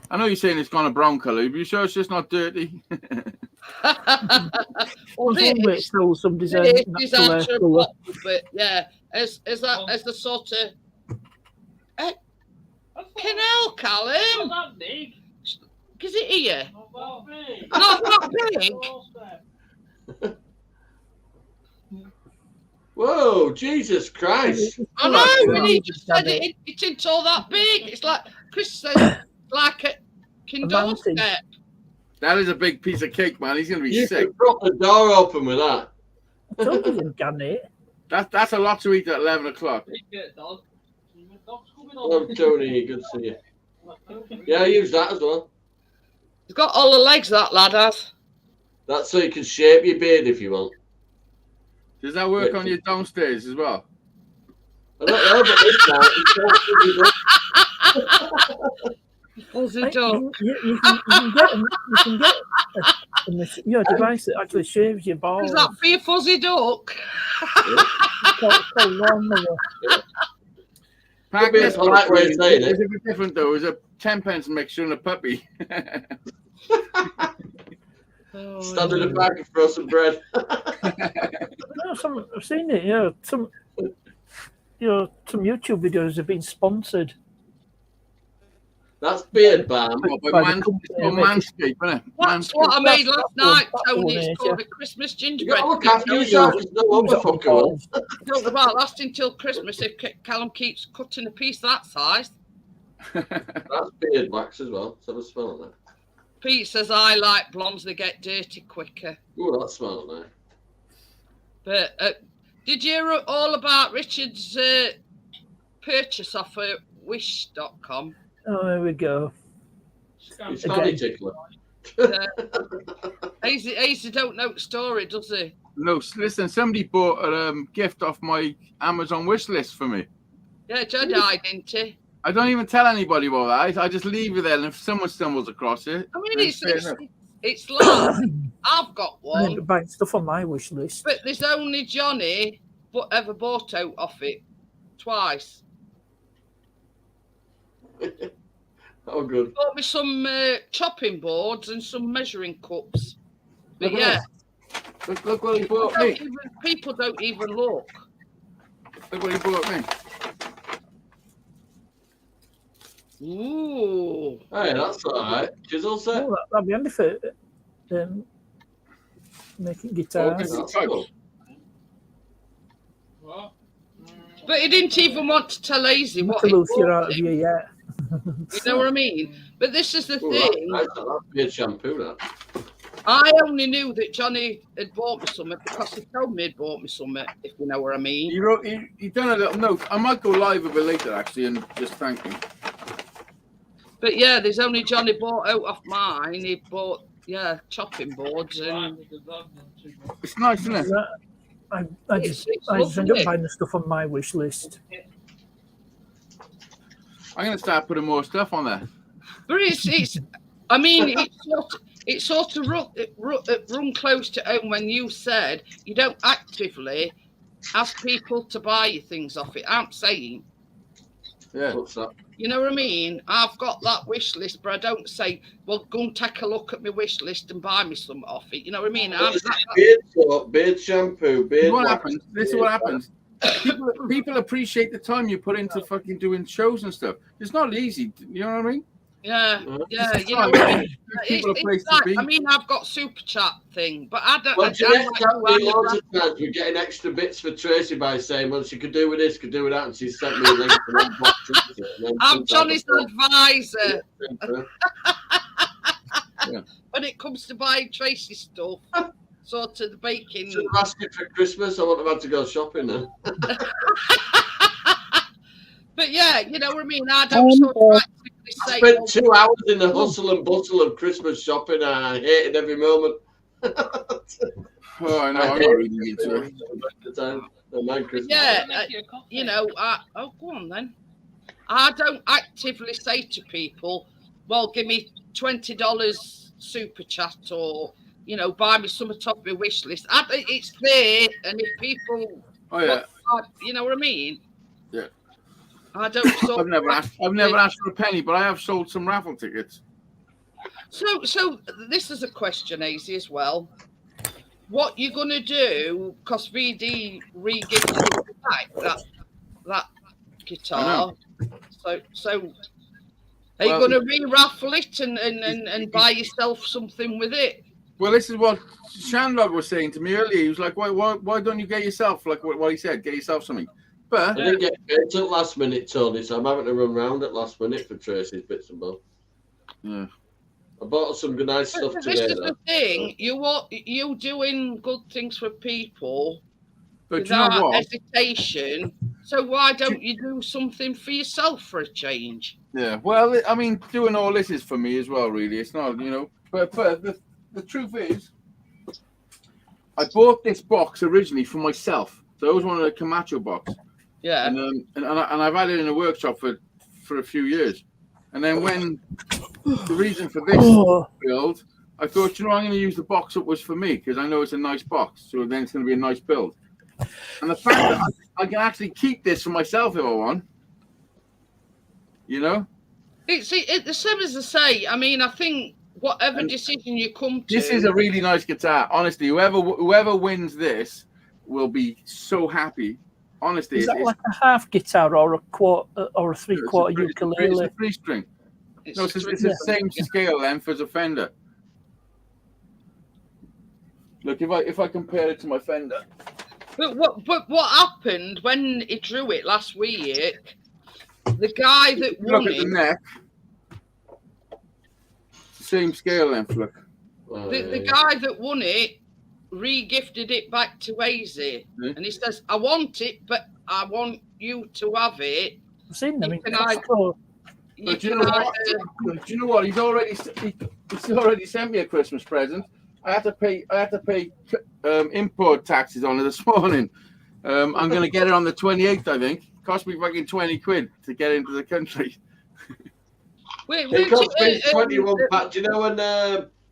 I know you're saying it's gone a brown colour, but you sure it's just not dirty? Well, It's still some design. it is after a bottle, but yeah, as the sort of canal, Callum. Not that big. Is it here? Not that big. Not that big. Whoa, Jesus Christ! I know, and he just said it's into all that big. It's like Chris says, like a Kindle step. That is a big piece of cake, man. He's going to be You sick. could prop the door open with that. I told you didn't can it. That's a lot to eat at 11 o'clock. Oh, Tony, good to see you. Yeah, I use that as well. He's got all the legs, that lad has. That's so you can shape your beard if you want. Does that work on your downstairs as well? I don't know, but this now, Fuzzy Like, duck. you can get your device that actually shaves your balls. Is that for your fuzzy duck? It's called lawnmower. Could be a polite way of saying it. It's a bit different though. It's a 10p mixture and a puppy. Stand in the back and throw some bread. No, I've seen it. Some YouTube videos have been sponsored. That's beard balm. Manscaped, isn't it? That's what I made last night, that's Tony. one, It's called yeah. a Christmas You gingerbread. gotta look after yourself. There's no other fucker. Talk about lasting till Christmas if Callum keeps cutting a piece that size. That's beard wax as well. So let's smell it. Pete says I like blondes, they get dirty quicker. Ooh, that smells nice. But did you hear all about Richard's purchase off of wish.com? Oh, there we go. It's fanny tickler. Hazy don't know the story, does he? No, listen, somebody bought a gift off my Amazon wish list for me. Yeah, Jedi, didn't he? I don't even tell anybody about that. I just leave it there, and if someone stumbles across it, I mean, then it's fair enough. it's like I've got I one, ain't buying stuff on my wish list. but there's only Johnny ever bought out off it twice. Oh, good. Bought me some chopping boards and some measuring cups. But Look yeah, at Look what he bought people don't even look. Look what he bought me. Ooh. Hey, that's all right. Chisel set. Oh, that'd be handy for making guitars. That's cool. What? But he didn't even want to tell Hazy Not what to he lose you bought out of him. here yet. You know what I mean? But this is the Ooh, that's thing. nice. That's beard shampoo, that. I only knew that Johnny had bought me something because he told me he'd bought me something, if you know what I mean. He done a little note. I might go live a bit later, actually, and just thank him. But yeah, there's only Johnny bought out off mine. He bought, chopping boards and It's nice, isn't it? I just end lovely. up buying the stuff on my wish list. I'm going to start putting more stuff on there. But it's I mean, it sort of run close to home when you said you don't actively ask people to buy you things off it. I'm saying, Yeah. What's that? you know what I mean? I've got that wish list, but I don't say, well, go and take a look at my wish list and buy me some off it. You know what I mean? Beard soap, beard shampoo, beard What wax, happens? This is what happens. People appreciate the time you put into fucking doing shows and stuff. It's not easy. You know what I mean? Yeah, It's you know fine. what I mean? People a place to like, be. I mean, I've got super chat thing, but I don't. Well, I Jeanette don't sent me like loads of times we're getting extra bits for Tracy by saying, well, she could do with this, could do with that, and she sent me a link to one box. I'm Johnny's advisor Yeah. when it comes to buying Tracy stuff. Sort of the baking. Should have asked you for Christmas. I wouldn't have had to go shopping then. But yeah, you know what I mean? I don't sort of actively I say. spent 2 hours in the hustle and bustle of Christmas shopping, and I hated every moment. Oh, I know. I'm not really into it. My Christmas. Yeah, you know, go on then. I don't actively say to people, well, give me $20 super chat or, buy me some top of my wish list. It's there. And if people, Oh yeah. you know what I mean? Yeah. I don't. I've never asked for a penny, but I have sold some raffle tickets. So this is a question, AZ, as well. What you gonna do? Because VD re-gifted back that guitar. So are you gonna re-raffle it and buy yourself something with it? Well, this is what Shandog was saying to me earlier. He was like, "Why don't you get yourself like what he said? Get yourself something." But I didn't get paid till last minute, Tony, so I'm having to run round at last minute for Tracy's bits and bobs. Yeah. I bought some nice stuff This today. is the thing. You doing good things for people But without you know what? hesitation. So why don't you do something for yourself for a change? Yeah. Well, I mean, doing all this is for me as well. Really, it's not, But the truth is, I bought this box originally for myself. So it was one of the Camacho box. Yeah. And I've had it in a workshop for a few years. And then when the reason for this build, I thought, I'm going to use the box that was for me because I know it's a nice box. So then it's going to be a nice build. And the fact that I can actually keep this for myself if I want, It's the same as I say. I mean, I think whatever decision you come to. This is a really nice guitar. Honestly, whoever wins this will be so happy. Honestly, Is that like a half guitar or a quarter or a 3/4 ukulele? It's a 3-string. No, it's the same scale length as a Fender. Look, if I compare it to my Fender. But what happened when he drew it last week? The guy that won look at the neck. Same scale length. Look. The guy that won it re-gifted it back to AZ, and he says, "I want it, but I want you to have it." I've seen them in But do you know what? He's already sent me a Christmas present. I had to pay import taxes on it this morning. I'm going to get it on the 28th, I think. Cost me fucking 20 quid to get into the country. It cost me 21 pounds. Do you know when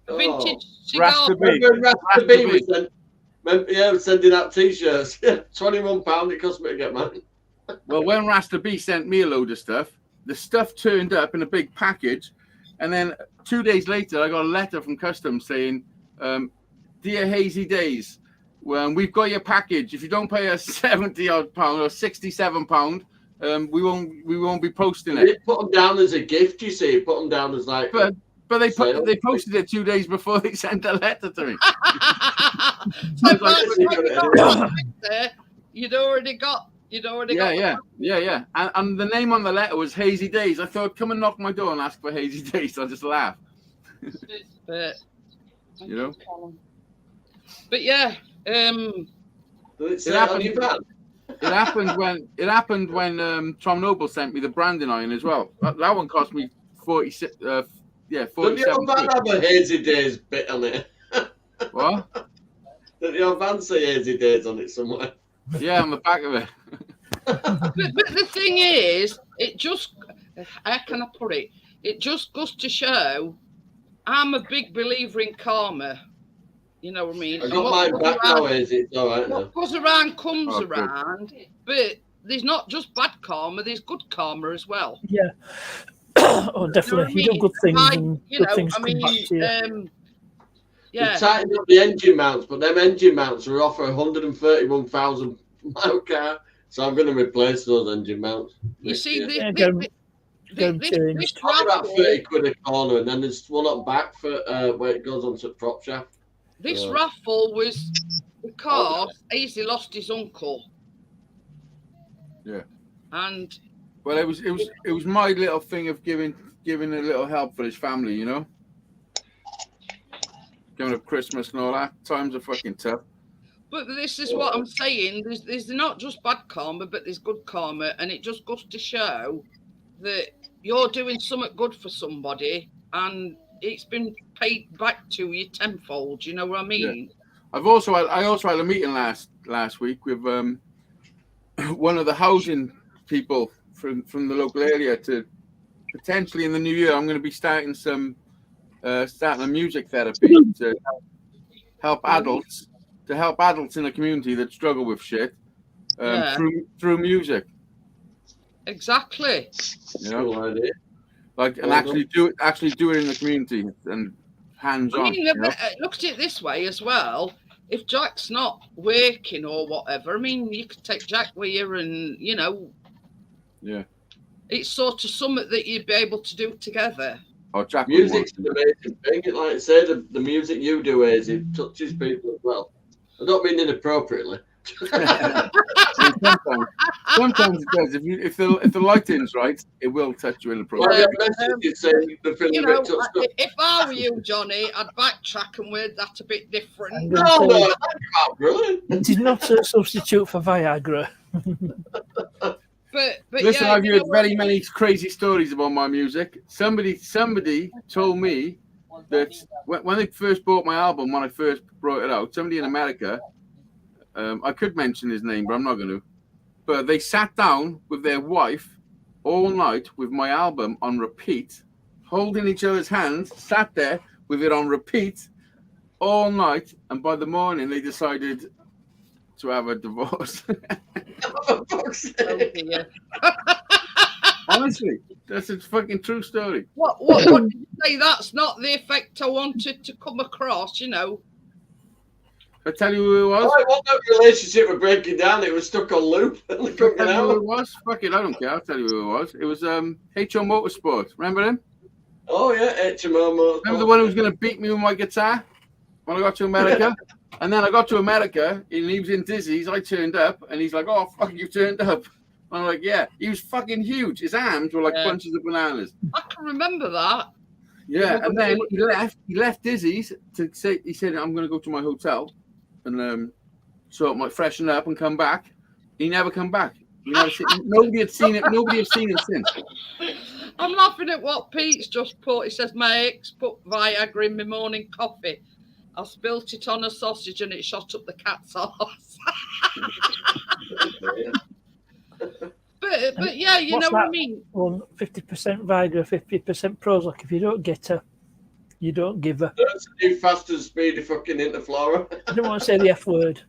vintage Rasta B. Rasta B was sending out t-shirts. £21 it cost me to get mine. Well, when Rasta B sent me a load of stuff, the stuff turned up in a big package, and then 2 days later, I got a letter from customs saying, "Dear Hazy Days, we've got your package. If you don't pay us £70 or £67, we won't be posting it." They put them down as a gift. You see, put them down as like. But they posted it 2 days before they sent a letter to me. You'd already got. Yeah. And the name on the letter was Hazy Days. I thought, come and knock my door and ask for Hazy Days. I'll just laugh. But yeah. It happened when Tom Noble sent me the branding iron as well. That one cost me 46. 47. Doesn't your van have a Hazy Days bit on it? What? Doesn't your van say Hazy Days on it somewhere? Yeah, on the back of it. but the thing is, it just, how can I put it? It just goes to show I'm a big believer in karma. You know what I mean? I got mine back now, it's all right now. What goes around comes around, but there's not just bad karma, there's good karma as well. Yeah. Oh, definitely. You do good things and good things come back to you. Yeah. They tightened up the engine mounts, but them engine mounts are off a 131,000 mile car, so I'm going to replace those engine mounts. You see, this about 30 quid a corner, and then there's one up back for where it goes onto the prop shaft. This raffle was because Easy lost his uncle. Yeah. And well, it was my little thing of giving a little help for his family, you know. Going up Christmas and all that. Times are fucking tough. But this is what I'm saying. There's not just bad karma, but there's good karma, and it just goes to show that you're doing something good for somebody, and it's been paid back to you tenfold. You know what I mean? Yeah. I also had a meeting last week with one of the housing people from the local area to potentially in the new year. I'm going to be starting a music therapy to help adults in the community that struggle with shit through music. Exactly. You know, Cool idea. like and Well actually do it in the community and hands I on. mean, look at it this way as well. If Jack's not working or whatever, I mean, you could take Jack with you, and you know, Yeah. it's sort of something that you'd be able to do together. Oh, Jack. Music's an amazing thing. Like I say, the music you do is it touches people as well. I don't mean inappropriately. Sometimes it does. If the lighting's right, it will touch you in the Well, program. messages saying the film You know, touched up. if I were you, Johnny, I'd backtrack and word that a bit different. No, brilliant. It is not a substitute for Viagra. But Listen, yeah, I've you heard know what I very mean? many crazy stories about my music. Somebody told me that when they first bought my album, when I first brought it out, somebody in America, I could mention his name, but I'm not going to. But they sat down with their wife all night with my album on repeat, holding each other's hands, sat there with it on repeat all night, and by the morning they decided to have a divorce. Oh, dear. Honestly, that's a fucking true story. What did you say? That's not the effect I wanted to come across, you know. I tell you who it was. Oh, it wasn't that relationship was breaking down. It was stuck on loop. And they couldn't get Tell you who out. it was? Fuck it, I don't care. I'll tell you who it was. It was HO Motorsport. Remember him? Oh, yeah, HMO. Remember the one who was going to beat me with my guitar when I got to America? And then I got to America, and he was in Dizzy's. I turned up, and he's like, "Oh, fuck, you turned up." And I'm like, "Yeah." He was fucking huge. His arms were like bunches of bananas. I can remember that. Yeah, and then he left Dizzy's to say, he said, "I'm going to go to my hotel and so I might freshen up and come back." He never come back. Nobody had seen it. Nobody had seen him since. I'm laughing at what Pete's just put. He says, my ex put Viagra in my morning coffee. I spilt it on a sausage and it shot up the cat's arse. but yeah, you know what I mean? Well, 50% Viagra, 50% Prozac. If you don't get her, you don't give her. That's a new fast and speedy fucking Interflora. I don't want to say the F word.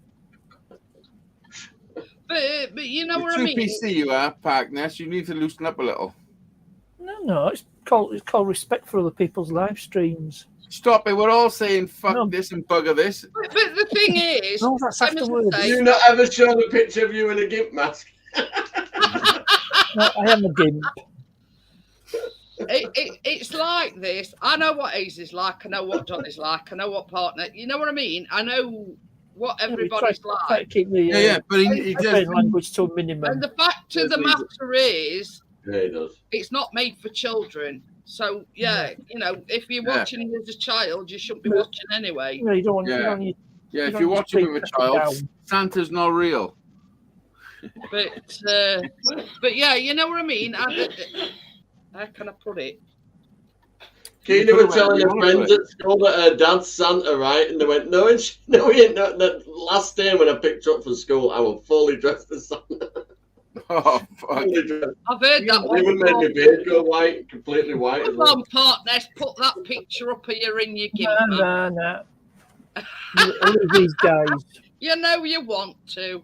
But you know You're what I too mean? PC, you are, Parkness. You need to loosen up a little. No, it's called respect for other people's live streams. Stop it. We're all saying fuck this and bugger this. But the thing is, No, that's afterwards. You not ever shown a picture of you in a gimp mask? No, I am a gimp. It's like this. I know what Ace is like. I know what John is like. I know what partner. You know what I mean? I know what everybody's Try to like. keep the but he does. language to a minimum. And the fact of the matter is, Yeah, he does. it's not made for children. So yeah, you know, if you're watching as a child, you shouldn't be watching anyway. You don't want. Yeah, if you're watching with a child, Santa's not real. But yeah, you know what I mean. How can I put it? Keena were telling her friends at school that her dad's Santa, right? And they went, no, he ain't. No. The last day when I picked her up for school, I was fully dressed as Santa. Oh, fuck. I've heard that They even made my beard go white, completely white. Come on, partners, put that picture up here in your gimp. No. These guys. You know you want to.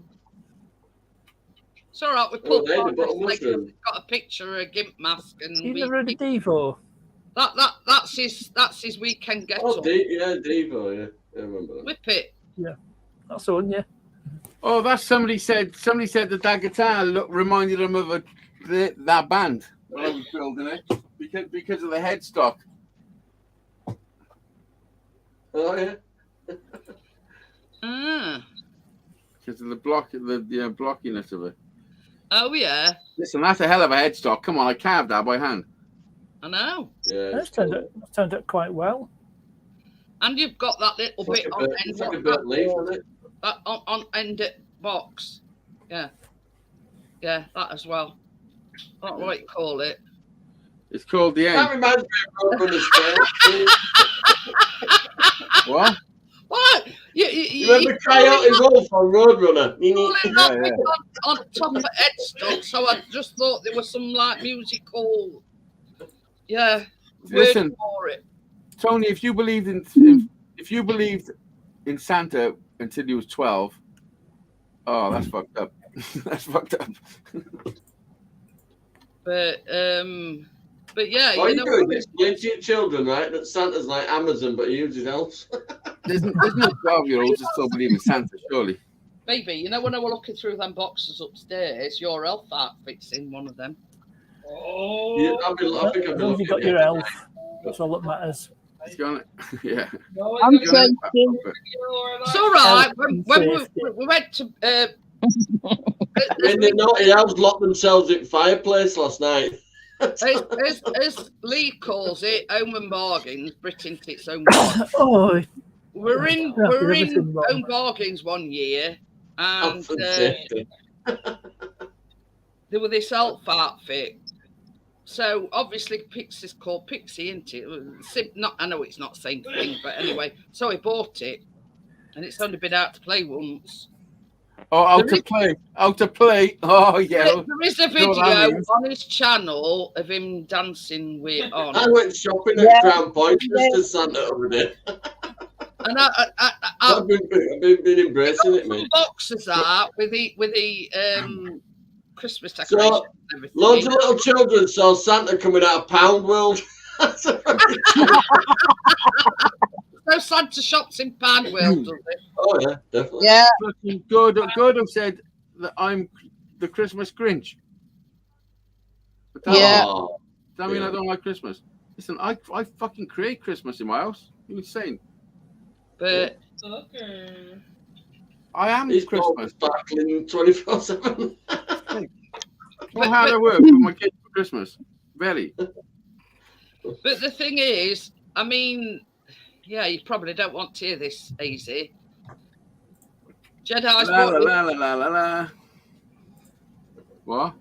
It's all right. We put got a picture of a gimp mask, and You never heard of Devo? That's his weekend get up. Devo, yeah, I remember that. Whip it. Yeah, that's the one. Yeah. Oh, that's somebody said that guitar reminded them of that band when I was building it because of the headstock. Oh yeah. Because of the blockiness of it. Oh yeah. Listen, that's a hell of a headstock. Come on, I carved that by hand. I know. Yeah. That's turned out quite well. And you've got that little bit on end. It's like a bit leaf, isn't it? That on end box. Yeah, that as well. I don't know what you call it. It's called the end. That reminds me of Roadrunner's Tale. What? What? You remember Coyote Wolf on Roadrunner? On top of headstock, so I just thought there was some like musical. Yeah. Listen, word for it. Tony, if you believed in Santa until he was 12, oh, that's fucked up. That's fucked up. But yeah, What are you know doing? what? Explain to your children, right, that Santa's like Amazon, but he uses elves. There's no 12-year-olds that still believe in Santa, surely. Baby, you know when I was looking through them boxes upstairs, your elf outfit's in one of them. Oh, Yeah, I think I'll be As long as you got looking your at elf, that's all that matters. He's gonna, yeah. no, I'm it's thinking. It's all right. When we went to When the naughty elves locked themselves in fireplace last night. as Lee calls it, home and bargains, Britain its own bargains. Oh, We're in everything wrong. home bargains one year, and Safety. there was this elf outfit. So obviously Pixie's called Pixie, isn't it? Not, I know it's not the same thing, but anyway. So he bought it, and it's only been out to play once. Oh, out to play. Oh, yeah. There is a know what video that means. on his channel of him dancing with on. I went shopping at Crown Point just as Santa over there. And I've been embracing it, mate. boxes out with the Christmas decorations So, and everything. loads of little children saw Santa coming out of Pound World. No Santa shops in Panwell, does it? Oh, yeah, definitely. Yeah. Fucking Gordo said that I'm the Christmas Grinch. But that, Yeah. Oh, does that mean Yeah. I don't like Christmas? Listen, I fucking create Christmas in my house. You're insane. But okay. I am he's Christmas. sparkling 24/7. Know how I work with my kids for Christmas. Very. But the thing is, I mean, yeah, you probably don't want to hear this, Easy. Jedi's La la bought la la la la la. What?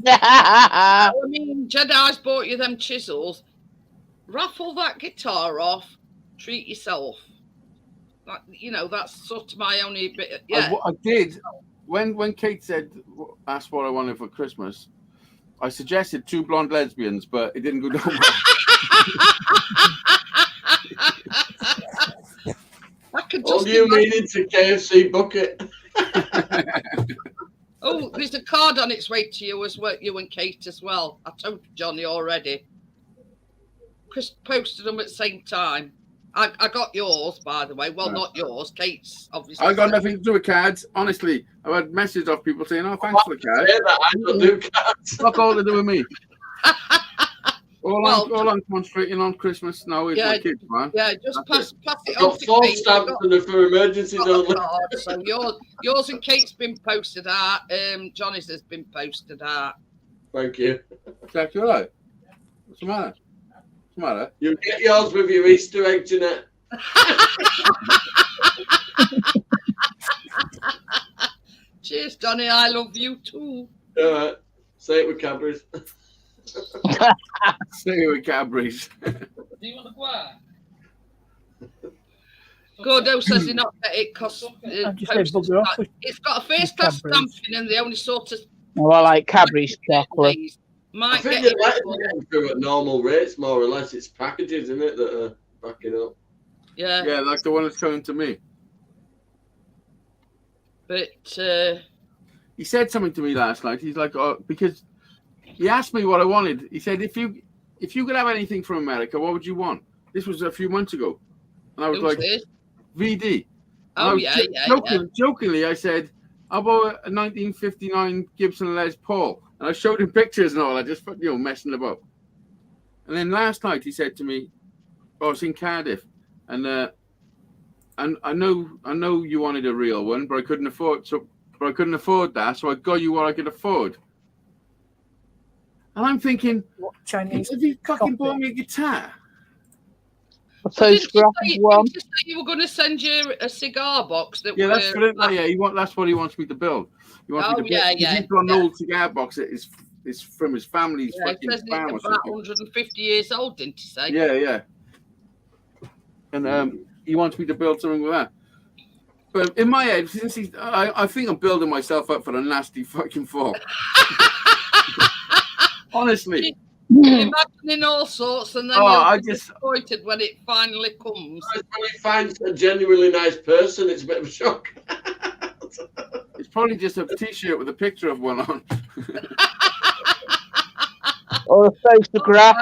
I mean, Jedi's bought you them chisels. Raffle that guitar off. Treat yourself. Like, you know, that's sort of my only bit. Yeah. I did. When Kate asked what I wanted for Christmas, I suggested 2 blonde lesbians, but it didn't go down well. I could All just you imagine- mean it's a KFC bucket. Oh, there's a card on its way to you as well, you and Kate as well. I told Johnny already. Chris posted them at the same time. I got yours, by the way. Well, not yours. Kate's obviously. I got nothing to do with cards. Honestly, I've had messages off people saying, "Oh, thanks for the card." Say that, I don't do cards. Fuck all to do with me. Well, all I'm concentrating on Christmas now is my kids, man. Yeah, just That's pass it I've on got to 4 Kate. stamps and they're for emergencies Got a only. card, so yours and Kate's been posted out. Johnny's has been posted out. Thank you. Jack, you all right? What's the matter? What's the matter? You get yours with your Easter egg, Jeanette. Cheers, Johnny. I love you too. All right. Say it with Cadbury's. Say it with Cadbury's. Do you want to go out? Gordo says he not get it because I just say bugger off with it's got a first class Cadbury's. stamping and the only sort of Well, I like Cadbury's chocolate. I might think get you're letting it. them get through at normal rates, more or less. It's packages, isn't it, that are backing up. Yeah, Yeah, like the one that's coming to me. but He said something to me last night. He's like, "Oh," because he asked me what I wanted. He said, "If you could have anything from America, what would you want?" This was a few months ago, and I was who's like, this? "VD." And I Oh was yeah, Jokingly, I said, "How about a 1959 Gibson Les Paul?" And I showed him pictures and all. I just, messing about. And then last night he said to me, "Oh, it's in Cardiff, and I know you wanted a real one, but I couldn't afford that, so I got you what I could afford." And I'm thinking, what Chinese. have you fucking bought me a guitar? A Didn't photograph you say, of one. didn't you say you were going to send you a cigar box that Yeah, were, that's for it. Yeah, that's what he wants me to build. He wants me to build. yeah, He's got an old cigar box that is from his family's Yeah, it fucking says it's farm or about something. 150 years old, didn't you say? Yeah. And he wants me to build something with that. But in my head, since I think I'm building myself up for a nasty fucking fall. Honestly. Imagining all sorts, and then you're disappointed when it finally comes. When he finds a genuinely nice person, it's a bit of a shock. It's probably just a T-shirt with a picture of one on. Or a photograph.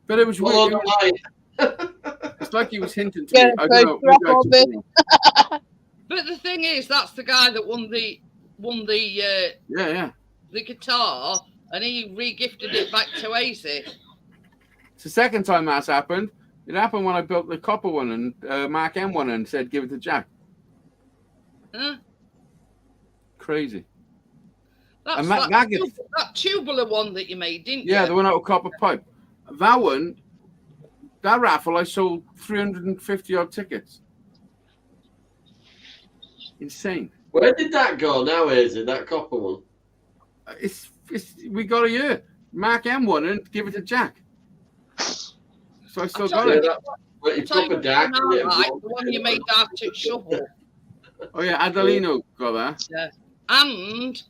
But it was Well, weird. It's like he was hinting to me. I don't know. But the thing is, that's the guy that won the the guitar, and he re-gifted it back to Hazy. It's the second time that's happened. It happened when I built the copper one and Mark M one and said give it to Jack. Huh? Crazy. That's And that tubular one that you made, didn't you? Yeah, the one out of copper pipe. That one, that raffle, I sold 350 odd tickets. Insane. Where did that go now, is it? That copper one? We got a year. Mark M won and give it to Jack. So I still got you it. But you proper dark. The one you made out at Shovel. Oh yeah, Adelino got that. Yeah. And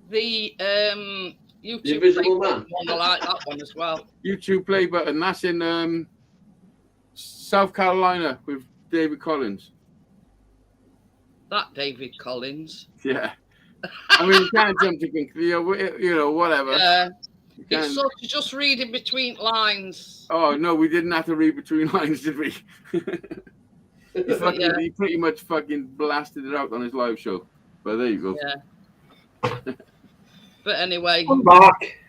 the YouTube The Invisible Play Man. Button one, I like that one as well. YouTube Play Button. That's in South Carolina with David Collins. That David Collins. Yeah. I mean, you can't jump to conclusion, you know, whatever. Yeah. It's sort of just reading between lines. Oh no, we didn't have to read between lines, did we? He pretty much fucking blasted it out on his live show. But there you go. Yeah. But anyway. I'm back.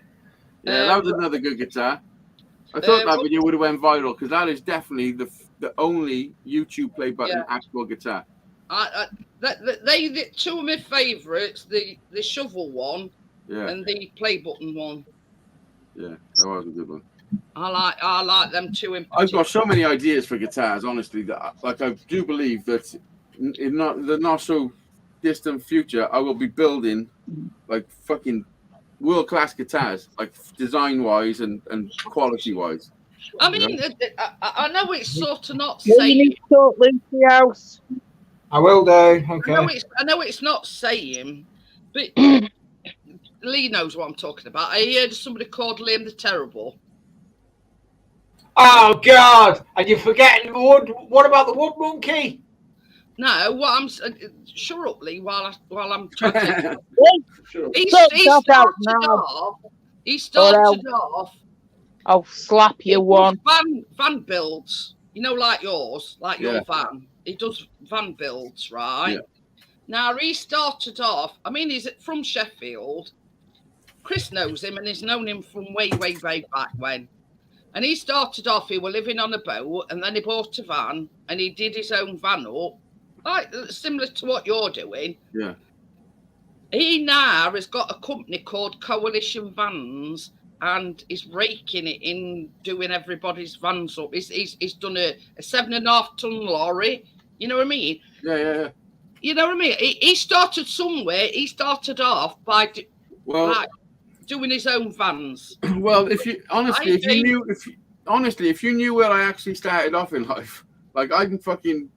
Yeah, that was another good guitar. I thought that video would have went viral because that is definitely the only YouTube Play Button actual guitar. They two of my favourites, the Shovel one and the Play Button one. Yeah, that was a good one. I like them two in particular. I've got so many ideas for guitars, honestly, that I do believe that in the not so distant future, I will be building like fucking world-class guitars, like design-wise and quality-wise. I mean, I know it's sort of not You saying. need to sort Lucy House. I will do. Okay. I know it's not saying, but Lee knows what I'm talking about. I heard somebody called Liam the Terrible. Oh God! And you're forgetting wood. What about the wood monkey? No, what I'm shut up, Lee. While I'm trying to. He started off. I'll slap you one. Van builds, you know, like yours, like your van. He does van builds, right? Yeah. Now he started off. I mean, he's from Sheffield. Chris knows him, and he's known him from way back when. And he started off. He was living on a boat, and then he bought a van, and he did his own van up, like similar to what you're doing. Yeah. He now has got a company called Coalition Vans, and he's raking it in, doing everybody's vans up. He's done a 7.5 ton lorry. You know what I mean? Yeah. You know what I mean? He started somewhere. He started off by doing his own vans. Well, if you knew where I actually started off in life, like I'm fucking.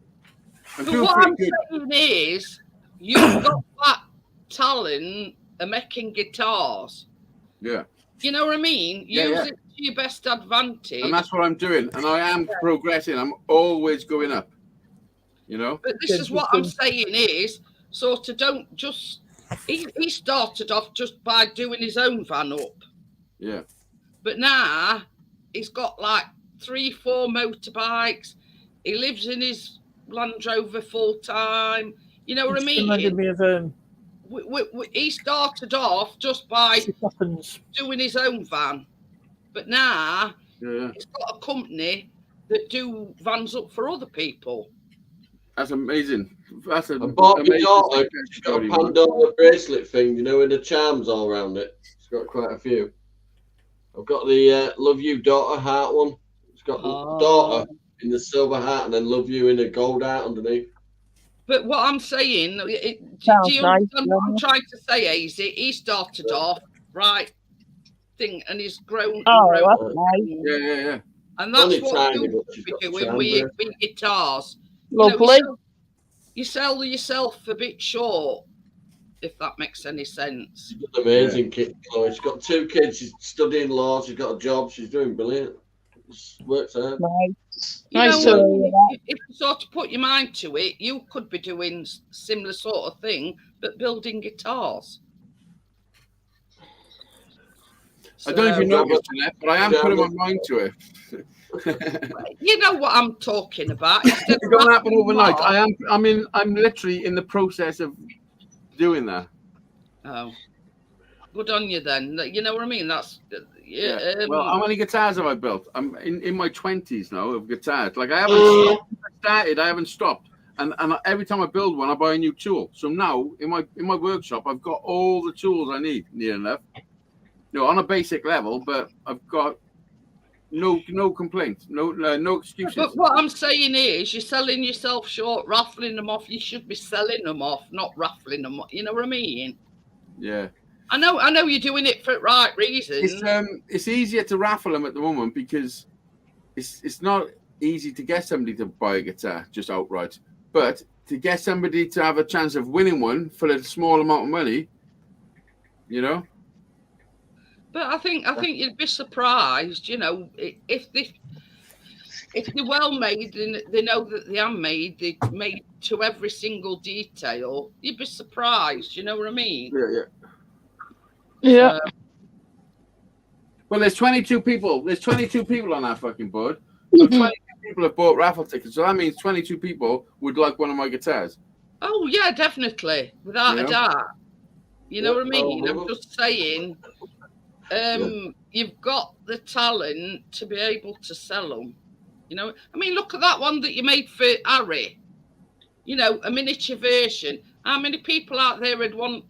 What I'm saying is, you've got that talent of making guitars. Yeah. You know what I mean? Use it to your best advantage. And that's what I'm doing. And I am progressing. I'm always going up. You know? But this is what I'm saying is, sort of don't just... He started off just by doing his own van up. Yeah. But now, he's got like 3-4 motorbikes. He lives in his Land Rover full time. You know what I mean? Reminded me of he started off just by doing his own van, but now he's got a company that do vans up for other people. That's amazing. I bought my daughter. She's got a Pandora bracelet thing, you know, with the charms all around it. It's got quite a few. I've got the Love You Daughter heart one. It's got daughter in the silver heart and then Love You in a gold heart underneath. But what I'm saying, do you understand what I'm trying to say, Hazy? He started off right thing, and he's grown. Oh, that's nice. Yeah. And that's Only what tiny, you but she's should be got doing with timbre. your guitars. You know, Lovely. you sell yourself a bit short, if that makes any sense. She's got an amazing kid, Chloe. She's got 2 kids. She's studying law. She's got a job. She's doing brilliant. Works hard. Nice. You Nice know, to hear that. if you sort of put your mind to it, you could be doing similar sort of thing, but building guitars. I don't know if you So, noticed, Jeanette, but I am putting my mind to it. you know what I'm talking about. Instead It's going to happen of overnight. writing I'm literally in the process of doing that. Oh, good on you then. You know what I mean? That's Yeah. Well, how many guitars have I built? I'm in my 20s now of guitars. Like I haven't started. I haven't stopped. And every time I build one, I buy a new tool. So now in my workshop, I've got all the tools I need, near enough. You know, on a basic level, but I've got no complaints, no excuses. But what I'm saying is, you're selling yourself short, raffling them off. You should be selling them off, not raffling them off. You know what I mean? Yeah. I know you're doing it for the right reasons. It's easier to raffle them at the moment because it's not easy to get somebody to buy a guitar just outright, but to get somebody to have a chance of winning one for a small amount of money, you know. But I think you'd be surprised, you know, if they're well made and they know that they are made, they're made to every single detail. You'd be surprised, you know what I mean? Yeah. Well, there's 22 people. There's 22 people on our fucking board. So 22 people have bought raffle tickets. So that means 22 people would like one of my guitars. Oh yeah, definitely, without a doubt. You know what I mean? I'm just saying. You've got the talent to be able to sell them. You know, I mean, look at that one that you made for Harry. You know, a miniature version. How many people out there would want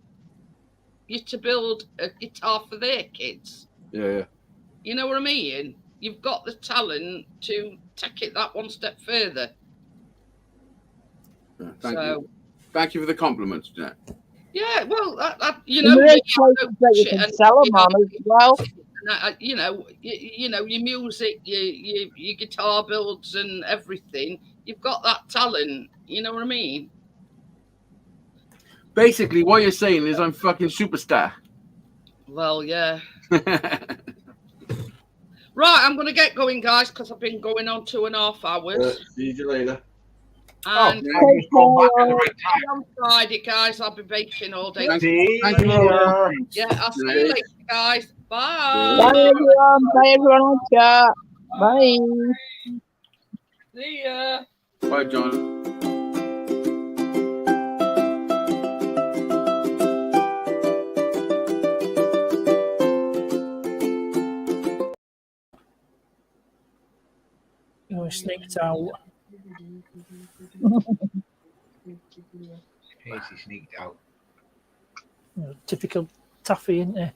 you to build a guitar for their kids? Yeah. You know what I mean? You've got the talent to take it that one step further. Thank you. Thank you for the compliments, Jack. Yeah, well, you know, you can sell them on as well. You know, your music, your guitar builds and everything. You've got that talent. You know what I mean? Basically, what you're saying is I'm fucking superstar. Well, yeah. Right, I'm going to get going, guys, because I've been going on 2.5 hours. See you later. And on Friday, guys, I'll be baking all day. Thank you. Yeah, I'll see you later, guys. Bye. Bye, everyone. Bye, everyone on chat. Bye. See ya. Bye, John. Oh, he sneaked out. Casey sneaked out. Typical Taffy, isn't it?